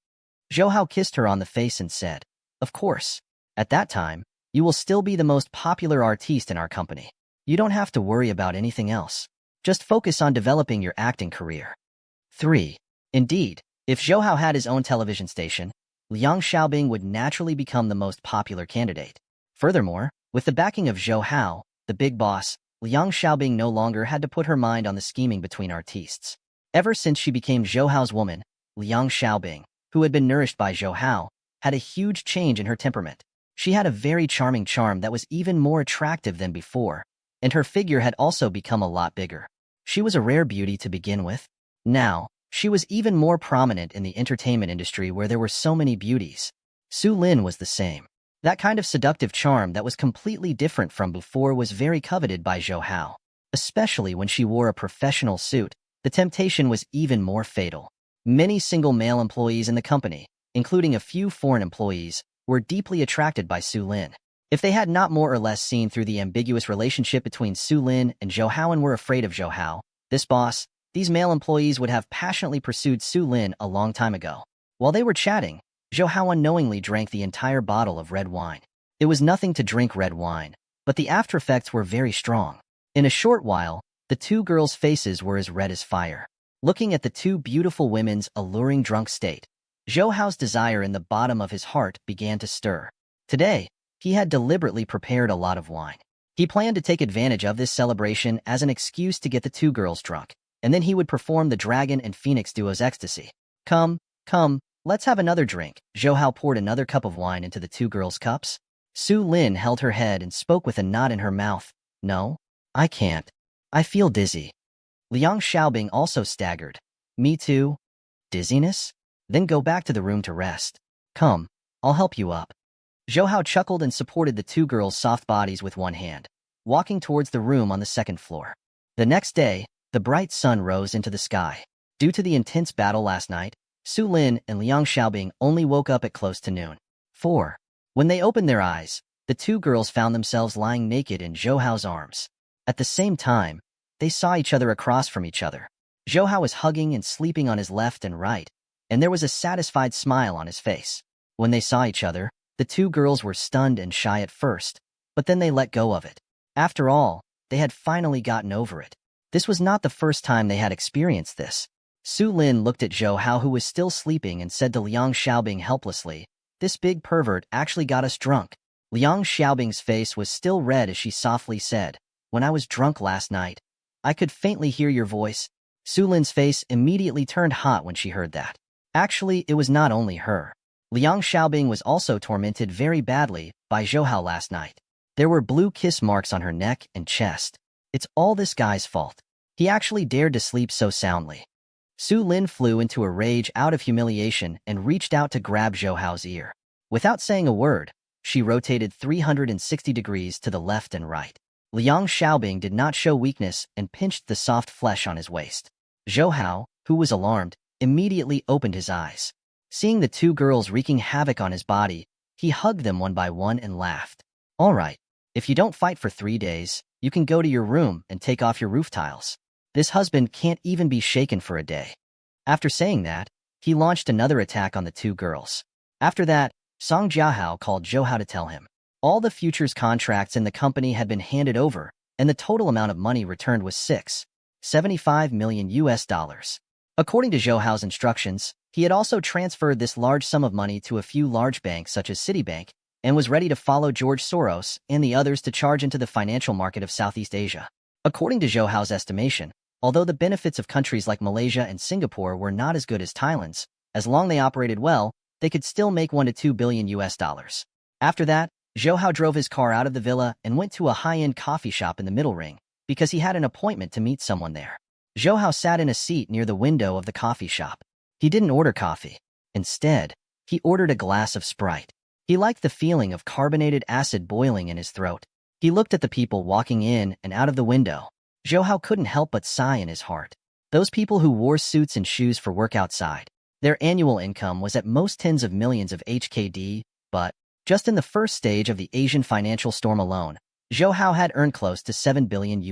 Zhou Hao kissed her on the face and said, "Of course. At that time, you will still be the most popular artiste in our company. You don't have to worry about anything else. Just focus on developing your acting career." 3. Indeed, if Zhou Hao had his own television station, Liang Xiaobing would naturally become the most popular candidate. Furthermore, with the backing of Zhou Hao, the big boss, Liang Xiaobing no longer had to put her mind on the scheming between artistes. Ever since she became Zhou Hao's woman, Liang Xiaobing, who had been nourished by Zhou Hao, had a huge change in her temperament. She had a very charming charm that was even more attractive than before, and her figure had also become a lot bigger. She was a rare beauty to begin with. Now, she was even more prominent in the entertainment industry where there were so many beauties. Su Lin was the same. That kind of seductive charm that was completely different from before was very coveted by Zhou Hao. Especially when she wore a professional suit, the temptation was even more fatal. Many single male employees in the company, including a few foreign employees, were deeply attracted by Su Lin. If they had not more or less seen through the ambiguous relationship between Su Lin and Zhou Hao and were afraid of Zhou Hao, this boss, these male employees would have passionately pursued Su Lin a long time ago. While they were chatting, Zhou Hao unknowingly drank the entire bottle of red wine. It was nothing to drink red wine, but the after effects were very strong. In a short while, the two girls' faces were as red as fire. Looking at the two beautiful women's alluring drunk state, Zhou Hao's desire in the bottom of his heart began to stir. Today, he had deliberately prepared a lot of wine. He planned to take advantage of this celebration as an excuse to get the two girls drunk, and then he would perform the Dragon and Phoenix duo's ecstasy. Come, let's have another drink." Zhou Hao poured another cup of wine into the two girls' cups. Su Lin held her head and spoke with a knot in her mouth. "No, I can't. I feel dizzy." Liang Xiaobing also staggered. "Me too." "Dizziness? Then go back to the room to rest. Come, I'll help you up." Zhou Hao chuckled and supported the two girls' soft bodies with one hand, walking towards the room on the second floor. The next day, the bright sun rose into the sky. Due to the intense battle last night, Su Lin and Liang Xiaobing only woke up at close to noon. 4. When they opened their eyes, the two girls found themselves lying naked in Zhou Hao's arms. At the same time, they saw each other across from each other. Zhou Hao was hugging and sleeping on his left and right, and there was a satisfied smile on his face. When they saw each other, the two girls were stunned and shy at first, but then they let go of it. After all, they had finally gotten over it. This was not the first time they had experienced this. Su Lin looked at Zhou Hao, who was still sleeping, and said to Liang Xiaobing helplessly, "This big pervert actually got us drunk." Liang Xiaobing's face was still red as she softly said, "When I was drunk last night, I could faintly hear your voice." Su Lin's face immediately turned hot when she heard that. Actually, it was not only her. Liang Xiaobing was also tormented very badly by Zhou Hao last night. There were blue kiss marks on her neck and chest. It's all this guy's fault. He actually dared to sleep so soundly. Su Lin flew into a rage out of humiliation and reached out to grab Zhou Hao's ear. Without saying a word, she rotated 360 degrees to the left and right. Liang Xiaobing did not show weakness and pinched the soft flesh on his waist. Zhou Hao, who was alarmed, immediately opened his eyes. Seeing the two girls wreaking havoc on his body, he hugged them one by one and laughed. "All right, if you don't fight for 3 days, you can go to your room and take off your roof tiles. This husband can't even be shaken for a day." After saying that, he launched another attack on the two girls. After that, Song Jiahao called Zhou Hao to tell him all the futures contracts in the company had been handed over, and the total amount of money returned was $675 million. According to Zhou Hao's instructions, he had also transferred this large sum of money to a few large banks such as Citibank, and was ready to follow George Soros and the others to charge into the financial market of Southeast Asia. According to Zhou Hao's estimation, although the benefits of countries like Malaysia and Singapore were not as good as Thailand's, as long as they operated well, they could still make $1 to $2 billion. After that, Zhou Hao drove his car out of the villa and went to a high-end coffee shop in the Middle Ring, because he had an appointment to meet someone there. Zhou Hao sat in a seat near the window of the coffee shop. He didn't order coffee. Instead, he ordered a glass of Sprite. He liked the feeling of carbonated acid boiling in his throat. He looked at the people walking in and out of the window. Zhou Hao couldn't help but sigh in his heart. Those people who wore suits and shoes for work outside. Their annual income was at most tens of millions of HKD, but just in the first stage of the Asian financial storm alone, Zhou Hao had earned close to $7 billion.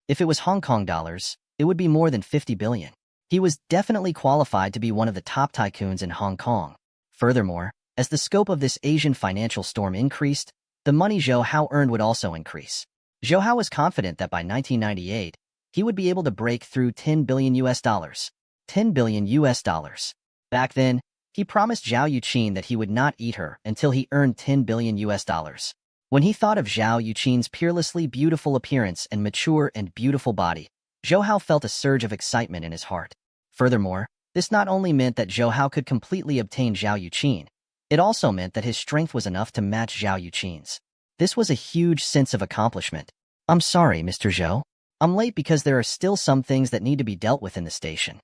If it was Hong Kong dollars, it would be more than 50 billion. He was definitely qualified to be one of the top tycoons in Hong Kong. Furthermore, as the scope of this Asian financial storm increased, the money Zhou Hao earned would also increase. Zhou Hao was confident that by 1998, he would be able to break through 10 billion US dollars. 10 billion US dollars. Back then, he promised Zhao Yuqin that he would not eat her until he earned 10 billion US dollars. When he thought of Zhao Yuqin's peerlessly beautiful appearance and mature and beautiful body, Zhou Hao felt a surge of excitement in his heart. Furthermore, this not only meant that Zhou Hao could completely obtain Zhao Yuqin, it also meant that his strength was enough to match Zhao Yuqin's. This was a huge sense of accomplishment. I'm sorry, Mr. Zhou. I'm late because there are still some things that need to be dealt with in the station.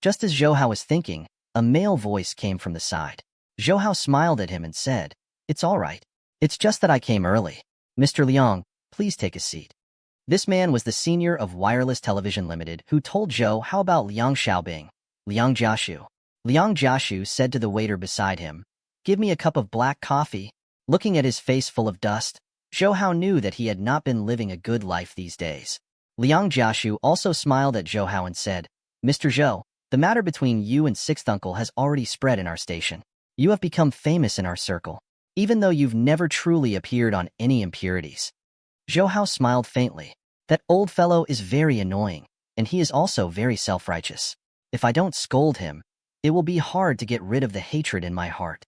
Just as Zhou Hao was thinking, a male voice came from the side. Zhou Hao smiled at him and said, "It's all right. It's just that I came early. Mr. Liang, please take a seat." This man was the senior of Wireless Television Limited who told Zhou Hao about Liang Xiaobing. Liang Jiashu. Liang Jiashu said to the waiter beside him, "Give me a cup of black coffee." Looking at his face full of dust, Zhou Hao knew that he had not been living a good life these days. Liang Jiashu also smiled at Zhou Hao and said, "Mr. Zhou, the matter between you and Sixth Uncle has already spread in our station. You have become famous in our circle, even though you've never truly appeared on any impurities." Zhou Hao smiled faintly. That old fellow is very annoying, and he is also very self-righteous. If I don't scold him, it will be hard to get rid of the hatred in my heart.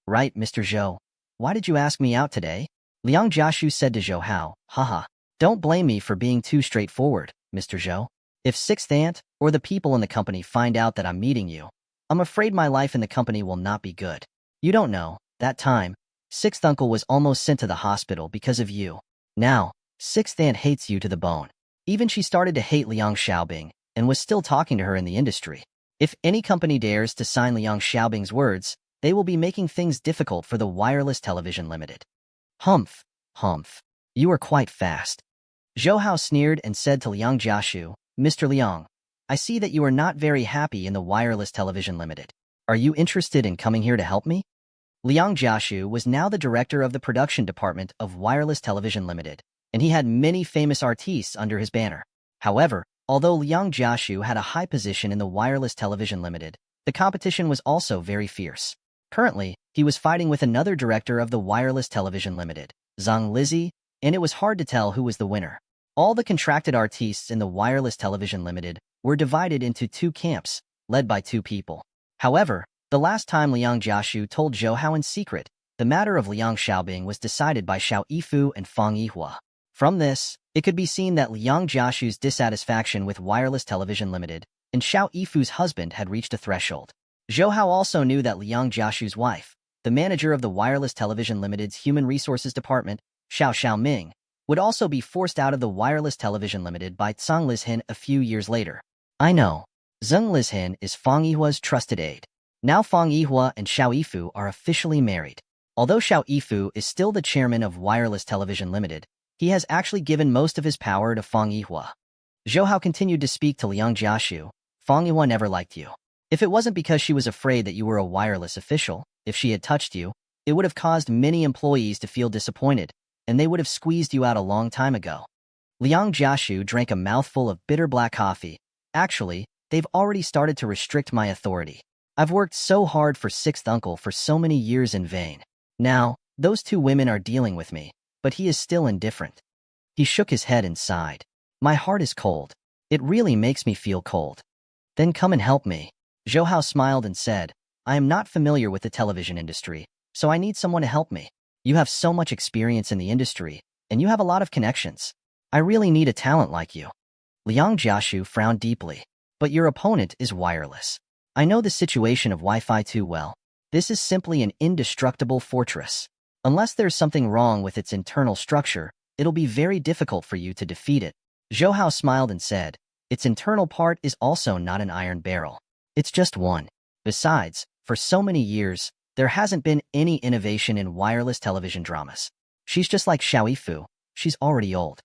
Right, Mr. Zhou. Why did you ask me out today? Liang Jiashu said to Zhou Hao, "Haha. Don't blame me for being too straightforward, Mr. Zhou. If Sixth Aunt or the people in the company find out that I'm meeting you, I'm afraid my life in the company will not be good. You don't know, that time, Sixth Uncle was almost sent to the hospital because of you. Now, Sixth Aunt hates you to the bone. Even she started to hate Liang Xiaobing and was still talking to her in the industry. If any company dares to sign Liang Xiaobing's words, they will be making things difficult for the Wireless Television Limited." Humph, humph. You are quite fast. Zhou Hao sneered and said to Liang Jiashu, "Mr. Liang, I see that you are not very happy in the Wireless Television Limited. Are you interested in coming here to help me?" Liang Jiashu was now the director of the production department of Wireless Television Limited, and he had many famous artistes under his banner. However, although Liang Jiashu had a high position in the Wireless Television Limited, the competition was also very fierce. Currently, he was fighting with another director of the Wireless Television Limited, Zhang Lizzi, and it was hard to tell who was the winner. All the contracted artistes in the Wireless Television Limited were divided into two camps, led by two people. However, the last time Liang Jiashu told Zhou Hao in secret, the matter of Liang Xiaobing was decided by Xiao Yifu and Fang Yihua. From this, it could be seen that Liang Jiashu's dissatisfaction with Wireless Television Limited and Xiao Yifu's husband had reached a threshold. Zhou Hao also knew that Liang Jiashu's wife, the manager of the Wireless Television Limited's Human Resources Department, Xiao Xiaoming, would also be forced out of the Wireless Television Limited by Zhang Lizhin a few years later. I know. Zhang Lizhin is Fang Yihua's trusted aide. Now Fang Yihua and Xiao Yifu are officially married. Although Xiao Yifu is still the chairman of Wireless Television Limited, he has actually given most of his power to Fang Yihua. Zhou Hao continued to speak to Liang Jiashu. Fang Yihua never liked you. If it wasn't because she was afraid that you were a wireless official, if she had touched you, it would have caused many employees to feel disappointed, and they would have squeezed you out a long time ago. Liang Jiashu drank a mouthful of bitter black coffee. Actually, they've already started to restrict my authority. I've worked so hard for Sixth Uncle for so many years in vain. Now, those two women are dealing with me, but he is still indifferent. He shook his head and sighed. My heart is cold. It really makes me feel cold. Then come and help me. Zhou Hao smiled and said, I am not familiar with the television industry, so I need someone to help me. You have so much experience in the industry, and you have a lot of connections. I really need a talent like you. Liang Jiashu frowned deeply. But your opponent is wireless. I know the situation of Wi-Fi too well. This is simply an indestructible fortress. Unless there's something wrong with its internal structure, it'll be very difficult for you to defeat it. Zhou Hao smiled and said, its internal part is also not an iron barrel. It's just one. Besides, for so many years, there hasn't been any innovation in wireless television dramas. She's just like Xiao Yifu. She's already old.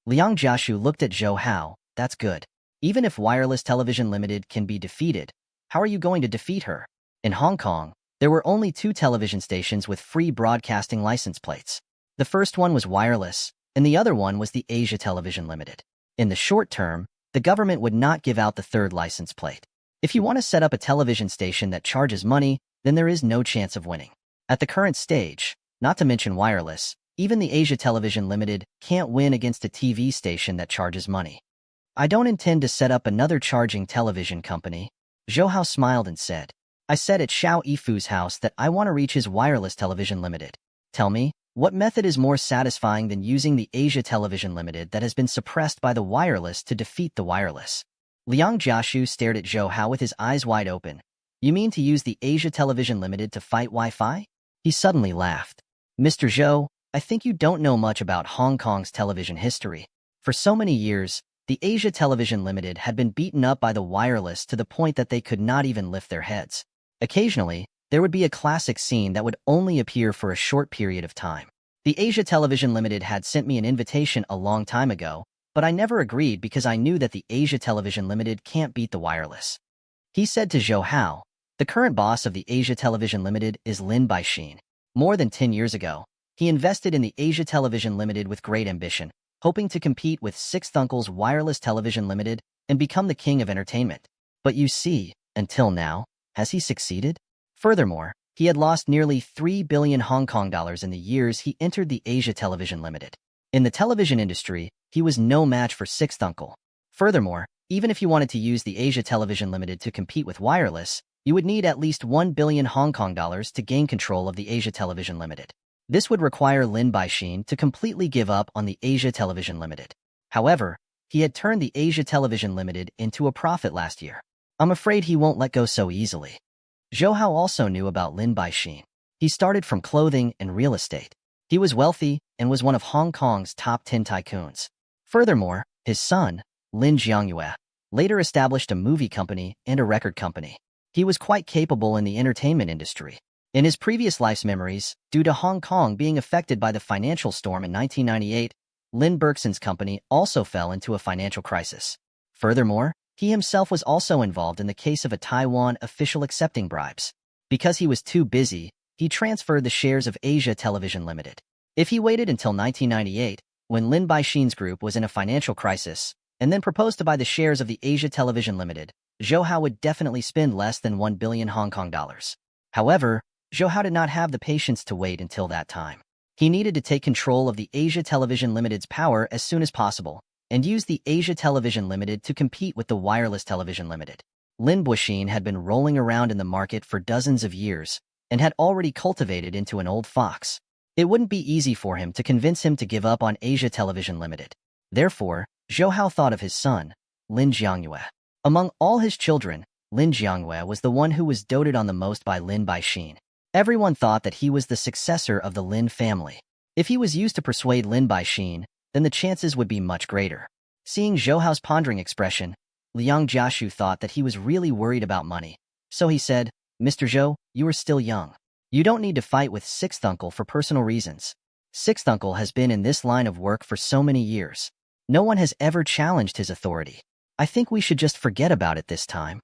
Liang Jiashu looked at Zhou Hao. That's good. Even if Wireless Television Limited can be defeated, how are you going to defeat her? In Hong Kong, there were only 2 television stations with free broadcasting license plates. The first one was wireless, and the other one was the Asia Television Limited. In the short term, the government would not give out the third license plate. If you want to set up a television station that charges money, then there is no chance of winning. At the current stage, not to mention wireless, even the Asia Television Limited can't win against a TV station that charges money. I don't intend to set up another charging television company. Zhou Hao smiled and said. I said at Xiao Yifu's house that I want to reach his wireless television limited. Tell me, what method is more satisfying than using the Asia Television Limited that has been suppressed by the wireless to defeat the wireless? Liang Jiashu stared at Zhou Hao with his eyes wide open. You mean to use the Asia Television Limited to fight Wi-Fi? He suddenly laughed. Mr. Zhou, I think you don't know much about Hong Kong's television history. For so many years, the Asia Television Limited had been beaten up by the wireless to the point that they could not even lift their heads. Occasionally, there would be a classic scene that would only appear for a short period of time. The Asia Television Limited had sent me an invitation a long time ago, but I never agreed because I knew that the Asia Television Limited can't beat the wireless. He said to Zhou Hao, the current boss of the Asia Television Limited is Lin Baixin. More than 10 years ago, he invested in the Asia Television Limited with great ambition, hoping to compete with Sixth Uncle's Wireless Television Limited and become the king of entertainment. But you see, until now, has he succeeded? Furthermore, he had lost nearly 3 billion Hong Kong dollars in the years he entered the Asia Television Limited. In the television industry, he was no match for Sixth Uncle. Furthermore, even if you wanted to use the Asia Television Limited to compete with wireless, you would need at least 1 billion Hong Kong dollars to gain control of the Asia Television Limited. This would require Lin Baixin to completely give up on the Asia Television Limited. However, he had turned the Asia Television Limited into a profit last year. I'm afraid he won't let go so easily. Zhou Hao also knew about Lin Baixin. He started from clothing and real estate. He was wealthy and was one of Hong Kong's top 10 tycoons. Furthermore, his son, Lin Jiangyue, later established a movie company and a record company. He was quite capable in the entertainment industry. In his previous life's memories, due to Hong Kong being affected by the financial storm in 1998, Lin Bergson's company also fell into a financial crisis. Furthermore, he himself was also involved in the case of a Taiwan official accepting bribes. Because he was too busy, he transferred the shares of Asia Television Limited. If he waited until 1998, when Lin Baixin's group was in a financial crisis, and then proposed to buy the shares of the Asia Television Limited, Zhou Hao would definitely spend less than 1 billion Hong Kong dollars. However, Zhou Hao did not have the patience to wait until that time. He needed to take control of the Asia Television Limited's power as soon as possible, and use the Asia Television Limited to compete with the Wireless Television Limited. Lin Baixin had been rolling around in the market for dozens of years and had already cultivated into an old fox. It wouldn't be easy for him to convince him to give up on Asia Television Limited. Therefore, Zhou Hao thought of his son, Lin Jiangyue. Among all his children, Lin Jiangyue was the one who was doted on the most by Lin Baixin. Everyone thought that he was the successor of the Lin family. If he was used to persuade Lin Baixin, then the chances would be much greater. Seeing Zhou Hao's pondering expression, Liang Jiashu thought that he was really worried about money. So he said, Mr. Zhou, you are still young. You don't need to fight with Sixth Uncle for personal reasons. Sixth Uncle has been in this line of work for so many years. No one has ever challenged his authority. I think we should just forget about it this time.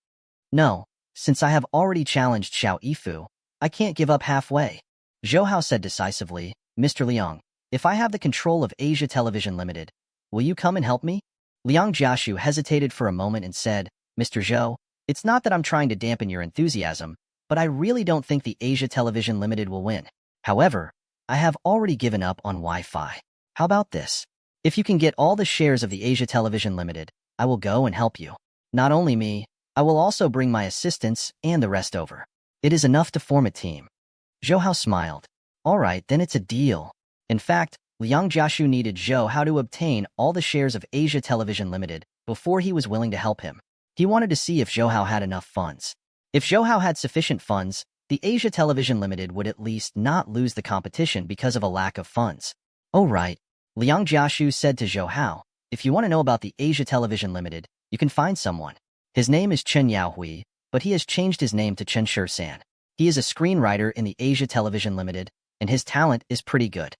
No, since I have already challenged Xiao Yifu, I can't give up halfway. Zhou Hao said decisively, Mr. Liang, if I have the control of Asia Television Limited, will you come and help me? Liang Jiashu hesitated for a moment and said, Mr. Zhou, it's not that I'm trying to dampen your enthusiasm, but I really don't think the Asia Television Limited will win. However, I have already given up on Wi-Fi. How about this? If you can get all the shares of the Asia Television Limited, I will go and help you. Not only me, I will also bring my assistants and the rest over. It is enough to form a team. Zhou Hao smiled. All right, then it's a deal. In fact, Liang Jiashu needed Zhou Hao to obtain all the shares of Asia Television Limited before he was willing to help him. He wanted to see if Zhou Hao had enough funds. If Zhou Hao had sufficient funds, the Asia Television Limited would at least not lose the competition because of a lack of funds. Oh right. Liang Jiashu said to Zhou Hao, if you want to know about the Asia Television Limited, you can find someone. His name is Chen Yaohui, but he has changed his name to Chen Shi-san. He is a screenwriter in the Asia Television Limited, and his talent is pretty good.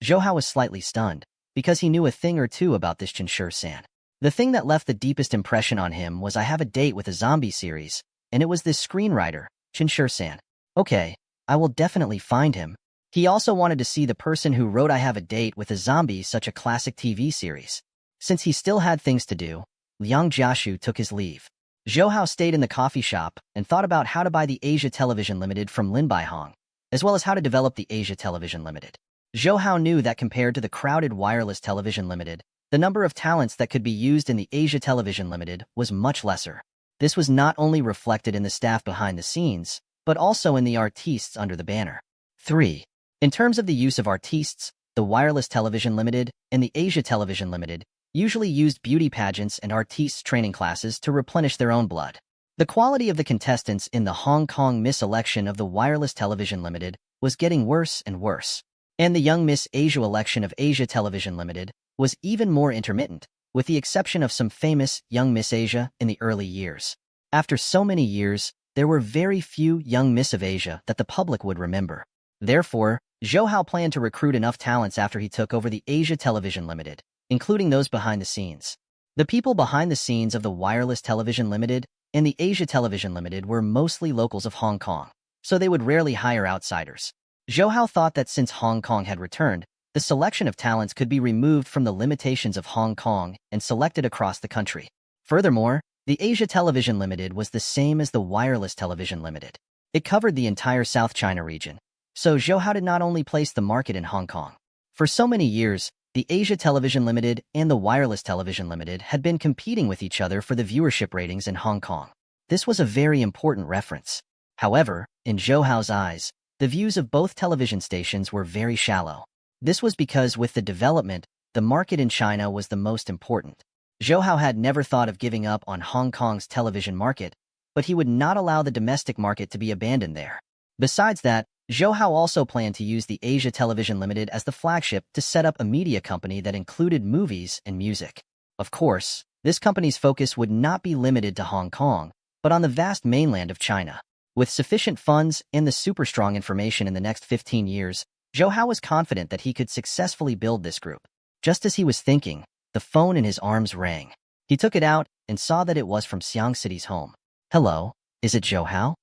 Zhou Hao was slightly stunned, because he knew a thing or two about this Chen Shi-san. The thing that left the deepest impression on him was I have a date with a zombie series, and it was this screenwriter, Chen Shi-san. Okay, I will definitely find him. He also wanted to see the person who wrote I Have a Date with a Zombie, such a classic TV series. Since he still had things to do, Liang Jiashu took his leave. Zhou Hao stayed in the coffee shop and thought about how to buy the Asia Television Limited from Lin Baihong, as well as how to develop the Asia Television Limited. Zhou Hao knew that compared to the crowded Wireless Television Limited, the number of talents that could be used in the Asia Television Limited was much lesser. This was not only reflected in the staff behind the scenes, but also in the artistes under the banner. 3. In terms of the use of artistes, the Wireless Television Limited and the Asia Television Limited usually used beauty pageants and artistes training classes to replenish their own blood. The quality of the contestants in the Hong Kong Miss election of the Wireless Television Limited was getting worse and worse. And the Young Miss Asia election of Asia Television Limited was even more intermittent, with the exception of some famous Young Miss Asia in the early years. After so many years, there were very few Young Miss of Asia that the public would remember. Therefore, Zhou Hao planned to recruit enough talents after he took over the Asia Television Limited, including those behind the scenes. The people behind the scenes of the Wireless Television Limited and the Asia Television Limited were mostly locals of Hong Kong, so they would rarely hire outsiders. Zhou Hao thought that since Hong Kong had returned, the selection of talents could be removed from the limitations of Hong Kong and selected across the country. Furthermore, the Asia Television Limited was the same as the Wireless Television Limited. It covered the entire South China region, so Zhou Hao did not only place the market in Hong Kong. For so many years, the Asia Television Limited and the Wireless Television Limited had been competing with each other for the viewership ratings in Hong Kong. This was a very important reference. However, in Zhou Hao's eyes, the views of both television stations were very shallow. This was because with the development, the market in China was the most important. Zhou Hao had never thought of giving up on Hong Kong's television market, but he would not allow the domestic market to be abandoned there. Besides that, Zhou Hao also planned to use the Asia Television Limited as the flagship to set up a media company that included movies and music. Of course, this company's focus would not be limited to Hong Kong, but on the vast mainland of China. With sufficient funds and the super strong information in the next 15 years, Zhou Hao was confident that he could successfully build this group. Just as he was thinking, the phone in his arms rang. He took it out and saw that it was from Xiang City's home. "Hello, is it Zhou Hao?"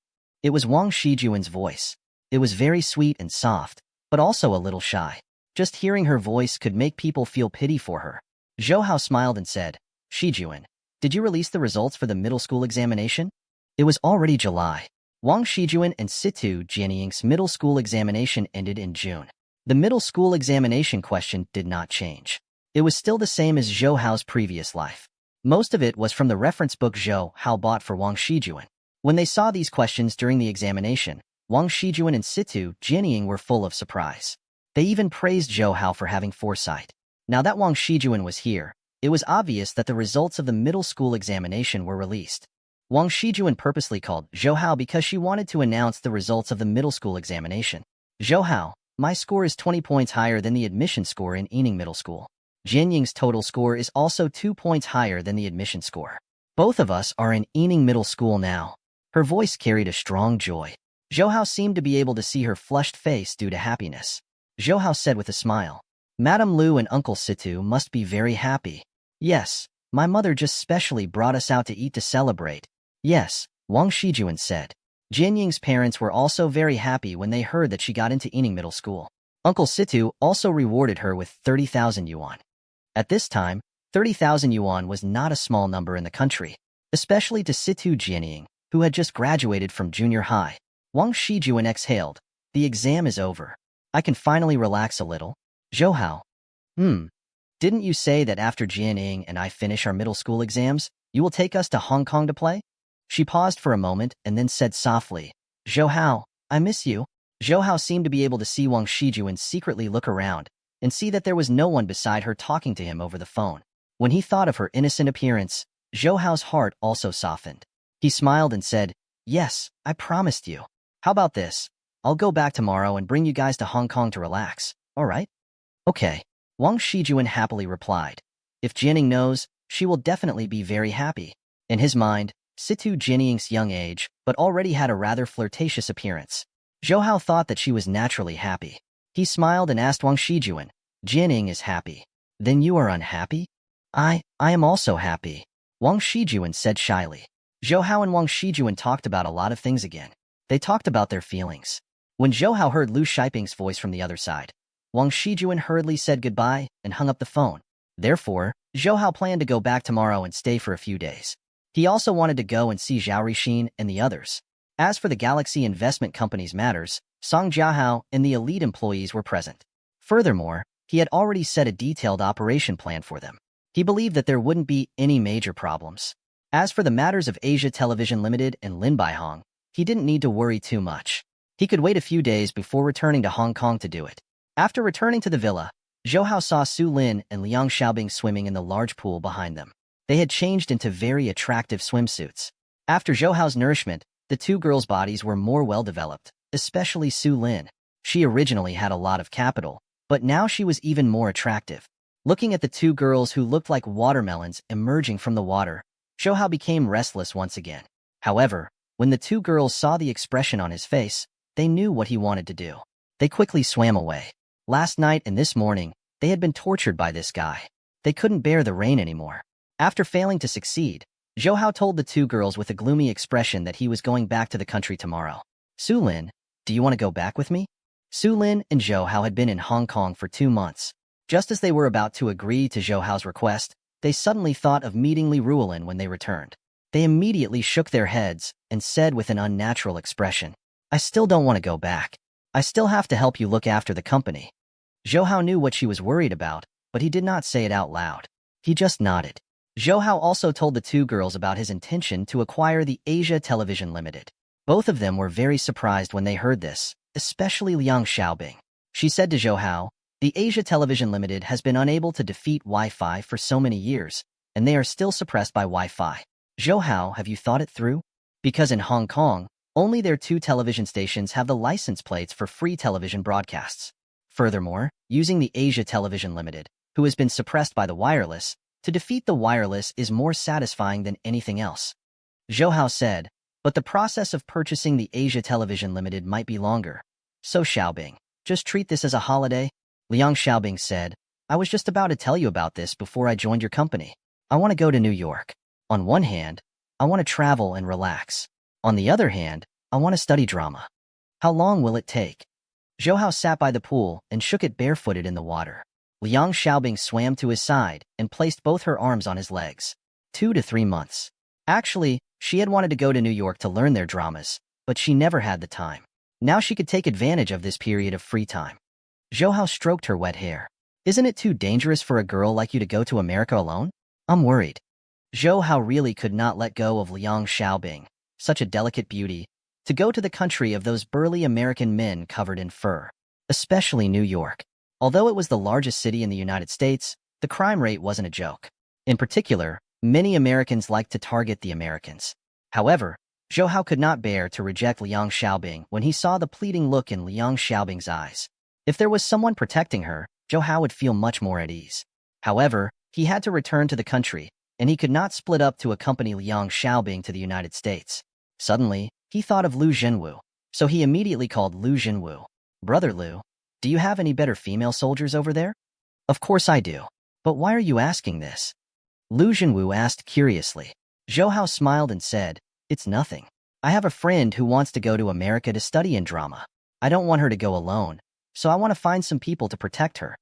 It was Wang Shijuan's voice. It was very sweet and soft, but also a little shy. Just hearing her voice could make people feel pity for her. Zhou Hao smiled and said, "Shijuan, did you release the results for the middle school examination?" It was already July. Wang Shijuan and Situ Jianying's middle school examination ended in June. The middle school examination question did not change. It was still the same as Zhou Hao's previous life. Most of it was from the reference book Zhou Hao bought for Wang Shijuan. When they saw these questions during the examination, Wang Shijuan and Situ Jianying were full of surprise. They even praised Zhou Hao for having foresight. Now that Wang Shijuan was here, it was obvious that the results of the middle school examination were released. Wang Shijuan purposely called Zhou Hao because she wanted to announce the results of the middle school examination. "Zhou Hao, my score is 20 points higher than the admission score in Yining Middle School. Jianying's total score is also 2 points higher than the admission score. Both of us are in Yining Middle School now." Her voice carried a strong joy. Zhou Hao seemed to be able to see her flushed face due to happiness. Zhou Hao said with a smile, "Madame Lu and Uncle Situ must be very happy." "Yes, my mother just specially brought us out to eat to celebrate." "Yes," Wang Shijuan said. Jianying's parents were also very happy when they heard that she got into Yining Middle School. Uncle Situ also rewarded her with 30,000 yuan. At this time, 30,000 yuan was not a small number in the country, especially to Situ Jianying, who had just graduated from junior high. Wang Shijuan exhaled. "The exam is over. I can finally relax a little." "Zhou Hao. Didn't you say that after Jianying and I finish our middle school exams, you will take us to Hong Kong to play?" She paused for a moment and then said softly, "Zhou Hao, I miss you." Zhou Hao seemed to be able to see Wang Shijuan secretly look around and see that there was no one beside her talking to him over the phone. When he thought of her innocent appearance, Zhou Hao's heart also softened. He smiled and said, "Yes, I promised you. How about this? I'll go back tomorrow and bring you guys to Hong Kong to relax, all right?" "Okay," Wang Shijuan happily replied. If Jianying knows, she will definitely be very happy. In his mind, Situ Jianying's young age, but already had a rather flirtatious appearance. Zhou Hao thought that she was naturally happy. He smiled and asked Wang Shijuan, "Jianying is happy. Then you are unhappy?" I am also happy," Wang Shijuan said shyly. Zhou Hao and Wang Shijuan talked about a lot of things again. They talked about their feelings. When Zhou Hao heard Lu Shiping's voice from the other side, Wang Shijuan hurriedly said goodbye and hung up the phone. Therefore, Zhou Hao planned to go back tomorrow and stay for a few days. He also wanted to go and see Zhao Rixin and the others. As for the Galaxy Investment Company's matters, Song Jiahao and the elite employees were present. Furthermore, he had already set a detailed operation plan for them. He believed that there wouldn't be any major problems. As for the matters of Asia Television Limited and Lin Baihong, he didn't need to worry too much. He could wait a few days before returning to Hong Kong to do it. After returning to the villa, Zhou Hao saw Su Lin and Liang Xiaobing swimming in the large pool behind them. They had changed into very attractive swimsuits. After Zhou Hao's nourishment, the two girls' bodies were more well-developed, especially Su Lin. She originally had a lot of capital, but now she was even more attractive. Looking at the two girls who looked like watermelons emerging from the water, Zhou Hao became restless once again. However, when the two girls saw the expression on his face, they knew what he wanted to do. They quickly swam away. Last night and this morning, they had been tortured by this guy. They couldn't bear the rain anymore. After failing to succeed, Zhou Hao told the two girls with a gloomy expression that he was going back to the country tomorrow. Su Lin, do you want to go back with me? Su Lin and Zhou Hao had been in Hong Kong for 2 months. Just as they were about to agree to Zhou Hao's request, they suddenly thought of meeting Li Ruolin when they returned. They immediately shook their heads and said with an unnatural expression, I still don't want to go back. I still have to help you look after the company. Zhou Hao knew what she was worried about, but he did not say it out loud. He just nodded. Zhou Hao also told the two girls about his intention to acquire the Asia Television Limited. Both of them were very surprised when they heard this, especially Liang Xiaobing. She said to Zhou Hao, the Asia Television Limited has been unable to defeat Wi-Fi for so many years, and they are still suppressed by Wi-Fi. Zhou Hao, have you thought it through? Because in Hong Kong, only their 2 television stations have the license plates for free television broadcasts. Furthermore, using the Asia Television Limited, who has been suppressed by the wireless, to defeat the wireless is more satisfying than anything else. Zhou Hao said, but the process of purchasing the Asia Television Limited might be longer. So Xiaobing, just treat this as a holiday. Liang Xiaobing said, I was just about to tell you about this before I joined your company. I want to go to New York. On one hand, I want to travel and relax. On the other hand, I want to study drama. How long will it take? Zhou Hao sat by the pool and shook it barefooted in the water. Liang Xiaobing swam to his side and placed both her arms on his legs. 2 to 3 months. Actually, she had wanted to go to New York to learn their dramas, but she never had the time. Now she could take advantage of this period of free time. Zhou Hao stroked her wet hair. Isn't it too dangerous for a girl like you to go to America alone? I'm worried. Zhou Hao really could not let go of Liang Xiaobing, such a delicate beauty, to go to the country of those burly American men covered in fur. Especially New York. Although it was the largest city in the United States, the crime rate wasn't a joke. In particular, many Americans liked to target the Americans. However, Zhou Hao could not bear to reject Liang Xiaobing when he saw the pleading look in Liang Xiaobing's eyes. If there was someone protecting her, Zhou Hao would feel much more at ease. However, he had to return to the country, and he could not split up to accompany Liang Xiaobing to the United States. Suddenly, he thought of Lu Jinwu, so he immediately called Lu Jinwu. Brother Lu, do you have any better female soldiers over there? Of course I do. But why are you asking this? Lu Jinwu asked curiously. Zhou Hao smiled and said, it's nothing. I have a friend who wants to go to America to study in drama. I don't want her to go alone, so I want to find some people to protect her.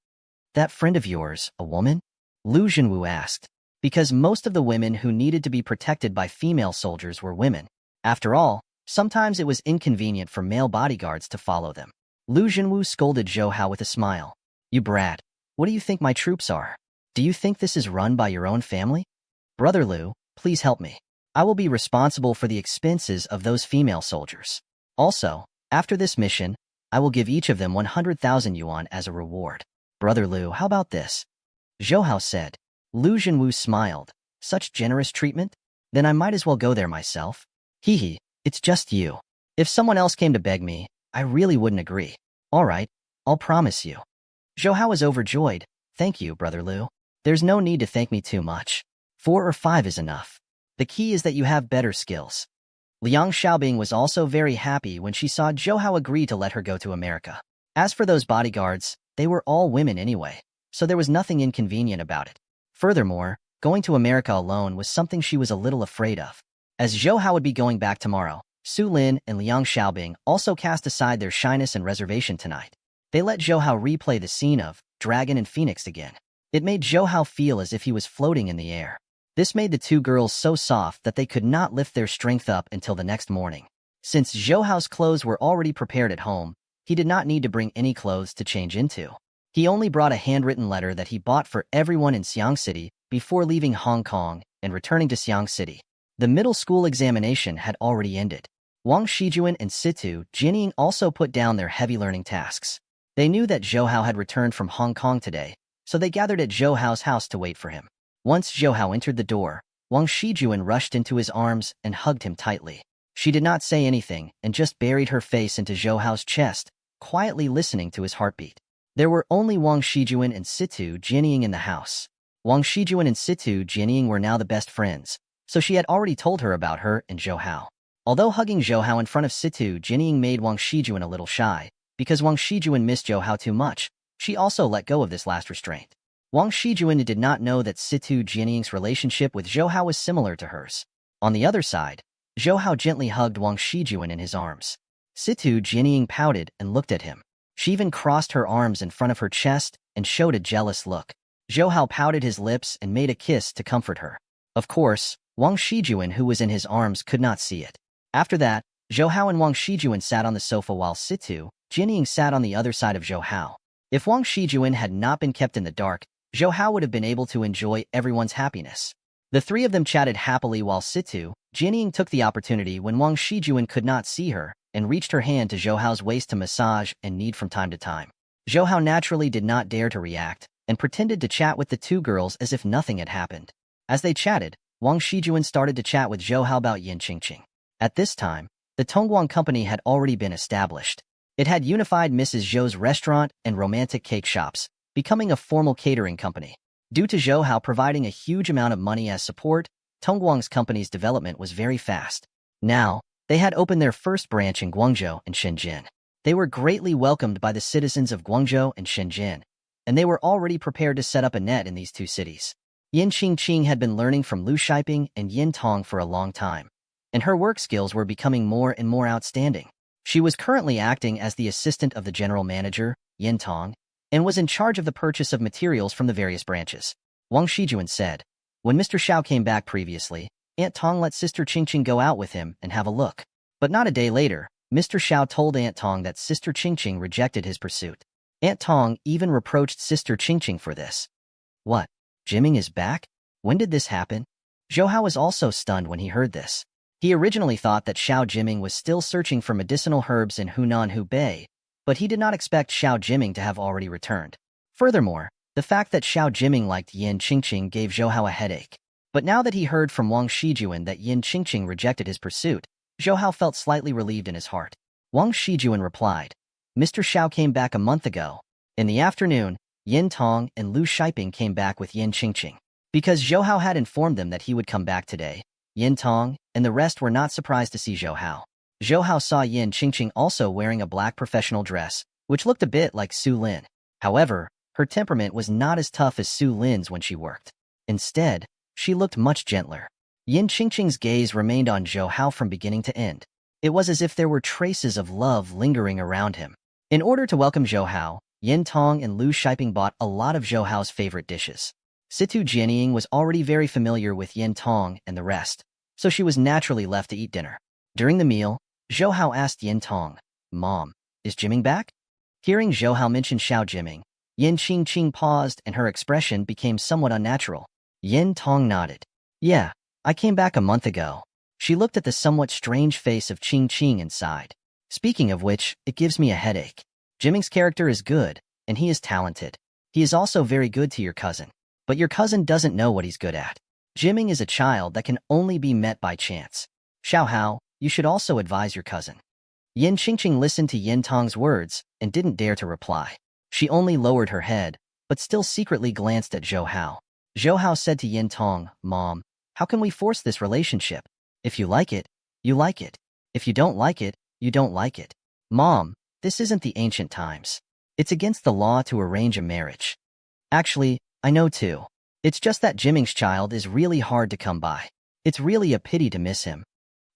That friend of yours, a woman? Lu Jinwu asked. Because most of the women who needed to be protected by female soldiers were women. After all, sometimes it was inconvenient for male bodyguards to follow them. Lu Jinwu scolded Zhou Hao with a smile. You brat, what do you think my troops are? Do you think this is run by your own family? Brother Lu, please help me. I will be responsible for the expenses of those female soldiers. Also, after this mission, I will give each of them 100,000 yuan as a reward. Brother Lu, how about this? Zhou Hao said. Lu Jinwu smiled. Such generous treatment? Then I might as well go there myself. Hee hee, it's just you. If someone else came to beg me, I really wouldn't agree. All right, I'll promise you. Zhou Hao was overjoyed. Thank you, Brother Lu. There's no need to thank me too much. 4 or 5 is enough. The key is that you have better skills. Liang Xiaobing was also very happy when she saw Zhou Hao agree to let her go to America. As for those bodyguards, they were all women anyway, so there was nothing inconvenient about it. Furthermore, going to America alone was something she was a little afraid of. As Zhou Hao would be going back tomorrow, Su Lin and Liang Xiaobing also cast aside their shyness and reservation tonight. They let Zhou Hao replay the scene of Dragon and Phoenix again. It made Zhou Hao feel as if he was floating in the air. This made the two girls so soft that they could not lift their strength up until the next morning. Since Zhou Hao's clothes were already prepared at home, he did not need to bring any clothes to change into. He only brought a handwritten letter that he bought for everyone in Xiang City before leaving Hong Kong and returning to Xiang City. The middle school examination had already ended. Wang Shijuan and Situ Jinying also put down their heavy learning tasks. They knew that Zhou Hao had returned from Hong Kong today, so they gathered at Zhou Hao's house to wait for him. Once Zhou Hao entered the door, Wang Shijuan rushed into his arms and hugged him tightly. She did not say anything and just buried her face into Zhou Hao's chest, quietly listening to his heartbeat. There were only Wang Shijuan and Situ Jinying in the house. Wang Shijuan and Situ Jinying were now the best friends, so she had already told her about her and Zhou Hao. Although hugging Zhou Hao in front of Situ Jinying made Wang Shijuan a little shy, because Wang Shijuan missed Zhou Hao too much, she also let go of this last restraint. Wang Shijuan did not know that Situ Jinying's relationship with Zhou Hao was similar to hers. On the other side, Zhou Hao gently hugged Wang Shijuan in his arms. Situ Jinying pouted and looked at him. She even crossed her arms in front of her chest and showed a jealous look. Zhou Hao pouted his lips and made a kiss to comfort her. Of course, Wang Shijuan, who was in his arms, could not see it. After that, Zhou Hao and Wang Shijuan sat on the sofa while Situ Jinying sat on the other side of Zhou Hao. If Wang Shijuan had not been kept in the dark, Zhou Hao would have been able to enjoy everyone's happiness. The three of them chatted happily while Situ Jinying took the opportunity when Wang Shijuan could not see her and reached her hand to Zhou Hao's waist to massage and knead from time to time. Zhou Hao naturally did not dare to react and pretended to chat with the two girls as if nothing had happened. As they chatted, Wang Shijuan started to chat with Zhou Hao about Yin Qingqing. At this time, the Tongguang Company had already been established. It had unified Mrs. Zhou's restaurant and romantic cake shops, becoming a formal catering company. Due to Zhou Hao providing a huge amount of money as support, Tongguang's company's development was very fast. Now, they had opened their first branch in Guangzhou and Shenzhen. They were greatly welcomed by the citizens of Guangzhou and Shenzhen, and they were already prepared to set up a net in these two cities. Yin Qingqing had been learning from Lu Shiping and Yin Tong for a long time, and her work skills were becoming more and more outstanding. She was currently acting as the assistant of the general manager, Yin Tong, and was in charge of the purchase of materials from the various branches. Wang Shijuan said, when Mr. Xiao came back previously, Aunt Tong let Sister Qingqing go out with him and have a look. But not a day later, Mr. Xiao told Aunt Tong that Sister Qingqing rejected his pursuit. Aunt Tong even reproached Sister Qingqing for this. What? Jimming is back? When did this happen? Zhou Hao was also stunned when he heard this. He originally thought that Xiao Jimming was still searching for medicinal herbs in Hunan Hubei, but he did not expect Xiao Jimming to have already returned. Furthermore, the fact that Xiao Jimming liked Yin Qingqing gave Zhou Hao a headache. But now that he heard from Wang Shijuan that Yin Qingqing rejected his pursuit, Zhou Hao felt slightly relieved in his heart. Wang Shijuan replied, Mr. Xiao came back a month ago. In the afternoon, Yin Tong and Lu Shiping came back with Yin Qingqing. Because Zhou Hao had informed them that he would come back today, Yin Tong and the rest were not surprised to see Zhou Hao. Zhou Hao saw Yin Qingqing also wearing a black professional dress, which looked a bit like Su Lin. However, her temperament was not as tough as Su Lin's when she worked. Instead, she looked much gentler. Yin Qingqing's gaze remained on Zhou Hao from beginning to end. It was as if there were traces of love lingering around him. In order to welcome Zhou Hao, Yin Tong and Lu Shiping bought a lot of Zhou Hao's favorite dishes. Situ Jianying was already very familiar with Yin Tong and the rest, so she was naturally left to eat dinner. During the meal, Zhou Hao asked Yin Tong, Mom, is Jimming back? Hearing Zhou Hao mention Xiao Jimming, Yin Qingqing paused and her expression became somewhat unnatural. Yin Tong nodded. Yeah, I came back a month ago. She looked at the somewhat strange face of Qingqing and sighed. Speaking of which, it gives me a headache. Jimming's character is good, and he is talented. He is also very good to your cousin. But your cousin doesn't know what he's good at. Jimming is a child that can only be met by chance. Xiao Hao, you should also advise your cousin. Yin Qingqing listened to Yin Tong's words and didn't dare to reply. She only lowered her head, but still secretly glanced at Zhou Hao. Zhou Hao said to Yin Tong, Mom, how can we force this relationship? If you like it, you like it. If you don't like it, you don't like it. Mom, this isn't the ancient times. It's against the law to arrange a marriage. Actually, I know too. It's just that Jimming's child is really hard to come by. It's really a pity to miss him.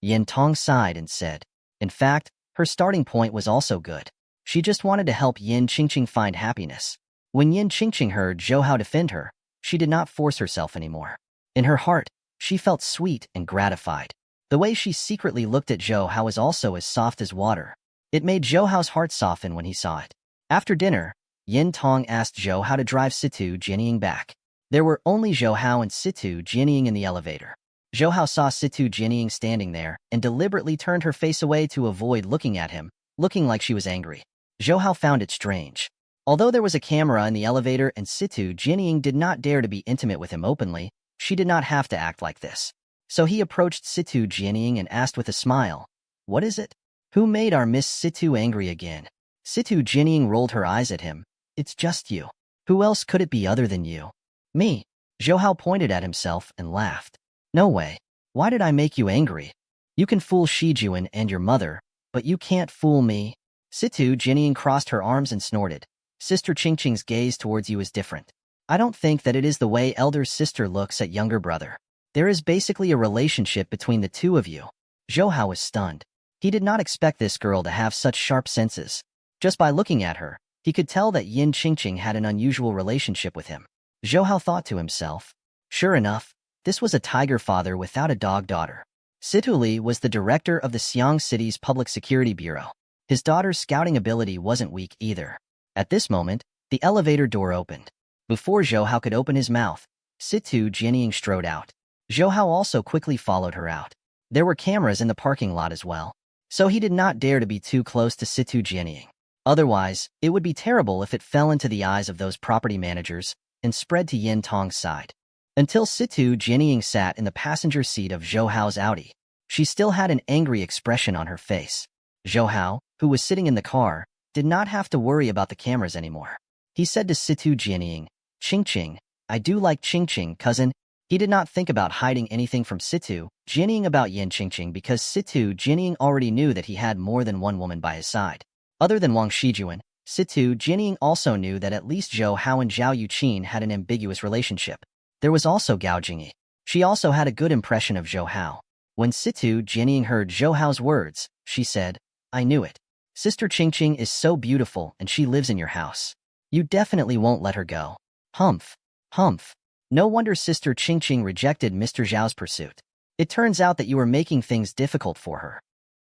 Yin Tong sighed and said, in fact, her starting point was also good. She just wanted to help Yin Qingqing find happiness. When Yin Qingqing heard Zhou Hao defend her, she did not force herself anymore. In her heart, she felt sweet and gratified. The way she secretly looked at Zhou Hao was also as soft as water. It made Zhou Hao's heart soften when he saw it. After dinner, Yin Tong asked Zhou how to drive Situ Jianying back. There were only Zhou Hao and Situ Jianying in the elevator. Zhou Hao saw Situ Jianying standing there and deliberately turned her face away to avoid looking at him, looking like she was angry. Zhou Hao found it strange. Although there was a camera in the elevator and Situ Jianying did not dare to be intimate with him openly, she did not have to act like this. So he approached Situ Jianying and asked with a smile, "What is it? Who made our Miss Situ angry again?" Situ Jianying rolled her eyes at him. "It's just you. Who else could it be other than you?" "Me." Zhou Hao pointed at himself and laughed. "No way. Why did I make you angry? You can fool Shijuan and your mother, but you can't fool me." Situ Jianying crossed her arms and snorted. "Sister Qingqing's gaze towards you is different. I don't think that it is the way elder sister looks at younger brother. There is basically a relationship between the two of you." Zhou Hao was stunned. He did not expect this girl to have such sharp senses. Just by looking at her, he could tell that Yin Qingqing had an unusual relationship with him. Zhou Hao thought to himself. Sure enough, this was a tiger father without a dog daughter. Situ Li was the director of the Xiang City's Public Security Bureau. His daughter's scouting ability wasn't weak either. At this moment, the elevator door opened. Before Zhou Hao could open his mouth, Situ Jianying strode out. Zhou Hao also quickly followed her out. There were cameras in the parking lot as well, so he did not dare to be too close to Situ Jianying. Otherwise, it would be terrible if it fell into the eyes of those property managers and spread to Yin Tong's side. Until Situ Jianying sat in the passenger seat of Zhou Hao's Audi, she still had an angry expression on her face. Zhou Hao, who was sitting in the car, did not have to worry about the cameras anymore. He said to Situ Jianying, "Qingqing, I do like Qingqing, cousin." He did not think about hiding anything from Situ Jianying about Yin Qingqing because Situ Jianying already knew that he had more than one woman by his side. Other than Wang Shijuan, Situ Jianying also knew that at least Zhou Hao and Zhao Yuqin had an ambiguous relationship. There was also Gao Jingyi. She also had a good impression of Zhou Hao. When Situ Jianying heard Zhou Hao's words, she said, "I knew it. Sister Qingqing is so beautiful and she lives in your house. You definitely won't let her go." Humph. Humph. No wonder Sister Qingqing rejected Mr. Zhao's pursuit. It turns out that you are making things difficult for her.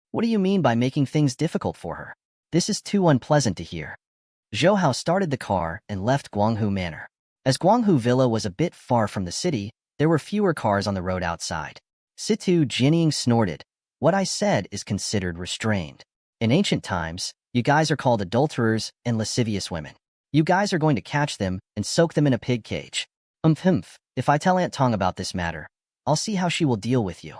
What do you mean by making things difficult for her? This is too unpleasant to hear. Zhou Hao started the car and left Guanghu Manor. As Guanghu Villa was a bit far from the city, there were fewer cars on the road outside. Situ Jianying snorted. "What I said is considered restrained. In ancient times, you guys are called adulterers and lascivious women. You guys are going to catch them and soak them in a pig cage. Humph. If I tell Aunt Tong about this matter, I'll see how she will deal with you.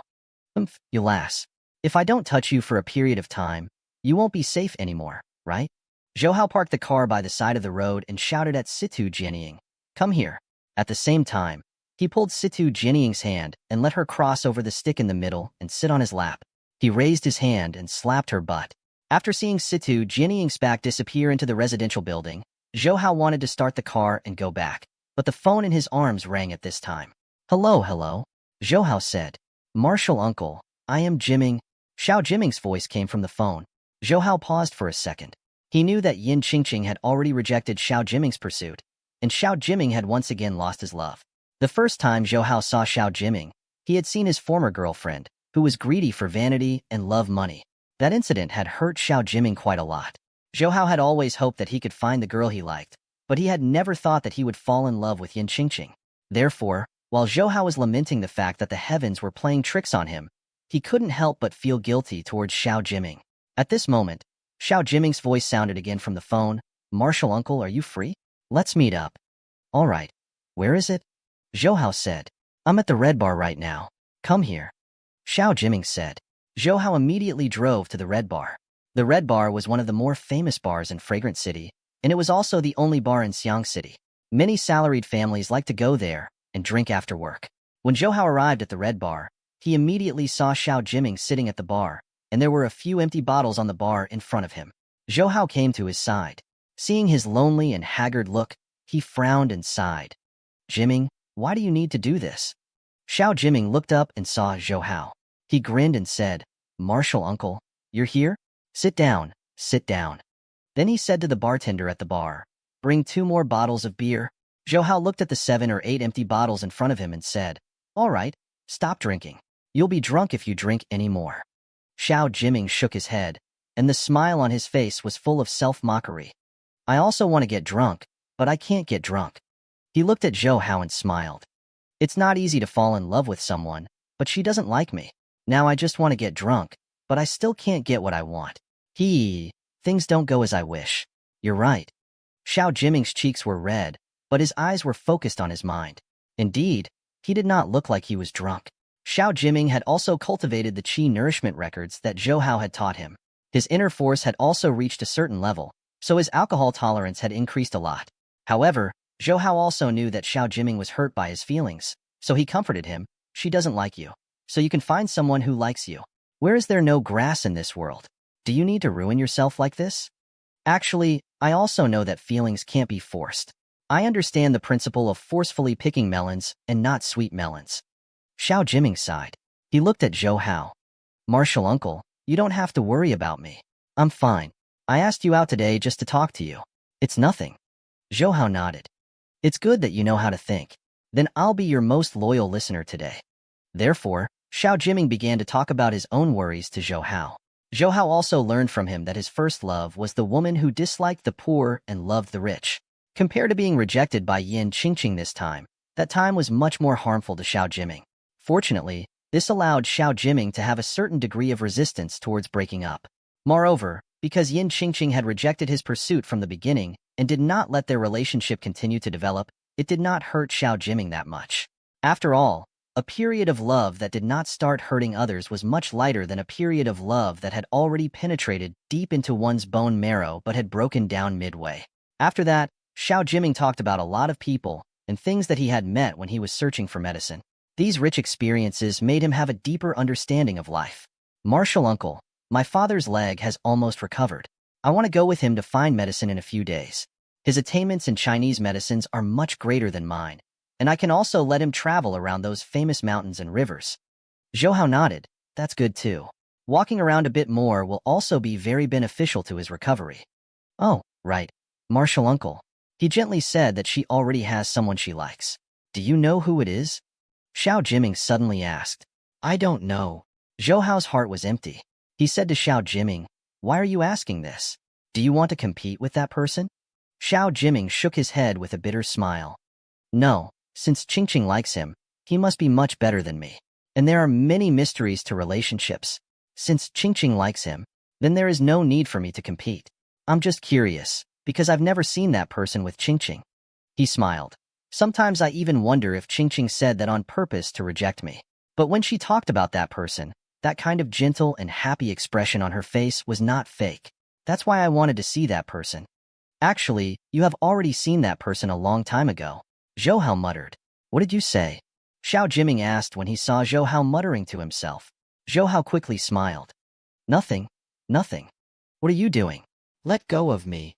Humph, you lass. If I don't touch you for a period of time, you won't be safe anymore, right?" Zhou Hao parked the car by the side of the road and shouted at Situ Jianying, "Come here." At the same time, he pulled Situ Jianying's hand and let her cross over the stick in the middle and sit on his lap. He raised his hand and slapped her butt. After seeing Situ Jianying's back disappear into the residential building, Zhou Hao wanted to start the car and go back, but the phone in his arms rang at this time. Hello. Zhou Hao said. "Marshal uncle, I am Jimming." Xiao Jiming's voice came from the phone. Zhou Hao paused for a second. He knew that Yin Qingqing had already rejected Xiao Jiming's pursuit, and Xiao Jiming had once again lost his love. The first time Zhou Hao saw Xiao Jiming, he had seen his former girlfriend, who was greedy for vanity and loved money. That incident had hurt Xiao Jiming quite a lot. Zhou Hao had always hoped that he could find the girl he liked, but he had never thought that he would fall in love with Yin Qingqing. Therefore, while Zhou Hao was lamenting the fact that the heavens were playing tricks on him, he couldn't help but feel guilty towards Xiao Jiming. At this moment, Xiao Jiming's voice sounded again from the phone. "Marshal uncle, are you free? Let's meet up." "All right. Where is it?" Zhou Hao said. "I'm at the Red Bar right now. Come here." Xiao Jiming said. Zhou Hao immediately drove to the Red Bar. The Red Bar was one of the more famous bars in Fragrant City, and it was also the only bar in Xiang City. Many salaried families liked to go there and drink after work. When Zhou Hao arrived at the Red Bar, he immediately saw Xiao Jiming sitting at the bar, and there were a few empty bottles on the bar in front of him. Zhou Hao came to his side. Seeing his lonely and haggard look, he frowned and sighed. "Jiming, why do you need to do this?" Xiao Jiming looked up and saw Zhou Hao. He grinned and said, "Marshal uncle, you're here? Sit down, sit down." Then he said to the bartender at the bar, "Bring 2 more bottles of beer." Zhou Hao looked at the 7 or 8 empty bottles in front of him and said, All right, stop drinking. You'll be drunk if you drink any more. Xiao Jiming shook his head, and the smile on his face was full of self-mockery. I also want to get drunk, but I can't get drunk. He looked at Zhou Hao and smiled. It's not easy to fall in love with someone, but she doesn't like me. Now I just want to get drunk, but I still can't get what I want. Things don't go as I wish. You're right. Xiao Jiming's cheeks were red, but his eyes were focused on his mind. Indeed, he did not look like he was drunk. Xiao Jiming had also cultivated the qi nourishment records that Zhou Hao had taught him. His inner force had also reached a certain level, so his alcohol tolerance had increased a lot. However, Zhou Hao also knew that Xiao Jiming was hurt by his feelings, so he comforted him. She doesn't like you, so you can find someone who likes you. Where is there no grass in this world? Do you need to ruin yourself like this? Actually, I also know that feelings can't be forced. I understand the principle of forcefully picking melons and not sweet melons. Xiao Jiming sighed. He looked at Zhou Hao. Martial uncle, you don't have to worry about me. I'm fine. I asked you out today just to talk to you. It's nothing. Zhou Hao nodded. It's good that you know how to think. Then I'll be your most loyal listener today. Therefore, Xiao Jiming began to talk about his own worries to Zhou Hao. Zhou Hao also learned from him that his first love was the woman who disliked the poor and loved the rich. Compared to being rejected by Yin Qingqing this time, that time was much more harmful to Xiao Jiming. Fortunately, this allowed Xiao Jiming to have a certain degree of resistance towards breaking up. Moreover, because Yin Qingqing had rejected his pursuit from the beginning and did not let their relationship continue to develop, it did not hurt Xiao Jiming that much. After all, a period of love that did not start hurting others was much lighter than a period of love that had already penetrated deep into one's bone marrow but had broken down midway. After that, Xiao Jiming talked about a lot of people and things that he had met when he was searching for medicine. These rich experiences made him have a deeper understanding of life. Martial uncle, my father's leg has almost recovered. I want to go with him to find medicine in a few days. His attainments in Chinese medicines are much greater than mine, and I can also let him travel around those famous mountains and rivers. Zhou Hao nodded. That's good too. Walking around a bit more will also be very beneficial to his recovery. Oh, right. Martial uncle. He gently said that she already has someone she likes. Do you know who it is? Xiao Jiming suddenly asked. I don't know. Zhou Hao's heart was empty. He said to Xiao Jiming, why are you asking this? Do you want to compete with that person? Xiao Jiming shook his head with a bitter smile. No, since Qingqing likes him, he must be much better than me. And there are many mysteries to relationships. Since Qingqing likes him, then there is no need for me to compete. I'm just curious, because I've never seen that person with Qingqing. He smiled. Sometimes I even wonder if Qingqing said that on purpose to reject me. But when she talked about that person, that kind of gentle and happy expression on her face was not fake. That's why I wanted to see that person. Actually, you have already seen that person a long time ago. Zhou Hao muttered. What did you say? Xiao Jiming asked when he saw Zhou Hao muttering to himself. Zhou Hao quickly smiled. Nothing. Nothing. What are you doing? Let go of me.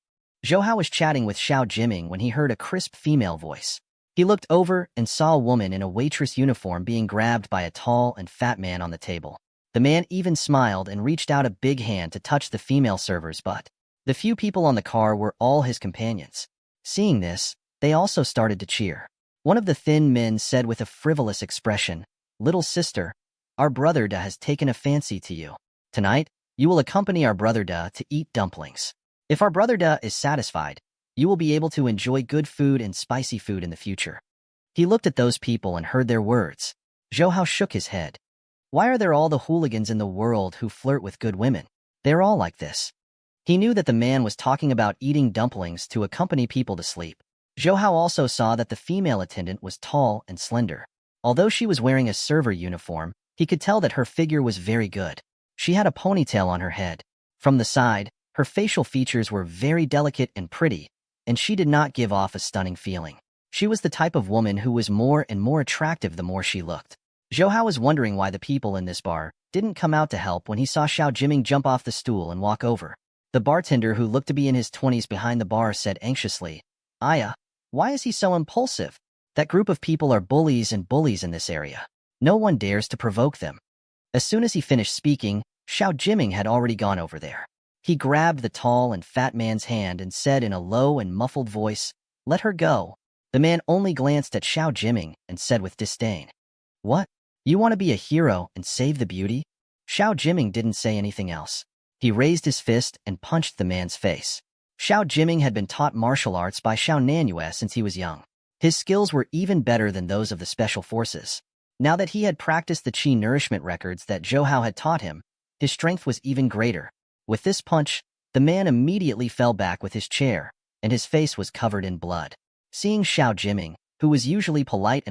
Zhou Hao was chatting with Xiao Jiming when he heard a crisp female voice. He looked over and saw a woman in a waitress uniform being grabbed by a tall and fat man on the table. The man even smiled and reached out a big hand to touch the female server's butt. The few people on the car were all his companions. Seeing this, they also started to cheer. One of the thin men said with a frivolous expression, Little sister, our brother Da has taken a fancy to you. Tonight, you will accompany our brother Da to eat dumplings. If our brother Da is satisfied, you will be able to enjoy good food and spicy food in the future. He looked at those people and heard their words. Zhou Hao shook his head. Why are there all the hooligans in the world who flirt with good women? They're all like this. He knew that the man was talking about eating dumplings to accompany people to sleep. Zhou Hao also saw that the female attendant was tall and slender. Although she was wearing a server uniform, he could tell that her figure was very good. She had a ponytail on her head. From the side, her facial features were very delicate and pretty, and she did not give off a stunning feeling. She was the type of woman who was more and more attractive the more she looked. Zhou Hao was wondering why the people in this bar didn't come out to help when he saw Xiao Jiming jump off the stool and walk over. The bartender, who looked to be in his 20s behind the bar, said anxiously, Aya, why is he so impulsive? That group of people are bullies and bullies in this area. No one dares to provoke them. As soon as he finished speaking, Xiao Jiming had already gone over there. He grabbed the tall and fat man's hand and said in a low and muffled voice, Let her go. The man only glanced at Xiao Jiming and said with disdain, What? You want to be a hero and save the beauty? Xiao Jiming didn't say anything else. He raised his fist and punched the man's face. Xiao Jiming had been taught martial arts by Xiao Nanyue since he was young. His skills were even better than those of the special forces. Now that he had practiced the qi nourishment records that Zhou Hao had taught him, his strength was even greater. With this punch, the man immediately fell back with his chair, and his face was covered in blood. Seeing Xiao Jiming, who was usually polite,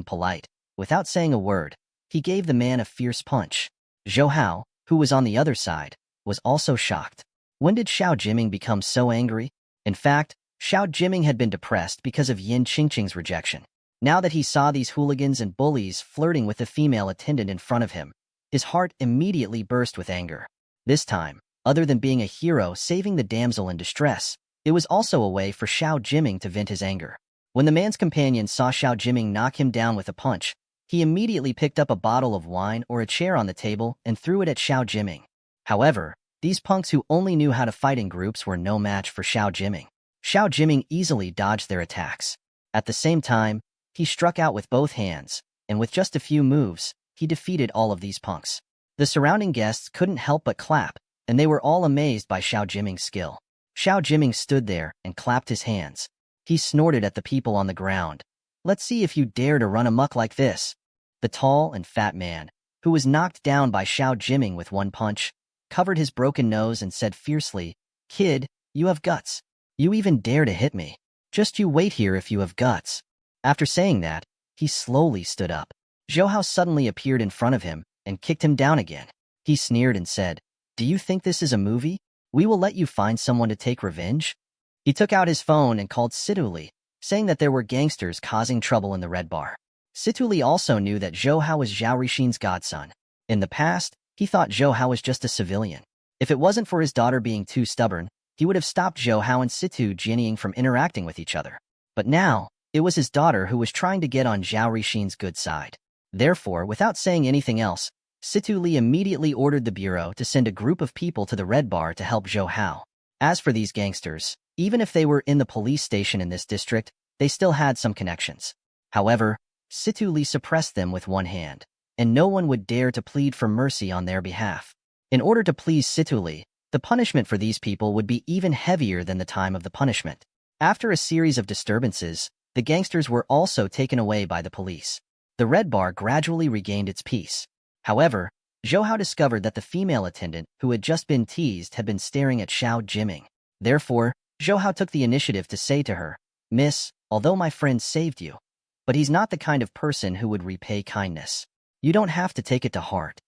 without saying a word, he gave the man a fierce punch. Zhou Hao, who was on the other side, was also shocked. When did Xiao Jiming become so angry? In fact, Xiao Jiming had been depressed because of Yin Qingqing's rejection. Now that he saw these hooligans and bullies flirting with the female attendant in front of him, his heart immediately burst with anger. This time, other than being a hero saving the damsel in distress, it was also a way for Xiao Jiming to vent his anger. When the man's companion saw Xiao Jiming knock him down with a punch, he immediately picked up a bottle of wine or a chair on the table and threw it at Xiao Jiming. However, these punks who only knew how to fight in groups were no match for Xiao Jiming. Xiao Jiming easily dodged their attacks. At the same time, he struck out with both hands, and with just a few moves, he defeated all of these punks. The surrounding guests couldn't help but clap, and they were all amazed by Xiao Jiming's skill. Xiao Jiming stood there and clapped his hands. He snorted at the people on the ground. Let's see if you dare to run amok like this. The tall and fat man, who was knocked down by Xiao Jiming with one punch, covered his broken nose and said fiercely, "Kid, you have guts. You even dare to hit me. Just you wait here if you have guts." After saying that, he slowly stood up. Zhou Hao suddenly appeared in front of him and kicked him down again. He sneered and said, "Do you think this is a movie? We will let you find someone to take revenge?" He took out his phone and called Situli, saying that there were gangsters causing trouble in the Red Bar. Situli also knew that Zhou Hao was Zhao Rixin's godson. In the past, he thought Zhou Hao was just a civilian. If it wasn't for his daughter being too stubborn, he would have stopped Zhou Hao and Situ Jianying from interacting with each other. But now, it was his daughter who was trying to get on Zhao Rixin's good side. Therefore, without saying anything else, Situli immediately ordered the bureau to send a group of people to the Red Bar to help Zhou Hao. As for these gangsters, even if they were in the police station in this district, they still had some connections. However, Situli suppressed them with one hand, and no one would dare to plead for mercy on their behalf. In order to please Situli, the punishment for these people would be even heavier than the time of the punishment. After a series of disturbances, the gangsters were also taken away by the police. The Red Bar gradually regained its peace. However, Zhou Hao discovered that the female attendant who had just been teased had been staring at Xiao Jiming. Therefore, Zhou Hao took the initiative to say to her, "Miss, although my friend saved you, but he's not the kind of person who would repay kindness. You don't have to take it to heart."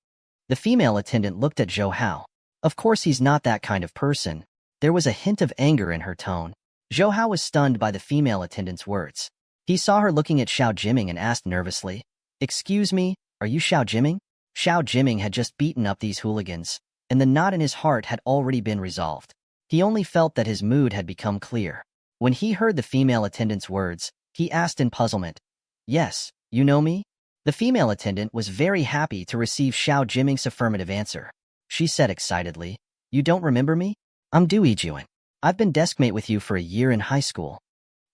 The female attendant looked at Zhou Hao. Of course he's not that kind of person. There was a hint of anger in her tone. Zhou Hao was stunned by the female attendant's words. He saw her looking at Xiao Jiming and asked nervously, "Excuse me, are you Xiao Jiming?" Xiao Jiming had just beaten up these hooligans, and the knot in his heart had already been resolved. He only felt that his mood had become clear. When he heard the female attendant's words, he asked in puzzlement, "Yes, you know me?" The female attendant was very happy to receive Xiao Jiming's affirmative answer. She said excitedly, "You don't remember me? I'm Du Yijuan. I've been deskmate with you for a year in high school."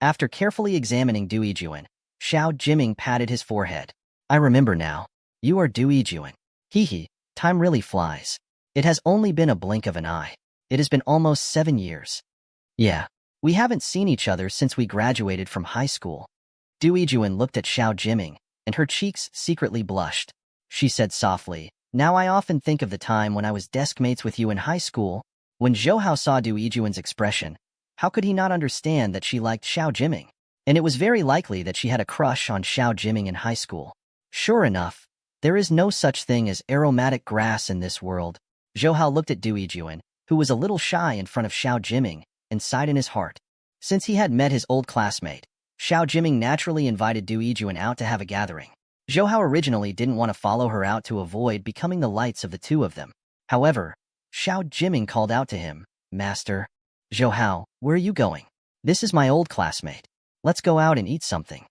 After carefully examining Du Yijuan, Xiao Jiming patted his forehead. "I remember now. You are Du Yijuan. Hee, time really flies. It has only been a blink of an eye. It has been almost 7 years. Yeah, we haven't seen each other since we graduated from high school." Du Yijuan looked at Xiao Jiming, and her cheeks secretly blushed. She said softly, "Now I often think of the time when I was deskmates with you in high school." When Zhou Hao saw Du Yijuan's expression, how could he not understand that she liked Xiao Jiming? And it was very likely that she had a crush on Xiao Jiming in high school. Sure enough, there is no such thing as aromatic grass in this world. Zhou Hao looked at Du Yijuan, who was a little shy in front of Xiao Jiming, and sighed in his heart. Since he had met his old classmate, Xiao Jiming naturally invited Du Yijuan out to have a gathering. Zhou Hao originally didn't want to follow her out to avoid becoming the lights of the two of them. However, Xiao Jiming called out to him, "Master." "Zhou Hao, where are you going?" "This is my old classmate. Let's go out and eat something."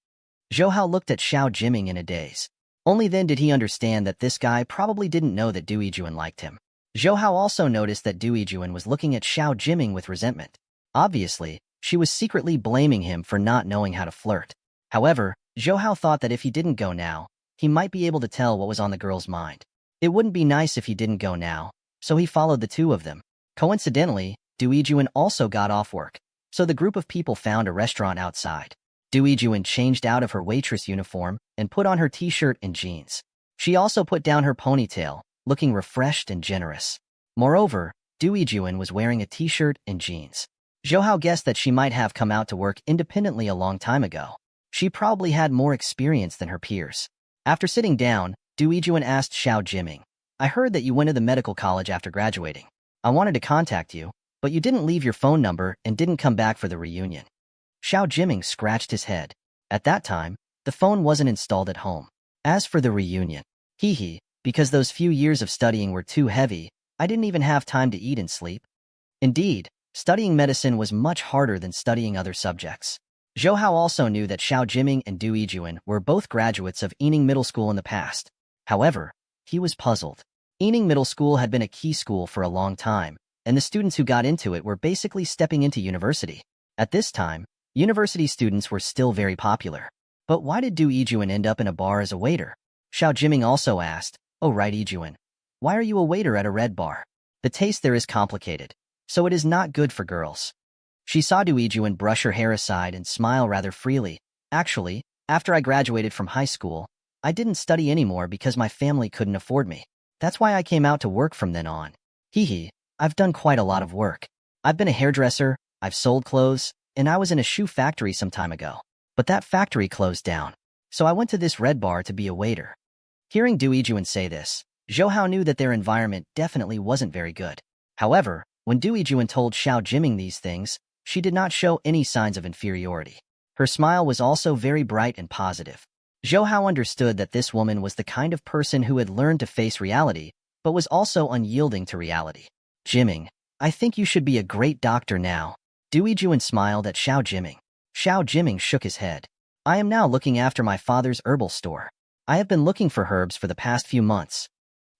Zhou Hao looked at Xiao Jiming in a daze. Only then did he understand that this guy probably didn't know that Du Yijuan liked him. Zhou Hao also noticed that Du Yijuan was looking at Xiao Jiming with resentment. Obviously, she was secretly blaming him for not knowing how to flirt. However, Zhou Hao thought that if he didn't go now, he might be able to tell what was on the girl's mind. It wouldn't be nice if he didn't go now, so he followed the two of them. Coincidentally, Du Yijuan also got off work, so the group of people found a restaurant outside. Du Yijuan changed out of her waitress uniform and put on her t-shirt and jeans. She also put down her ponytail, looking refreshed and generous. Moreover, Du Yijuan was wearing a t-shirt and jeans. Zhou Hao guessed that she might have come out to work independently a long time ago. She probably had more experience than her peers. After sitting down, Du Yijuan asked Xiao Jiming, "I heard that you went to the medical college after graduating. I wanted to contact you, but you didn't leave your phone number and didn't come back for the reunion." Xiao Jiming scratched his head. At that time, the phone wasn't installed at home. As for the reunion, because those few years of studying were too heavy, I didn't even have time to eat and sleep. Indeed, studying medicine was much harder than studying other subjects. Zhou Hao also knew that Xiao Jiming and Du Yijuan were both graduates of Yining Middle School in the past. However, he was puzzled. Yining Middle School had been a key school for a long time, and the students who got into it were basically stepping into university. At this time, university students were still very popular. But why did Du Yijuan end up in a bar as a waiter? Xiao Jiming also asked, "Oh right, Yijuan, why are you a waiter at a red bar? The taste there is complicated, so it is not good for girls." She saw Du Yijuan brush her hair aside and smile rather freely. "Actually, after I graduated from high school, I didn't study anymore because my family couldn't afford me. That's why I came out to work from then on. I've done quite a lot of work. I've been a hairdresser, I've sold clothes, and I was in a shoe factory some time ago. But that factory closed down, so I went to this red bar to be a waiter." Hearing Du Yijuan say this, Zhou Hao knew that their environment definitely wasn't very good. However, when Du Yijuan told Xiao Jiming these things, she did not show any signs of inferiority. Her smile was also very bright and positive. Zhou Hao understood that this woman was the kind of person who had learned to face reality, but was also unyielding to reality. "Jiming, I think you should be a great doctor now." Du Yijuan smiled at Xiao Jiming. Xiao Jiming shook his head. "I am now looking after my father's herbal store. I have been looking for herbs for the past few months.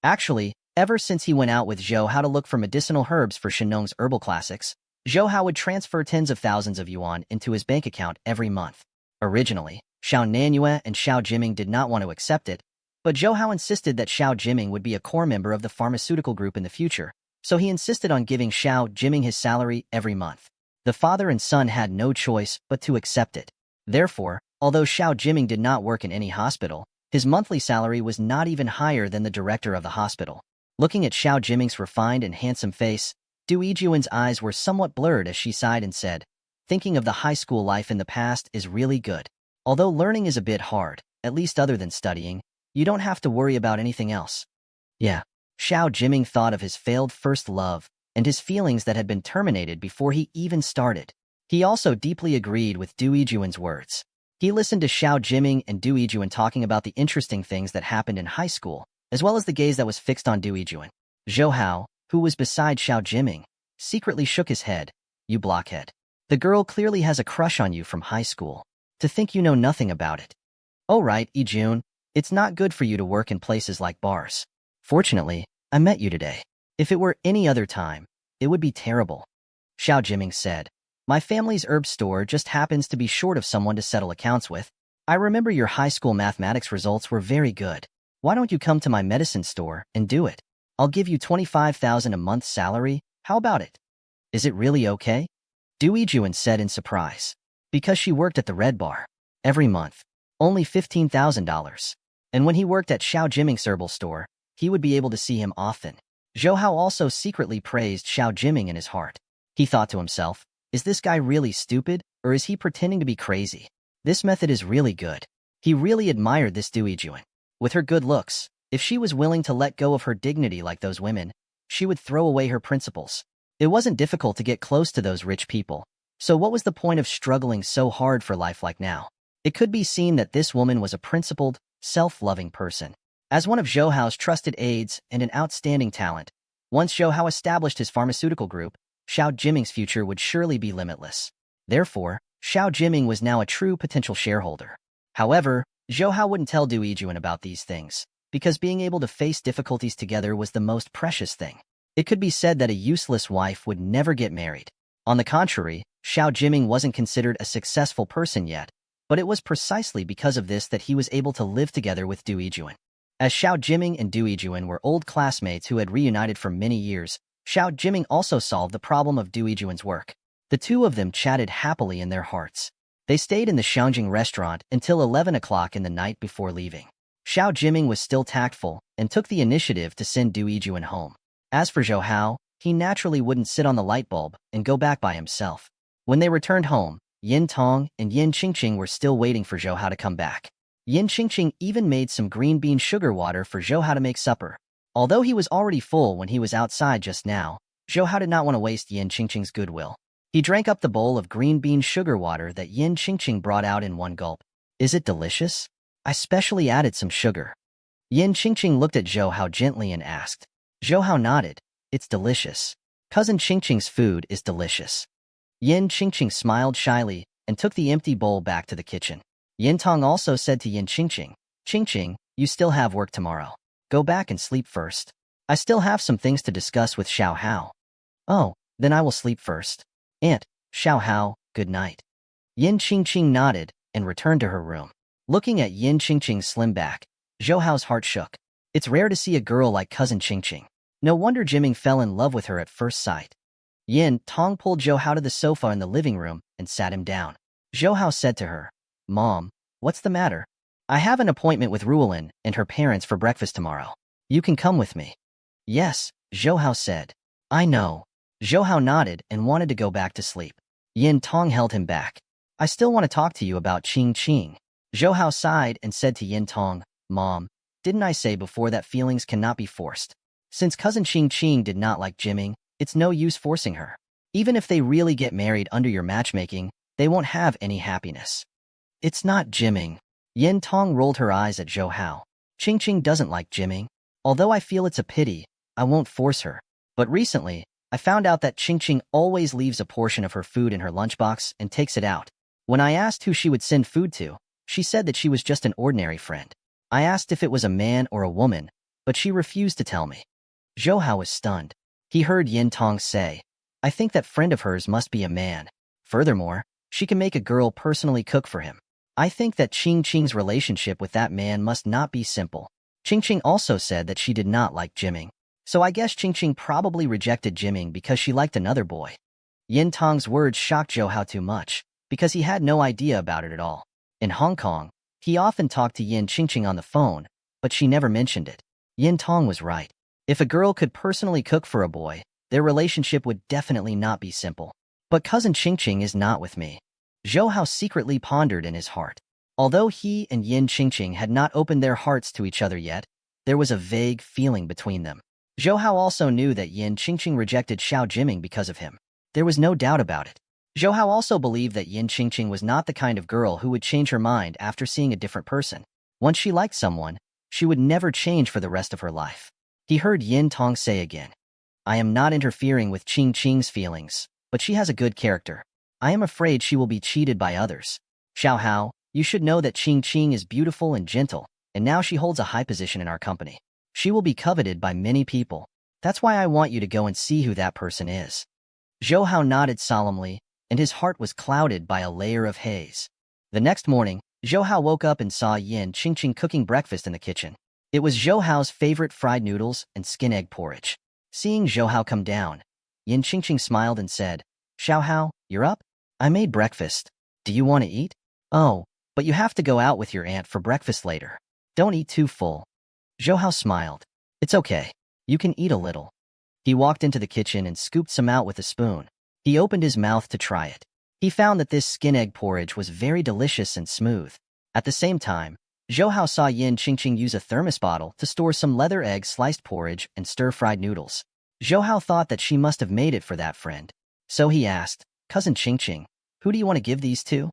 Actually, ever since he went out with Zhou Hao to look for medicinal herbs for Shenong's herbal classics, Zhou Hao would transfer tens of thousands of yuan into his bank account every month. Originally, Xiao Nanyue and Xiao Jiming did not want to accept it, but Zhou Hao insisted that Xiao Jiming would be a core member of the pharmaceutical group in the future, so he insisted on giving Xiao Jiming his salary every month. The father and son had no choice but to accept it. Therefore, although Xiao Jiming did not work in any hospital, his monthly salary was not even higher than the director of the hospital. Looking at Xiao Jiming's refined and handsome face, Du Yijuan's eyes were somewhat blurred as she sighed and said, "Thinking of the high school life in the past is really good. Although learning is a bit hard, at least other than studying, you don't have to worry about anything else." Yeah. Xiao Jiming thought of his failed first love and his feelings that had been terminated before he even started. He also deeply agreed with Du Yijuan's words. He listened to Xiao Jiming and Du Yijuan talking about the interesting things that happened in high school, as well as the gaze that was fixed on Du Yijuan. Zhou Hao, who was beside Xiao Jiming, secretly shook his head. "You blockhead. The girl clearly has a crush on you from high school. To think you know nothing about it." "Oh right, Yijun, it's not good for you to work in places like bars. Fortunately, I met you today. If it were any other time, it would be terrible." Xiao Jiming said, "My family's herb store just happens to be short of someone to settle accounts with. I remember your high school mathematics results were very good. Why don't you come to my medicine store and do it? I'll give you 25,000 a month salary. How about it? Is it really okay?" Du Yijuan said in surprise. Because she worked at the Red Bar. Every month. Only $15,000. And when he worked at Xiao Jiming's herbal store, he would be able to see him often. Zhou Hao also secretly praised Xiao Jiming in his heart. He thought to himself, is this guy really stupid, or is he pretending to be crazy? This method is really good. He really admired this Du Yijuan. With her good looks, if she was willing to let go of her dignity like those women, she would throw away her principles. It wasn't difficult to get close to those rich people. So what was the point of struggling so hard for life like now? It could be seen that this woman was a principled, self-loving person. As one of Zhou Hao's trusted aides and an outstanding talent, once Zhou Hao established his pharmaceutical group, Xiao Jiming's future would surely be limitless. Therefore, Xiao Jiming was now a true potential shareholder. However, Zhou Hao wouldn't tell Du Yijuan about these things, because being able to face difficulties together was the most precious thing. It could be said that a useless wife would never get married. On the contrary, Xiao Jiming wasn't considered a successful person yet, But it was precisely because of this that he was able to live together with Du Yijuan. As Xiao Jiming and Du Yijuan were old classmates who had reunited for many years, Xiao Jiming also solved the problem of Du Yijuan's work. The two of them chatted happily in their hearts. They stayed in the Xiangjing restaurant until 11 o'clock in the night before leaving. Xiao Jiming was still tactful and took the initiative to send Du Yijuan home. As for Zhou Hao, he naturally wouldn't sit on the light bulb and go back by himself. When they returned home, Yin Tong and Yin Qingqing were still waiting for Zhou Hao to come back. Yin Qingqing even made some green bean sugar water for Zhou Hao to make supper. Although he was already full when he was outside just now, Zhou Hao did not want to waste Yin Qingqing's goodwill. He drank up the bowl of green bean sugar water that Yin Qingqing brought out in one gulp. Is it delicious? I specially added some sugar. Yin Qingqing looked at Zhou Hao gently and asked. Zhou Hao nodded. It's delicious. Cousin Qingqing's food is delicious. Yin Qingqing smiled shyly and took the empty bowl back to the kitchen. Yin Tong also said to Yin Qingqing, Qingqing, you still have work tomorrow. Go back and sleep first. I still have some things to discuss with Xiao Hao. Oh, then I will sleep first. Aunt, Xiao Hao, good night. Yin Qingqing nodded and returned to her room. Looking at Yin Qingqing's slim back, Zhou Hao's heart shook. It's rare to see a girl like cousin Qingqing. No wonder Jiming fell in love with her at first sight. Yin Tong pulled Zhou Hao to the sofa in the living room and sat him down. Zhou Hao said to her, Mom, what's the matter? I have an appointment with Ruolin and her parents for breakfast tomorrow. You can come with me. Yes, Zhou Hao said. I know. Zhou Hao nodded and wanted to go back to sleep. Yin Tong held him back. I still want to talk to you about Qing. Zhou Hao sighed and said to Yin Tong, Mom, didn't I say before that feelings cannot be forced? Since cousin Qing did not like Jiming, it's no use forcing her. Even if they really get married under your matchmaking, they won't have any happiness. It's not Jiming. Yin Tong rolled her eyes at Zhou Hao. Qing doesn't like Jiming. Although I feel it's a pity, I won't force her. But recently, I found out that Qing always leaves a portion of her food in her lunchbox and takes it out. When I asked who she would send food to, she said that she was just an ordinary friend. I asked if it was a man or a woman, but she refused to tell me. Zhou Hao was stunned. He heard Yin Tong say, I think that friend of hers must be a man. Furthermore, she can make a girl personally cook for him. I think that Qing's relationship with that man must not be simple. Qing also said that she did not like Jiming. So I guess Qing probably rejected Jiming because she liked another boy. Yin Tong's words shocked Zhou Hao too much, because he had no idea about it at all. In Hong Kong, he often talked to Yin Qingqing on the phone, but she never mentioned it. Yin Tong was right. If a girl could personally cook for a boy, their relationship would definitely not be simple. But cousin Qingqing is not with me. Zhou Hao secretly pondered in his heart. Although he and Yin Qingqing had not opened their hearts to each other yet, there was a vague feeling between them. Zhou Hao also knew that Yin Qingqing rejected Xiao Jiming because of him. There was no doubt about it. Zhou Hao also believed that Yin Qingqing was not the kind of girl who would change her mind after seeing a different person. Once she liked someone, she would never change for the rest of her life. He heard Yin Tong say again, I am not interfering with Qing's feelings, but she has a good character. I am afraid she will be cheated by others. Xiao Hao, you should know that Qing is beautiful and gentle, and now she holds a high position in our company. She will be coveted by many people. That's why I want you to go and see who that person is. Zhou Hao nodded solemnly, and his heart was clouded by a layer of haze. The next morning, Zhou Hao woke up and saw Yin Qingqing cooking breakfast in the kitchen. It was Zhou Hao's favorite fried noodles and skin egg porridge. Seeing Zhou Hao come down, Yin Qingqing smiled and said, Xiao Hao, you're up? I made breakfast. Do you want to eat? Oh, but you have to go out with your aunt for breakfast later. Don't eat too full. Zhou Hao smiled. It's okay. You can eat a little. He walked into the kitchen and scooped some out with a spoon. He opened his mouth to try it. He found that this skin egg porridge was very delicious and smooth. At the same time, Zhou Hao saw Yin Qingqing use a thermos bottle to store some leather egg sliced porridge and stir-fried noodles. Zhou Hao thought that she must have made it for that friend. So he asked, Cousin Qingqing, who do you want to give these to?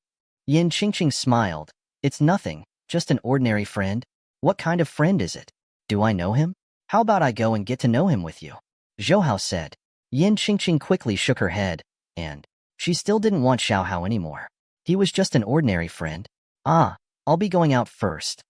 Yin Qingqing smiled. It's nothing, just an ordinary friend. What kind of friend is it? Do I know him? How about I go and get to know him with you? Zhou Hao said. Yin Qingqing quickly shook her head, and she still didn't want Xiao Hao anymore. He was just an ordinary friend. Ah, I'll be going out first.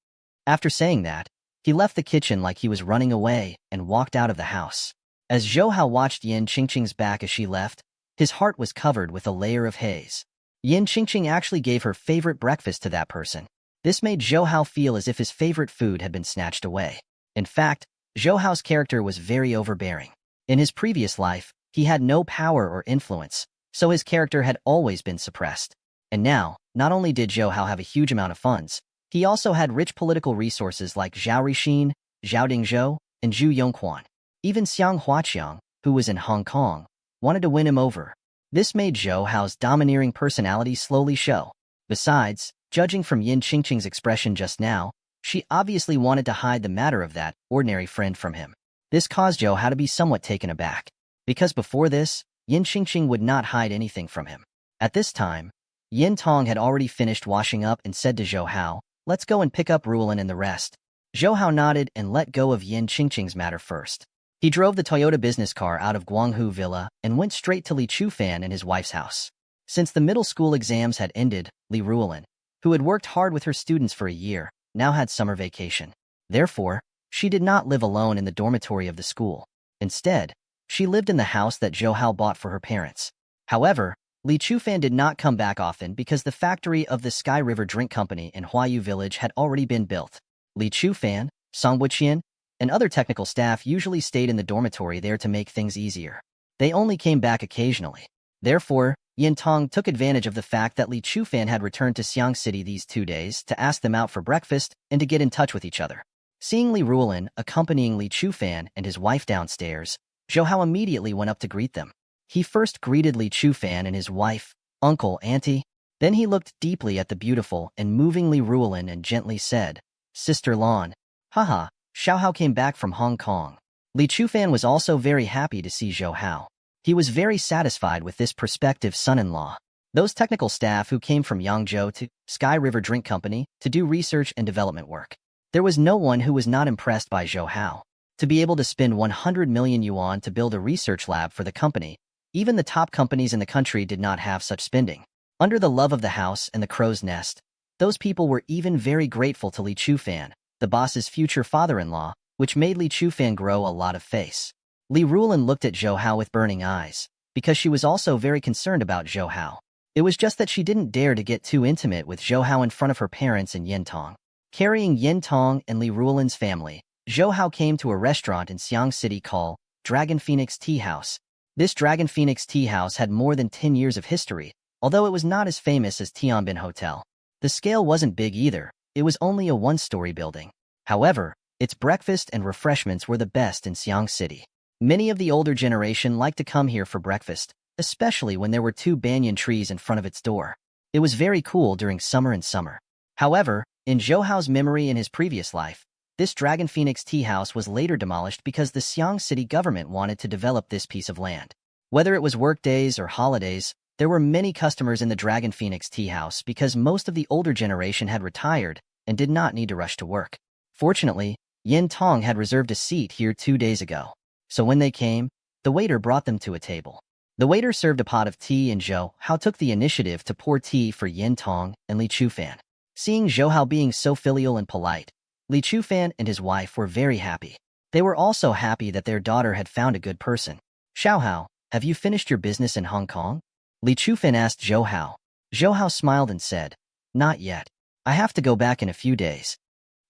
After saying that, he left the kitchen like he was running away and walked out of the house. As Zhou Hao watched Yin Qingqing's back as she left, his heart was covered with a layer of haze. Yin Qingqing actually gave her favorite breakfast to that person. This made Zhou Hao feel as if his favorite food had been snatched away. In fact, Zhou Hao's character was very overbearing. In his previous life, he had no power or influence, so his character had always been suppressed. And now, not only did Zhou Hao have a huge amount of funds, he also had rich political resources like Zhao Rixin, Zhao Dingzhou, and Zhu Yongquan. Even Xiang Huaqiang, who was in Hong Kong, wanted to win him over. This made Zhou Hao's domineering personality slowly show. Besides, judging from Yin Qingqing's expression just now, she obviously wanted to hide the matter of that ordinary friend from him. This caused Zhou Hao to be somewhat taken aback, because before this, Yin Qingqing would not hide anything from him. At this time, Yin Tong had already finished washing up and said to Zhou Hao, "Let's go and pick up Ruolin and the rest." Zhou Hao nodded and let go of Yin Qingqing's matter first. He drove the Toyota business car out of Guanghu Villa and went straight to Li Chufan and his wife's house. Since the middle school exams had ended, Li Ruolin, who had worked hard with her students for a year, now had summer vacation. Therefore, she did not live alone in the dormitory of the school. Instead, she lived in the house that Zhou Hao bought for her parents. However, Li Chufan did not come back often because the factory of the Sky River Drink Company in Huayu Village had already been built. Li Chufan, Song Buqian, and other technical staff usually stayed in the dormitory there to make things easier. They only came back occasionally. Therefore, Yin Tong took advantage of the fact that Li Chufan had returned to Xiang City these 2 days to ask them out for breakfast and to get in touch with each other. Seeing Li Ruolin accompanying Li Chufan and his wife downstairs, Zhou Hao immediately went up to greet them. He first greeted Li Chufan and his wife, uncle, auntie. Then he looked deeply at the beautiful and moving Li Ruolin and gently said, "Sister Lan." Haha, Zhou Hao came back from Hong Kong. Li Chufan was also very happy to see Zhou Hao. He was very satisfied with this prospective son-in-law. Those technical staff who came from Yangzhou to Sky River Drink Company to do research and development work. There was no one who was not impressed by Zhou Hao. To be able to spend 100 million yuan to build a research lab for the company, even the top companies in the country did not have such spending. Under the love of the house and the crow's nest, those people were even very grateful to Li Chufan, the boss's future father-in-law, which made Li Chufan grow a lot of face. Li Ruolin looked at Zhou Hao with burning eyes, because she was also very concerned about Zhou Hao. It was just that she didn't dare to get too intimate with Zhou Hao in front of her parents and Yin Tong. Carrying Yin Tong and Li Ruolin's family, Zhou Hao came to a restaurant in Xiang City called Dragon Phoenix Tea House. This Dragon Phoenix Tea House had more than 10 years of history, although it was not as famous as Tianbin Hotel. The scale wasn't big either, it was only a one-story building. However, its breakfast and refreshments were the best in Xiang City. Many of the older generation liked to come here for breakfast, especially when there were 2 banyan trees in front of its door. It was very cool during summer and summer. However, in Zhou Hao's memory in his previous life, this Dragon Phoenix Tea House was later demolished because the Xiang City government wanted to develop this piece of land. Whether it was work days or holidays, there were many customers in the Dragon Phoenix Tea House because most of the older generation had retired and did not need to rush to work. Fortunately, Yin Tong had reserved a seat here 2 days ago. So when they came, the waiter brought them to a table. The waiter served a pot of tea and Zhou Hao took the initiative to pour tea for Yin Tong and Li Chufan. Seeing Zhou Hao being so filial and polite, Li Chufan and his wife were very happy. They were also happy that their daughter had found a good person. "Zhou Hao, have you finished your business in Hong Kong?" Li Chufan asked Zhou Hao. Zhou Hao smiled and said, "Not yet. I have to go back in a few days."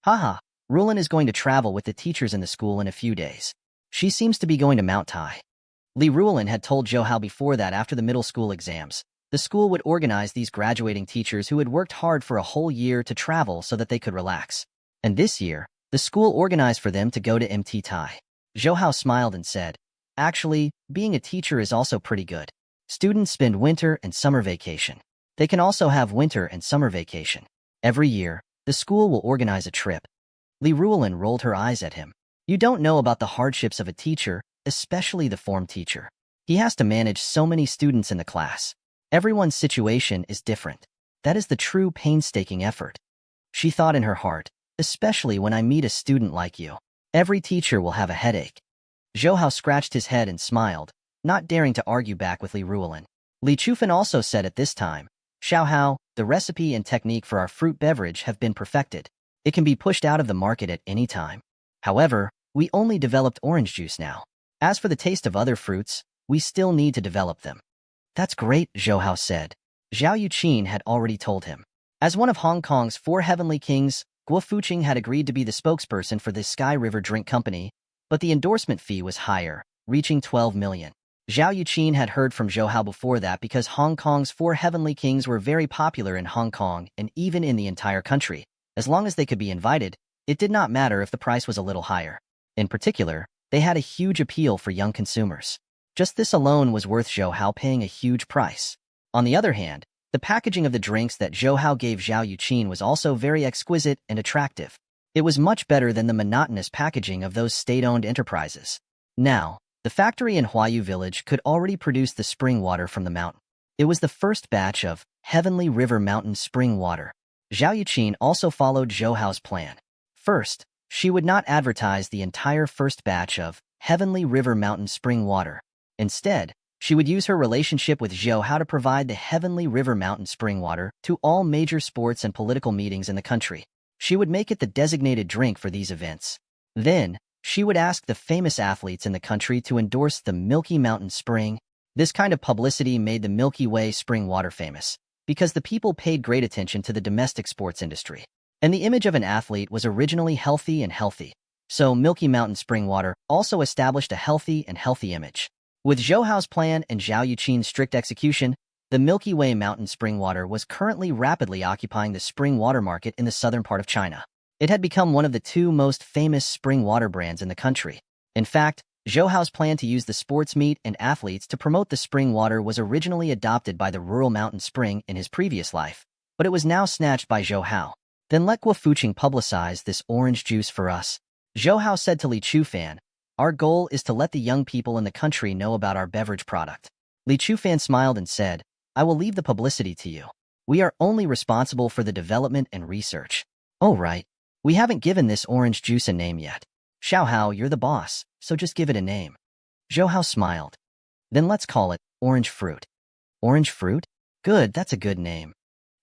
Haha, Ruolin is going to travel with the teachers in the school in a few days. She seems to be going to Mount Tai. Li Ruolin had told Zhou Hao before that after the middle school exams, the school would organize these graduating teachers who had worked hard for a whole year to travel so that they could relax. And this year, the school organized for them to go to MT Tai. Zhou Hao smiled and said, "Actually, being a teacher is also pretty good. Students spend winter and summer vacation. They can also have winter and summer vacation. Every year, the school will organize a trip." Li Ruolin rolled her eyes at him. "You don't know about the hardships of a teacher, especially the form teacher. He has to manage so many students in the class. Everyone's situation is different. That is the true painstaking effort." She thought in her heart, "Especially when I meet a student like you. Every teacher will have a headache." Zhou Hao scratched his head and smiled, not daring to argue back with Li Ruolin. Li Chufan also said at this time, "Zhou Hao, the recipe and technique for our fruit beverage have been perfected. It can be pushed out of the market at any time. However, we only developed orange juice now. As for the taste of other fruits, we still need to develop them." "That's great," Zhou Hao said. Zhao Yuqin had already told him. As one of Hong Kong's 4 heavenly kings, Guo Fuqing had agreed to be the spokesperson for this Sky River drink company, but the endorsement fee was higher, reaching 12 million. Zhao Yuqin had heard from Zhou Hao before that because Hong Kong's 4 heavenly kings were very popular in Hong Kong and even in the entire country. As long as they could be invited, it did not matter if the price was a little higher. In particular, they had a huge appeal for young consumers. Just this alone was worth Zhou Hao paying a huge price. On the other hand, the packaging of the drinks that Zhou Hao gave Zhao Yuqin was also very exquisite and attractive. It was much better than the monotonous packaging of those state-owned enterprises. Now, the factory in Huayu Village could already produce the spring water from the mountain. It was the first batch of Heavenly River Mountain spring water. Zhao Yuqin also followed Zhou Hao's plan. First, she would not advertise the entire first batch of Heavenly River Mountain spring water. Instead, she would use her relationship with Zhou Hao to provide the Heavenly River Mountain spring water to all major sports and political meetings in the country. She would make it the designated drink for these events. Then, she would ask the famous athletes in the country to endorse the Milky Mountain Spring. This kind of publicity made the Milky Way spring water famous, because the people paid great attention to the domestic sports industry. And the image of an athlete was originally healthy and healthy. So Milky Mountain spring water also established a healthy and healthy image. With Zhou Hao's plan and Zhao Yuqin's strict execution, the Milky Way Mountain spring water was currently rapidly occupying the spring water market in the southern part of China. It had become one of the 2 most famous spring water brands in the country. In fact, Zhou Hao's plan to use the sports meet and athletes to promote the spring water was originally adopted by the rural mountain spring in his previous life, but it was now snatched by Zhou Hao. Then let Guo Fuqing publicize this orange juice for us. Zhou Hao said to Li Chufan, "Our goal is to let the young people in the country know about our beverage product." Li Chufan smiled and said, "I will leave the publicity to you. We are only responsible for the development and research." "Oh, right. We haven't given this orange juice a name yet. Xiao Hao, you're the boss, so just give it a name." Zhou Hao smiled. "Then let's call it orange fruit." "Orange fruit? Good, that's a good name."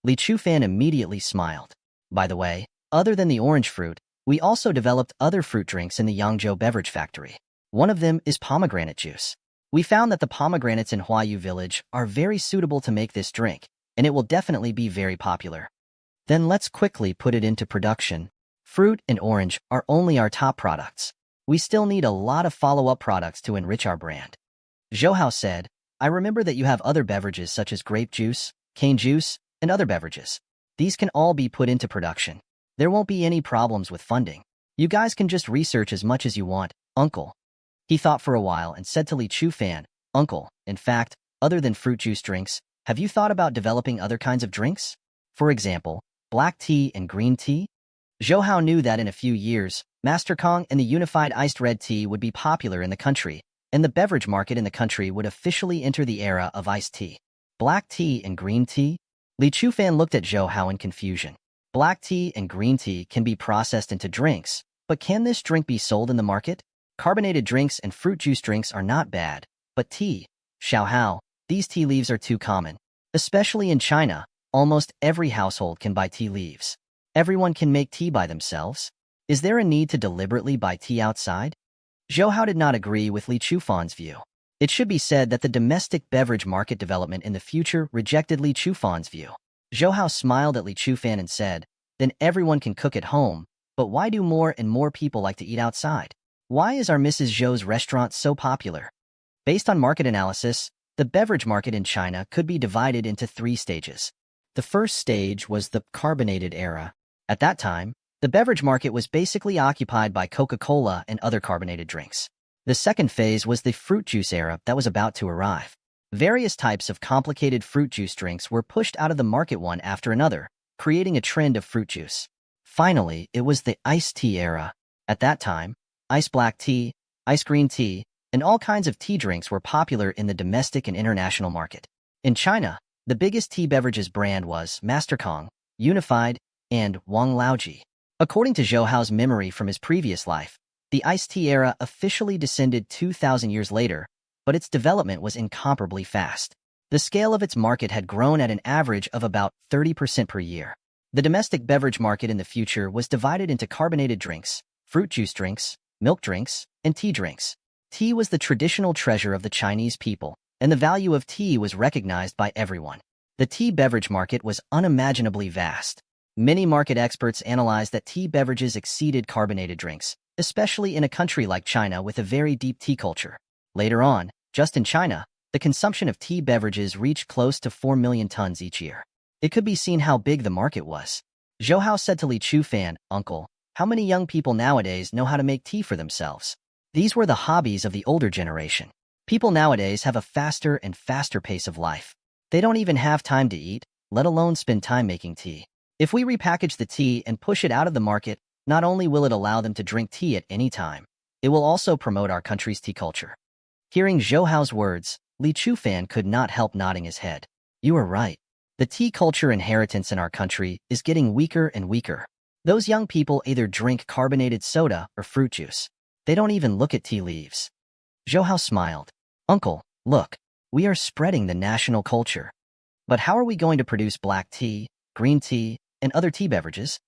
Li Chufan immediately smiled. By the way, other than the orange fruit, we also developed other fruit drinks in the Yangzhou beverage factory. One of them is pomegranate juice. We found that the pomegranates in Huayu Village are very suitable to make this drink, and it will definitely be very popular. Then let's quickly put it into production. Fruit and orange are only our top products. We still need a lot of follow-up products to enrich our brand. Zhou Hao said, "I remember that you have other beverages such as grape juice, cane juice, and other beverages. These can all be put into production. There won't be any problems with funding. You guys can just research as much as you want, Uncle." He thought for a while and said to Li Chufan, "Uncle, in fact, other than fruit juice drinks, have you thought about developing other kinds of drinks? For example, black tea and green tea?" Zhou Hao knew that in a few years, Master Kong and the unified iced red tea would be popular in the country, and the beverage market in the country would officially enter the era of iced tea. Black tea and green tea? Li Chufan looked at Zhou Hao in confusion. Black tea and green tea can be processed into drinks, but can this drink be sold in the market? Carbonated drinks and fruit juice drinks are not bad, but tea? Xiao Hao, these tea leaves are too common. Especially in China, almost every household can buy tea leaves. Everyone can make tea by themselves. Is there a need to deliberately buy tea outside? Zhou Hao did not agree with Li Chufan's view. It should be said that the domestic beverage market development in the future rejected Li Chufan's view. Zhou Hao smiled at Li Chufan and said, "Then everyone can cook at home, but why do more and more people like to eat outside? Why is our Mrs. Zhou's restaurant so popular?" Based on market analysis, the beverage market in China could be divided into 3 stages. The first stage was the carbonated era. At that time, the beverage market was basically occupied by Coca-Cola and other carbonated drinks. The second phase was the fruit juice era that was about to arrive. Various types of complicated fruit juice drinks were pushed out of the market one after another, creating a trend of fruit juice. Finally, it was the iced tea era. At that time, iced black tea, iced green tea, and all kinds of tea drinks were popular in the domestic and international market. In China, the biggest tea beverages brand was Master Kong, Unified, and Wang Laoji. According to Zhou Hao's memory from his previous life, the iced tea era officially descended 2,000 years later, but its development was incomparably fast. The scale of its market had grown at an average of about 30% per year. The domestic beverage market in the future was divided into carbonated drinks, fruit juice drinks, milk drinks, and tea drinks. Tea was the traditional treasure of the Chinese people, and the value of tea was recognized by everyone. The tea beverage market was unimaginably vast. Many market experts analyzed that tea beverages exceeded carbonated drinks, especially in a country like China with a very deep tea culture. Later on, just in China, the consumption of tea beverages reached close to 4 million tons each year. It could be seen how big the market was. Zhou Hao said to Li Chufan, "Uncle, how many young people nowadays know how to make tea for themselves?" These were the hobbies of the older generation. People nowadays have a faster and faster pace of life. They don't even have time to eat, let alone spend time making tea. If we repackage the tea and push it out of the market, not only will it allow them to drink tea at any time, it will also promote our country's tea culture. Hearing Zhou Hao's words, Li Chufan could not help nodding his head. You are right. The tea culture inheritance in our country is getting weaker and weaker. Those young people either drink carbonated soda or fruit juice. They don't even look at tea leaves. Zhou Hao smiled. Uncle, look, we are spreading the national culture. But how are we going to produce black tea, green tea, and other tea beverages?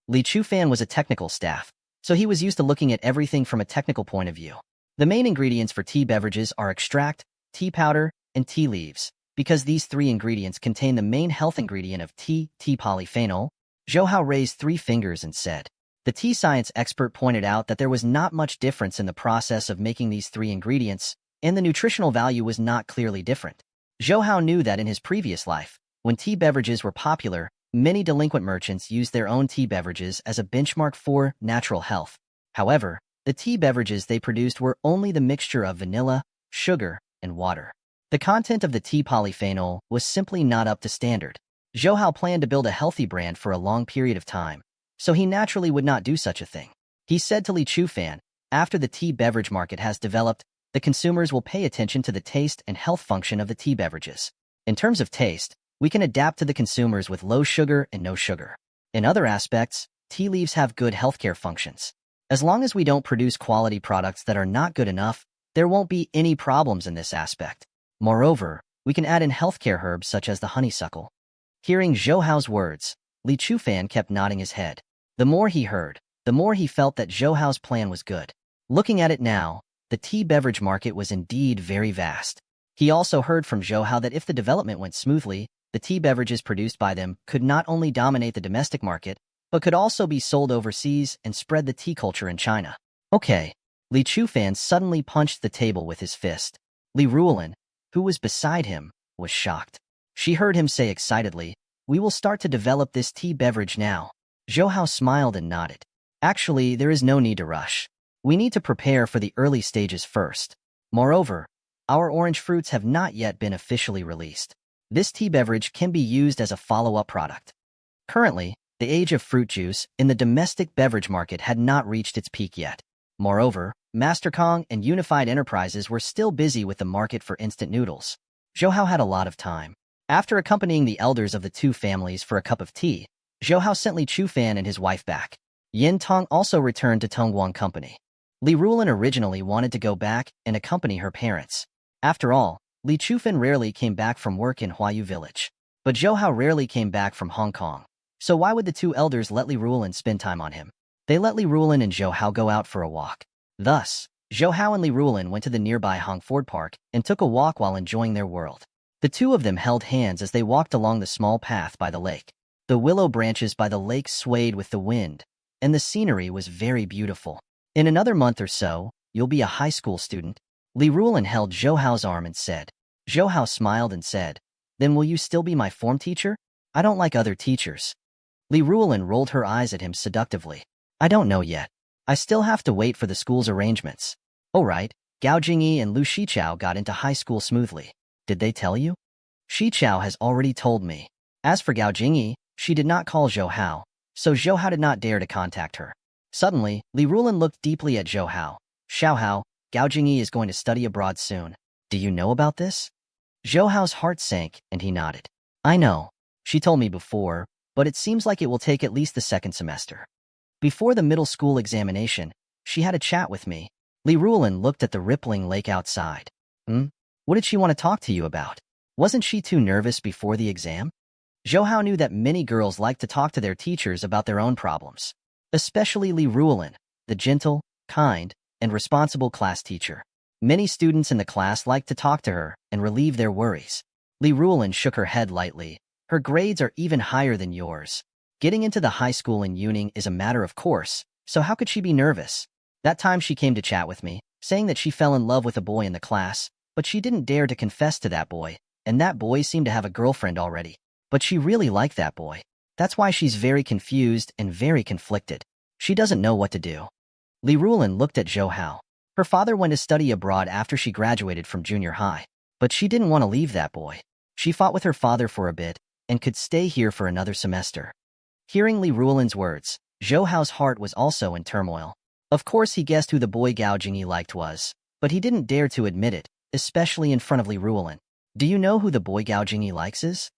Li Chufan was a technical staff, so he was used to looking at everything from a technical point of view. The main ingredients for tea beverages are extract, tea powder, and tea leaves. Because these three ingredients contain the main health ingredient of tea polyphenol, Zhou Hao raised 3 fingers and said. The tea science expert pointed out that there was not much difference in the process of making these 3 ingredients, and the nutritional value was not clearly different. Zhou Hao knew that in his previous life, when tea beverages were popular, many delinquent merchants used their own tea beverages as a benchmark for natural health. However, the tea beverages they produced were only the mixture of vanilla, sugar, and water. The content of the tea polyphenol was simply not up to standard. Zhou Hao planned to build a healthy brand for a long period of time, so he naturally would not do such a thing. He said to Li Chufan, after the tea beverage market has developed, the consumers will pay attention to the taste and health function of the tea beverages. In terms of taste, we can adapt to the consumers with low sugar and no sugar. In other aspects, tea leaves have good healthcare functions. As long as we don't produce quality products that are not good enough, there won't be any problems in this aspect. Moreover, we can add in healthcare herbs such as the honeysuckle. Hearing Zhou Hao's words, Li Chufan kept nodding his head. The more he heard, the more he felt that Zhou Hao's plan was good. Looking at it now, the tea beverage market was indeed very vast. He also heard from Zhou Hao that if the development went smoothly, the tea beverages produced by them could not only dominate the domestic market, but could also be sold overseas and spread the tea culture in China. Okay. Li Chufan suddenly punched the table with his fist. Li Ruolin, who was beside him, was shocked. She heard him say excitedly, "We will start to develop this tea beverage now." Zhou Hao smiled and nodded. Actually, there is no need to rush. We need to prepare for the early stages first. Moreover, our orange fruits have not yet been officially released. This tea beverage can be used as a follow-up product. Currently, the age of fruit juice in the domestic beverage market had not reached its peak yet. Moreover, Master Kong and Unified Enterprises were still busy with the market for instant noodles. Zhou Hao had a lot of time. After accompanying the elders of the 2 families for a cup of tea, Zhou Hao sent Li Chufan and his wife back. Yin Tong also returned to Tongguang Company. Li Ruolin originally wanted to go back and accompany her parents. After all, Li Chufan rarely came back from work in Huayu Village. But Zhou Hao rarely came back from Hong Kong. So why would the 2 elders let Li Ruolin spend time on him? They let Li Ruolin and Zhou Hao go out for a walk. Thus, Zhou Hao and Li Ruolin went to the nearby Hongford Park and took a walk while enjoying their world. The 2 of them held hands as they walked along the small path by the lake. The willow branches by the lake swayed with the wind, and the scenery was very beautiful. In another month or so, you'll be a high school student. Li Ruolin held Zhou Hao's arm and said. Zhou Hao smiled and said, "Then will you still be my form teacher? I don't like other teachers." Li Ruolin rolled her eyes at him seductively. "I don't know yet. I still have to wait for the school's arrangements." "Oh right, Gao Jingyi and Lu Shichao got into high school smoothly. Did they tell you?" "Shichao has already told me." As for Gao Jingyi, she did not call Zhou Hao, so Zhou Hao did not dare to contact her. Suddenly, Li Ruolin looked deeply at Zhou Hao. "Xiao Hao, Gao Jingyi is going to study abroad soon. Do you know about this?" Zhou Hao's heart sank, and he nodded. "I know. She told me before, but it seems like it will take at least the 2nd semester. Before the middle school examination, she had a chat with me." Li Ruolin looked at the rippling lake outside. What did she want to talk to you about? Wasn't she too nervous before the exam?" Zhou Hao knew that many girls like to talk to their teachers about their own problems. Especially Li Ruolin, the gentle, kind, and responsible class teacher. Many students in the class liked to talk to her and relieve their worries. Li Ruolin shook her head lightly. Her grades are even higher than yours. Getting into the high school in Yuning is a matter of course, so how could she be nervous? That time she came to chat with me, saying that she fell in love with a boy in the class, but she didn't dare to confess to that boy, and that boy seemed to have a girlfriend already. But she really liked that boy. That's why she's very confused and very conflicted. She doesn't know what to do. Li Ruolin looked at Zhou Hao. Her father went to study abroad after she graduated from junior high, but she didn't want to leave that boy. She fought with her father for a bit and could stay here for another semester. Hearing Li Ruolin's words, Zhou Hao's heart was also in turmoil. Of course he guessed who the boy Gao Jingyi liked was, but he didn't dare to admit it, especially in front of Li Ruolin. Do you know who the boy Gao Jingyi likes is?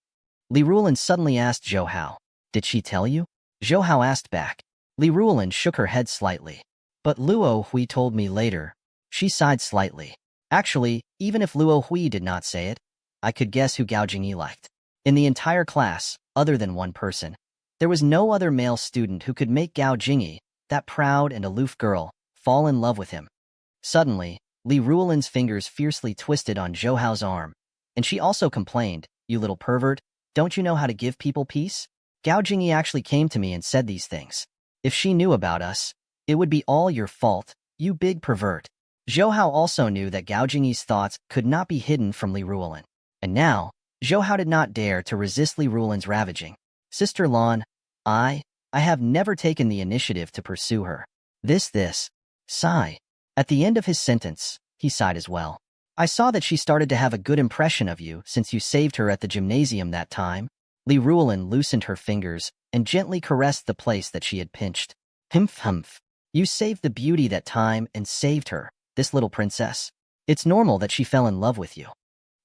Li Ruolin suddenly asked Zhou Hao. Did she tell you? Zhou Hao asked back. Li Ruolin shook her head slightly. But Luo Hui told me later. She sighed slightly. Actually, even if Luo Hui did not say it, I could guess who Gao Jingyi liked. In the entire class, other than one person, there was no other male student who could make Gao Jingyi, that proud and aloof girl, fall in love with him. Suddenly, Li Ruolin's fingers fiercely twisted on Zhou Hao's arm, and she also complained, "You little pervert, don't you know how to give people peace? Gao Jingyi actually came to me and said these things. If she knew about us, it would be all your fault, you big pervert." Zhou Hao also knew that Gao Jingyi's thoughts could not be hidden from Li Ruolin. And now, Zhou Hao did not dare to resist Li Ruolin's ravaging. Sister Lan, I have never taken the initiative to pursue her. Sigh. At the end of his sentence, he sighed as well. I saw that she started to have a good impression of you since you saved her at the gymnasium that time. Li Ruolin loosened her fingers and gently caressed the place that she had pinched. Humph. You saved the beauty that time and saved her, this little princess. It's normal that she fell in love with you.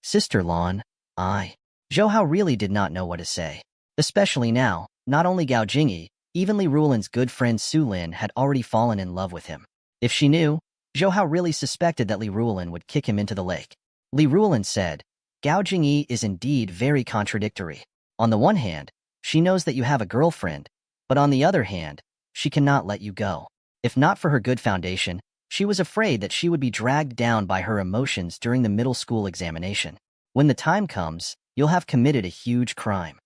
Sister Lan, Zhou Hao really did not know what to say. Especially now, not only Gao Jingyi, even Li Ruolin's good friend Su Lin had already fallen in love with him. If she knew, Zhou Hao really suspected that Li Ruolin would kick him into the lake. Li Ruolin said, Gao Jingyi is indeed very contradictory. On the one hand, she knows that you have a girlfriend, but on the other hand, she cannot let you go. If not for her good foundation, she was afraid that she would be dragged down by her emotions during the middle school examination. When the time comes, you'll have committed a huge crime.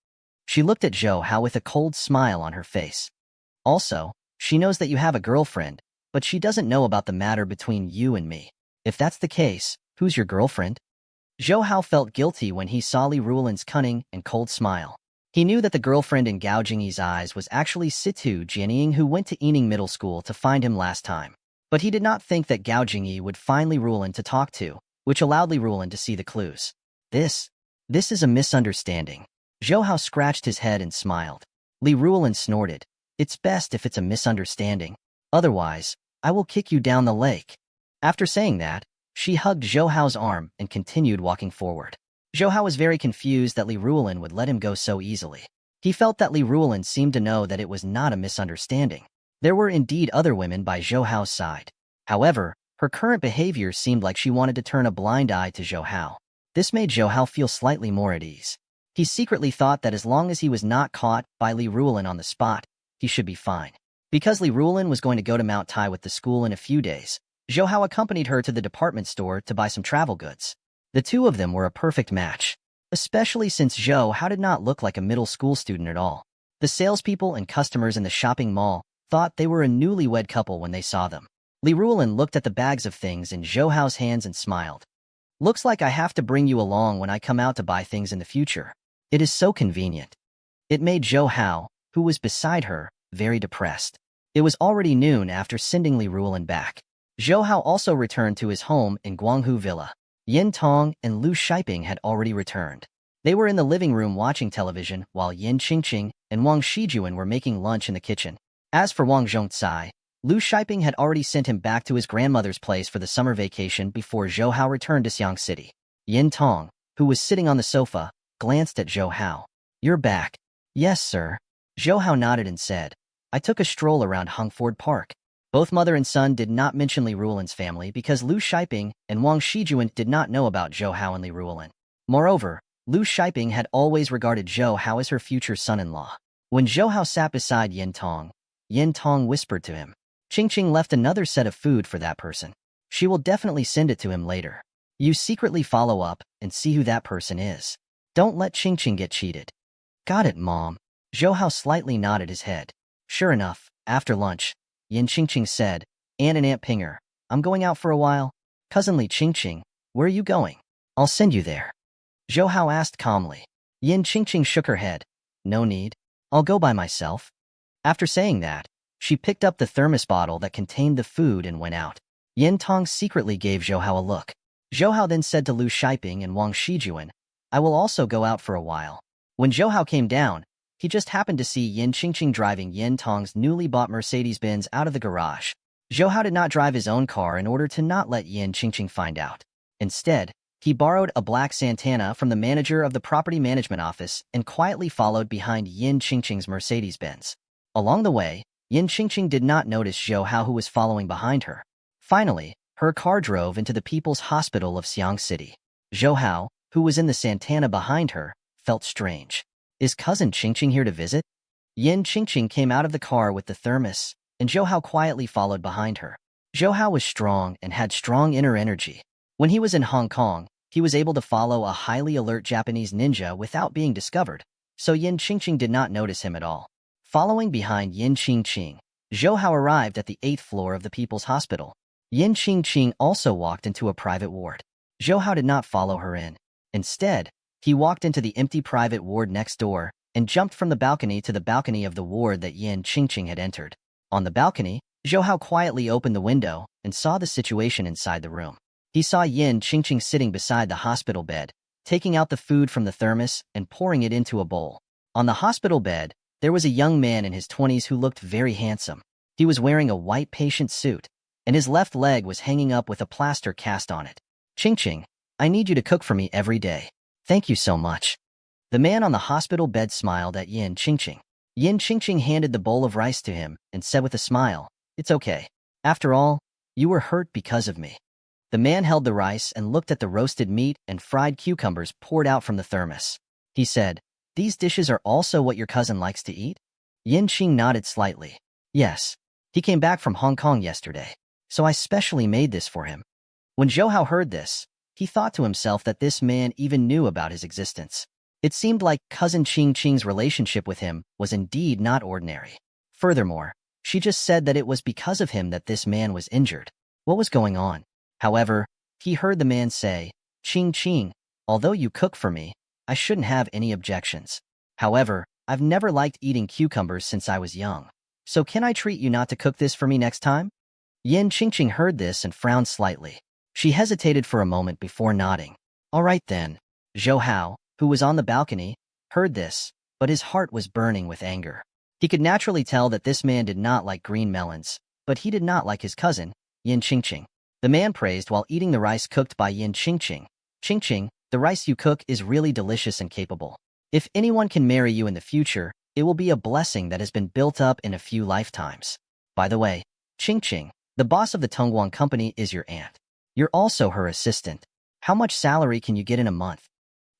She looked at Zhou Hao with a cold smile on her face. Also, she knows that you have a girlfriend, but she doesn't know about the matter between you and me. If that's the case, who's your girlfriend? Zhou Hao felt guilty when he saw Li Ruolin's cunning and cold smile. He knew that the girlfriend in Gao Jingyi's eyes was actually Situ Jianying, who went to Yining Middle School to find him last time. But he did not think that Gao Jingyi would find Li Ruolin to talk to, which allowed Li Ruolin to see the clues. This is a misunderstanding. Zhou Hao scratched his head and smiled. Li Ruolin snorted. It's best if it's a misunderstanding. Otherwise, I will kick you down the lake. After saying that, she hugged Zhou Hao's arm and continued walking forward. Zhou Hao was very confused that Li Ruolin would let him go so easily. He felt that Li Ruolin seemed to know that it was not a misunderstanding. There were indeed other women by Zhou Hao's side. However, her current behavior seemed like she wanted to turn a blind eye to Zhou Hao. This made Zhou Hao feel slightly more at ease. He secretly thought that as long as he was not caught by Li Ruolin on the spot, he should be fine. Because Li Ruolin was going to go to Mount Tai with the school in a few days, Zhou Hao accompanied her to the department store to buy some travel goods. The two of them were a perfect match, especially since Zhou Hao did not look like a middle school student at all. The salespeople and customers in the shopping mall thought they were a newlywed couple when they saw them. Li Ruolin looked at the bags of things in Zhou Hao's hands and smiled. Looks like I have to bring you along when I come out to buy things in the future. It is so convenient. It made Zhou Hao, who was beside her, very depressed. It was already noon after sending Li Ruolin back. Zhou Hao also returned to his home in Guanghu Villa. Yin Tong and Lu Shiping had already returned. They were in the living room watching television while Yin Qingqing and Wang Shijuan were making lunch in the kitchen. As for Wang Zhongcai, Lu Shiping had already sent him back to his grandmother's place for the summer vacation before Zhou Hao returned to Xiang City. Yin Tong, who was sitting on the sofa, glanced at Zhou Hao. You're back. Yes, sir. Zhou Hao nodded and said, I took a stroll around Hungford Park. Both mother and son did not mention Li Ruolin's family because Lu Shiping and Wang Shijuan did not know about Zhou Hao and Li Ruolin. Moreover, Lu Shiping had always regarded Zhou Hao as her future son-in-law. When Zhou Hao sat beside Yin Tong whispered to him, Qingqing left another set of food for that person. She will definitely send it to him later. You secretly follow up and see who that person is. Don't let Ching Ching get cheated. Got it, Mom. Zhou Hao slightly nodded his head. Sure enough, after lunch, Yin Ching Ching said, Aunt and Aunt Pinger, I'm going out for a while. Cousinly Ching Ching, where are you going? I'll send you there. Zhou Hao asked calmly. Yin Ching Ching shook her head. No need. I'll go by myself. After saying that, she picked up the thermos bottle that contained the food and went out. Yin Tong secretly gave Zhou Hao a look. Zhou Hao then said to Lu Shiping and Wang Shijuan, I will also go out for a while. When Zhou Hao came down, he just happened to see Yin Ching Ching driving Yin Tong's newly bought Mercedes-Benz out of the garage. Zhou Hao did not drive his own car in order to not let Yin Ching Ching find out. Instead, he borrowed a black Santana from the manager of the property management office and quietly followed behind Yin Ching Ching's Mercedes-Benz. Along the way, Yin Ching Ching did not notice Zhou Hao, who was following behind her. Finally, her car drove into the People's Hospital of Xiang City. Zhou Hao, who was in the Santana behind her, felt strange. Is cousin Ching Ching here to visit? Yin Ching Ching came out of the car with the thermos, and Zhou Hao quietly followed behind her. Zhou Hao was strong and had strong inner energy. When he was in Hong Kong, he was able to follow a highly alert Japanese ninja without being discovered, so Yin Ching Ching did not notice him at all. Following behind Yin Ching Ching, Zhou Hao arrived at the 8th floor of the People's Hospital. Yin Ching Ching also walked into a private ward. Zhou Hao did not follow her in. Instead, he walked into the empty private ward next door and jumped from the balcony to the balcony of the ward that Yin Ching Ching had entered. On the balcony, Zhou Hao quietly opened the window and saw the situation inside the room. He saw Yin Ching Ching sitting beside the hospital bed, taking out the food from the thermos and pouring it into a bowl. On the hospital bed, there was a young man in his 20s who looked very handsome. He was wearing a white patient suit, and his left leg was hanging up with a plaster cast on it. Ching Ching, I need you to cook for me every day. Thank you so much. The man on the hospital bed smiled at Yin Ching Ching. Yin Ching Ching handed the bowl of rice to him and said with a smile, It's okay. After all, you were hurt because of me. The man held the rice and looked at the roasted meat and fried cucumbers poured out from the thermos. He said, These dishes are also what your cousin likes to eat? Yin Ching nodded slightly. Yes. He came back from Hong Kong yesterday, so I specially made this for him. When Zhou Hao heard this, he thought to himself that this man even knew about his existence. It seemed like cousin Ching Ching's relationship with him was indeed not ordinary. Furthermore, she just said that it was because of him that this man was injured. What was going on? However, he heard the man say, Ching Ching, although you cook for me, I shouldn't have any objections. However, I've never liked eating cucumbers since I was young. So can I treat you not to cook this for me next time? Yin Ching Ching heard this and frowned slightly. She hesitated for a moment before nodding. All right then. Zhou Hao, who was on the balcony, heard this, but his heart was burning with anger. He could naturally tell that this man did not like green melons, but he did not like his cousin, Yin Ching Ching. The man praised while eating the rice cooked by Yin Ching Ching. Ching Ching, the rice you cook is really delicious and capable. If anyone can marry you in the future, it will be a blessing that has been built up in a few lifetimes. By the way, Ching Ching, the boss of the Tongguan company is your aunt. You're also her assistant. How much salary can you get in a month?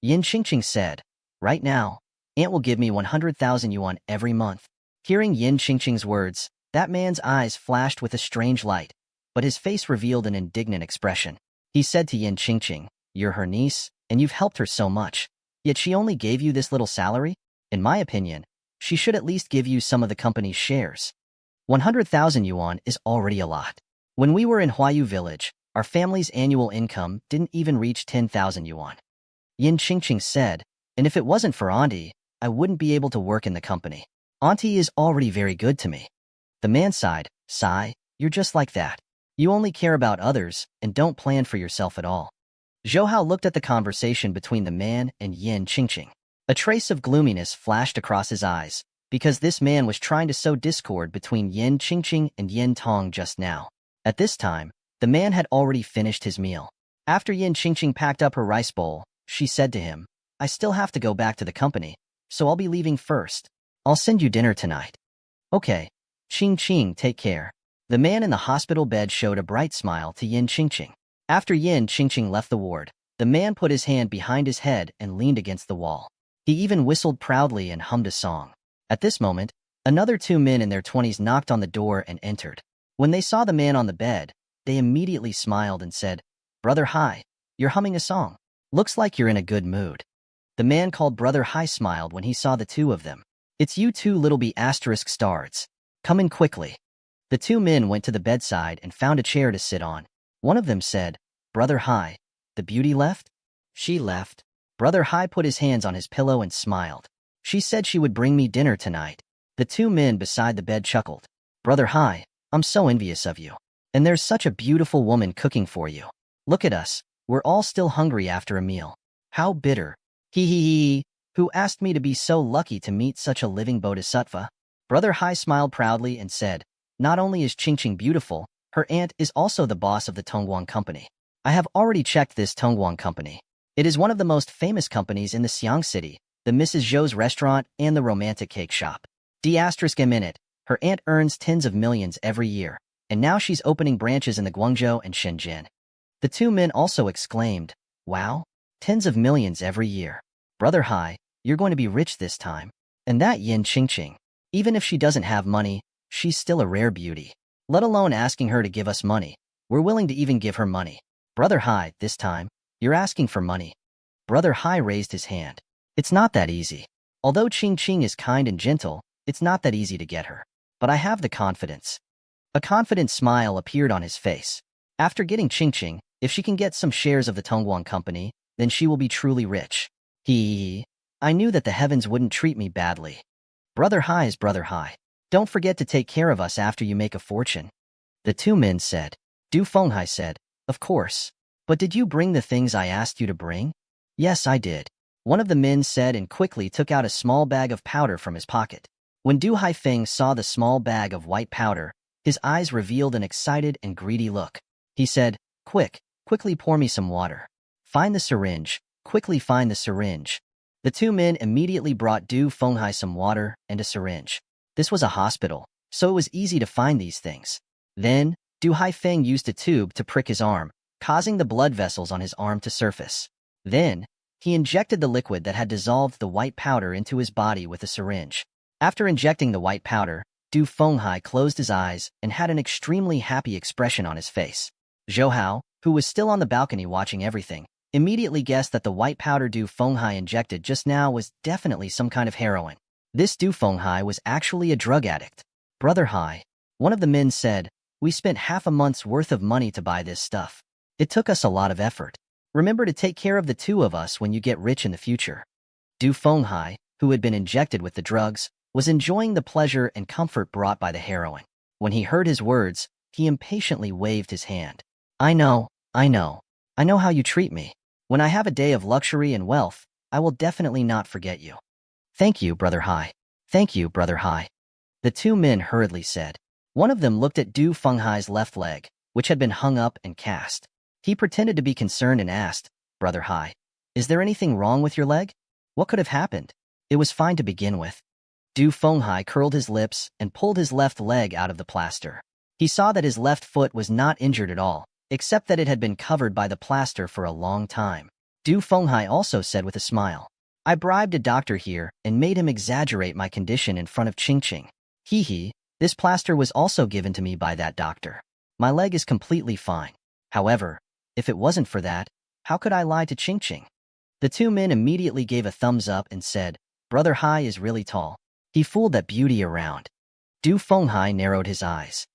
Yin Ching Ching said, Right now, aunt will give me 100,000 yuan every month. Hearing Yin Ching Ching's words, that man's eyes flashed with a strange light, but his face revealed an indignant expression. He said to Yin Ching Ching, You're her niece, and you've helped her so much. Yet she only gave you this little salary? In my opinion, she should at least give you some of the company's shares. 100,000 yuan is already a lot. When we were in Huayu Village, our family's annual income didn't even reach 10,000 yuan. Yin Ching Ching said, And if it wasn't for Auntie, I wouldn't be able to work in the company. Auntie is already very good to me. The man sighed, Sigh, you're just like that. You only care about others and don't plan for yourself at all. Zhou Hao looked at the conversation between the man and Yin Ching Ching. A trace of gloominess flashed across his eyes, because this man was trying to sow discord between Yin Ching Ching and Yin Tong just now. At this time, the man had already finished his meal. After Yin Ching Ching packed up her rice bowl, she said to him, I still have to go back to the company, so I'll be leaving first. I'll send you dinner tonight. Okay. Ching Ching, take care. The man in the hospital bed showed a bright smile to Yin Ching Ching. After Yin Ching Ching left the ward, the man put his hand behind his head and leaned against the wall. He even whistled proudly and hummed a song. At this moment, another two men in their 20s knocked on the door and entered. When they saw the man on the bed, they immediately smiled and said, Brother, hi, you're humming a song. Looks like you're in a good mood. The man called Brother Hai smiled when he saw the two of them. It's you two little B asterisk stars. Come in quickly. The two men went to the bedside and found a chair to sit on. One of them said, Brother Hai, the beauty left? She left. Brother Hai put his hands on his pillow and smiled. She said she would bring me dinner tonight. The two men beside the bed chuckled. Brother Hai, I'm so envious of you. And there's such a beautiful woman cooking for you. Look at us. We're all still hungry after a meal. How bitter. Hee hee hee. Who asked me to be so lucky to meet such a living bodhisattva? Brother Hai smiled proudly and said, not only is Ching Ching beautiful, her aunt is also the boss of the Tongguang Company. I have already checked this Tongguang Company. It is one of the most famous companies in the Xiang City, the Mrs. Zhou's restaurant and the romantic cake shop. D*M in it, her aunt earns tens of millions every year, and now she's opening branches in the Guangzhou and Shenzhen. The two men also exclaimed, wow, tens of millions every year. Brother Hai, you're going to be rich this time. And that Yin Ching Ching. Even if she doesn't have money, she's still a rare beauty. Let alone asking her to give us money. We're willing to even give her money. Brother Hai, this time, you're asking for money. Brother Hai raised his hand. It's not that easy. Although Ching Ching is kind and gentle, it's not that easy to get her. But I have the confidence. A confident smile appeared on his face. After getting Ching Ching, if she can get some shares of the Tongguang Company, then she will be truly rich. I knew that the heavens wouldn't treat me badly. Brother Hai is Brother Hai. Don't forget to take care of us after you make a fortune. The two men said. Du Fenghai said, of course. But did you bring the things I asked you to bring? Yes, I did. One of the men said and quickly took out a small bag of powder from his pocket. When Du Haifeng saw the small bag of white powder, his eyes revealed an excited and greedy look. He said, quickly pour me some water. Find the syringe. Quickly find the syringe. The two men immediately brought Du Fenghai some water and a syringe. This was a hospital, so it was easy to find these things. Then, Du Haifeng used a tube to prick his arm, causing the blood vessels on his arm to surface. Then, he injected the liquid that had dissolved the white powder into his body with a syringe. After injecting the white powder, Du Fenghai closed his eyes and had an extremely happy expression on his face. Zhou Hao, who was still on the balcony watching everything, immediately guessed that the white powder Du Fenghai injected just now was definitely some kind of heroin. This Du Fenghai was actually a drug addict. Brother Hai, one of the men said, we spent half a month's worth of money to buy this stuff. It took us a lot of effort. Remember to take care of the two of us when you get rich in the future. Du Fenghai, who had been injected with the drugs, was enjoying the pleasure and comfort brought by the heroin. When he heard his words, he impatiently waved his hand. I know how you treat me. When I have a day of luxury and wealth, I will definitely not forget you. Thank you, Brother Hai. Thank you, Brother Hai. The two men hurriedly said. One of them looked at Du Fenghai's left leg, which had been hung up and cast. He pretended to be concerned and asked, Brother Hai, is there anything wrong with your leg? What could have happened? It was fine to begin with. Du Fenghai curled his lips and pulled his left leg out of the plaster. He saw that his left foot was not injured at all, except that it had been covered by the plaster for a long time. Du Fenghai also said with a smile, I bribed a doctor here and made him exaggerate my condition in front of Ching Ching. This plaster was also given to me by that doctor. My leg is completely fine. However, if it wasn't for that, how could I lie to Ching Ching? The two men immediately gave a thumbs up and said, Brother Hai is really tall. He fooled that beauty around. Du Fenghai narrowed his eyes.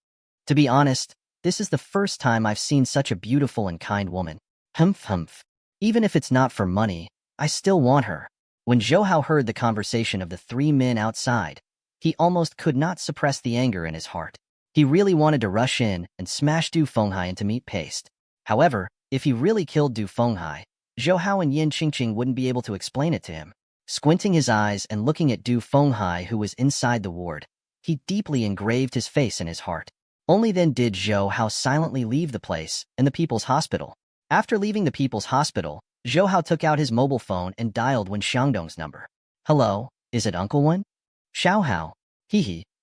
To be honest, this is the first time I've seen such a beautiful and kind woman. Humph. Even if it's not for money, I still want her. When Zhou Hao heard the conversation of the three men outside, he almost could not suppress the anger in his heart. He really wanted to rush in and smash Du Fenghai into meat paste. However, if he really killed Du Fenghai, Zhou Hao and Yin Qingqing wouldn't be able to explain it to him. Squinting his eyes and looking at Du Fenghai, who was inside the ward, he deeply engraved his face in his heart. Only then did Zhou Hao silently leave the place and the people's hospital. After leaving the people's hospital, Zhou Hao took out his mobile phone and dialed Wen Xiangdong's number. Hello, is it Uncle Wen? Xiao Hao.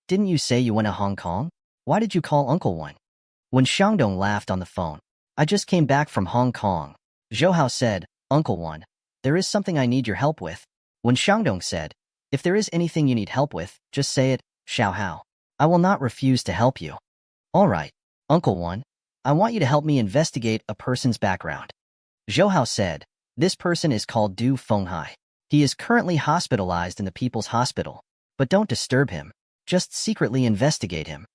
Didn't you say you went to Hong Kong? Why did you call Uncle Wen? Wen Xiangdong laughed on the phone. I just came back from Hong Kong. Zhou Hao said, Uncle Wen, there is something I need your help with. Wen Xiangdong said, if there is anything you need help with, just say it, Xiao Hao. I will not refuse to help you. All right, Uncle Wen, I want you to help me investigate a person's background. Zhou Hao said, this person is called Du Fenghai. He is currently hospitalized in the People's Hospital, but don't disturb him. Just secretly investigate him.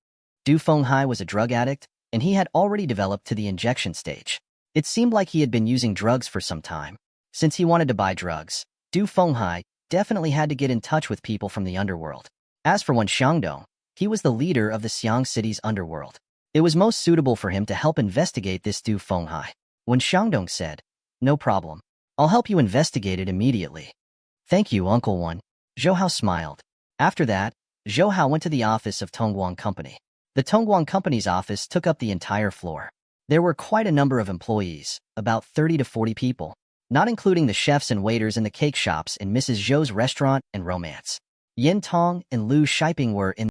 Du Fenghai was a drug addict, and he had already developed to the injection stage. It seemed like he had been using drugs for some time. Since he wanted to buy drugs, Du Fenghai definitely had to get in touch with people from the underworld. As for Wen Xiangdong, he was the leader of the Xiang city's underworld. It was most suitable for him to help investigate this Du Fenghai. Wen Xiangdong said, "No problem. I'll help you investigate it immediately." "Thank you, Uncle Wen." Zhou Hao smiled. After that, Zhou Hao went to the office of Tongguang Company. The Tongguang Company's office took up the entire floor. There were quite a number of employees, about 30 to 40 people, not including the chefs and waiters in the cake shops in Mrs. Zhou's restaurant and romance. Yin Tong and Lu Shiping were in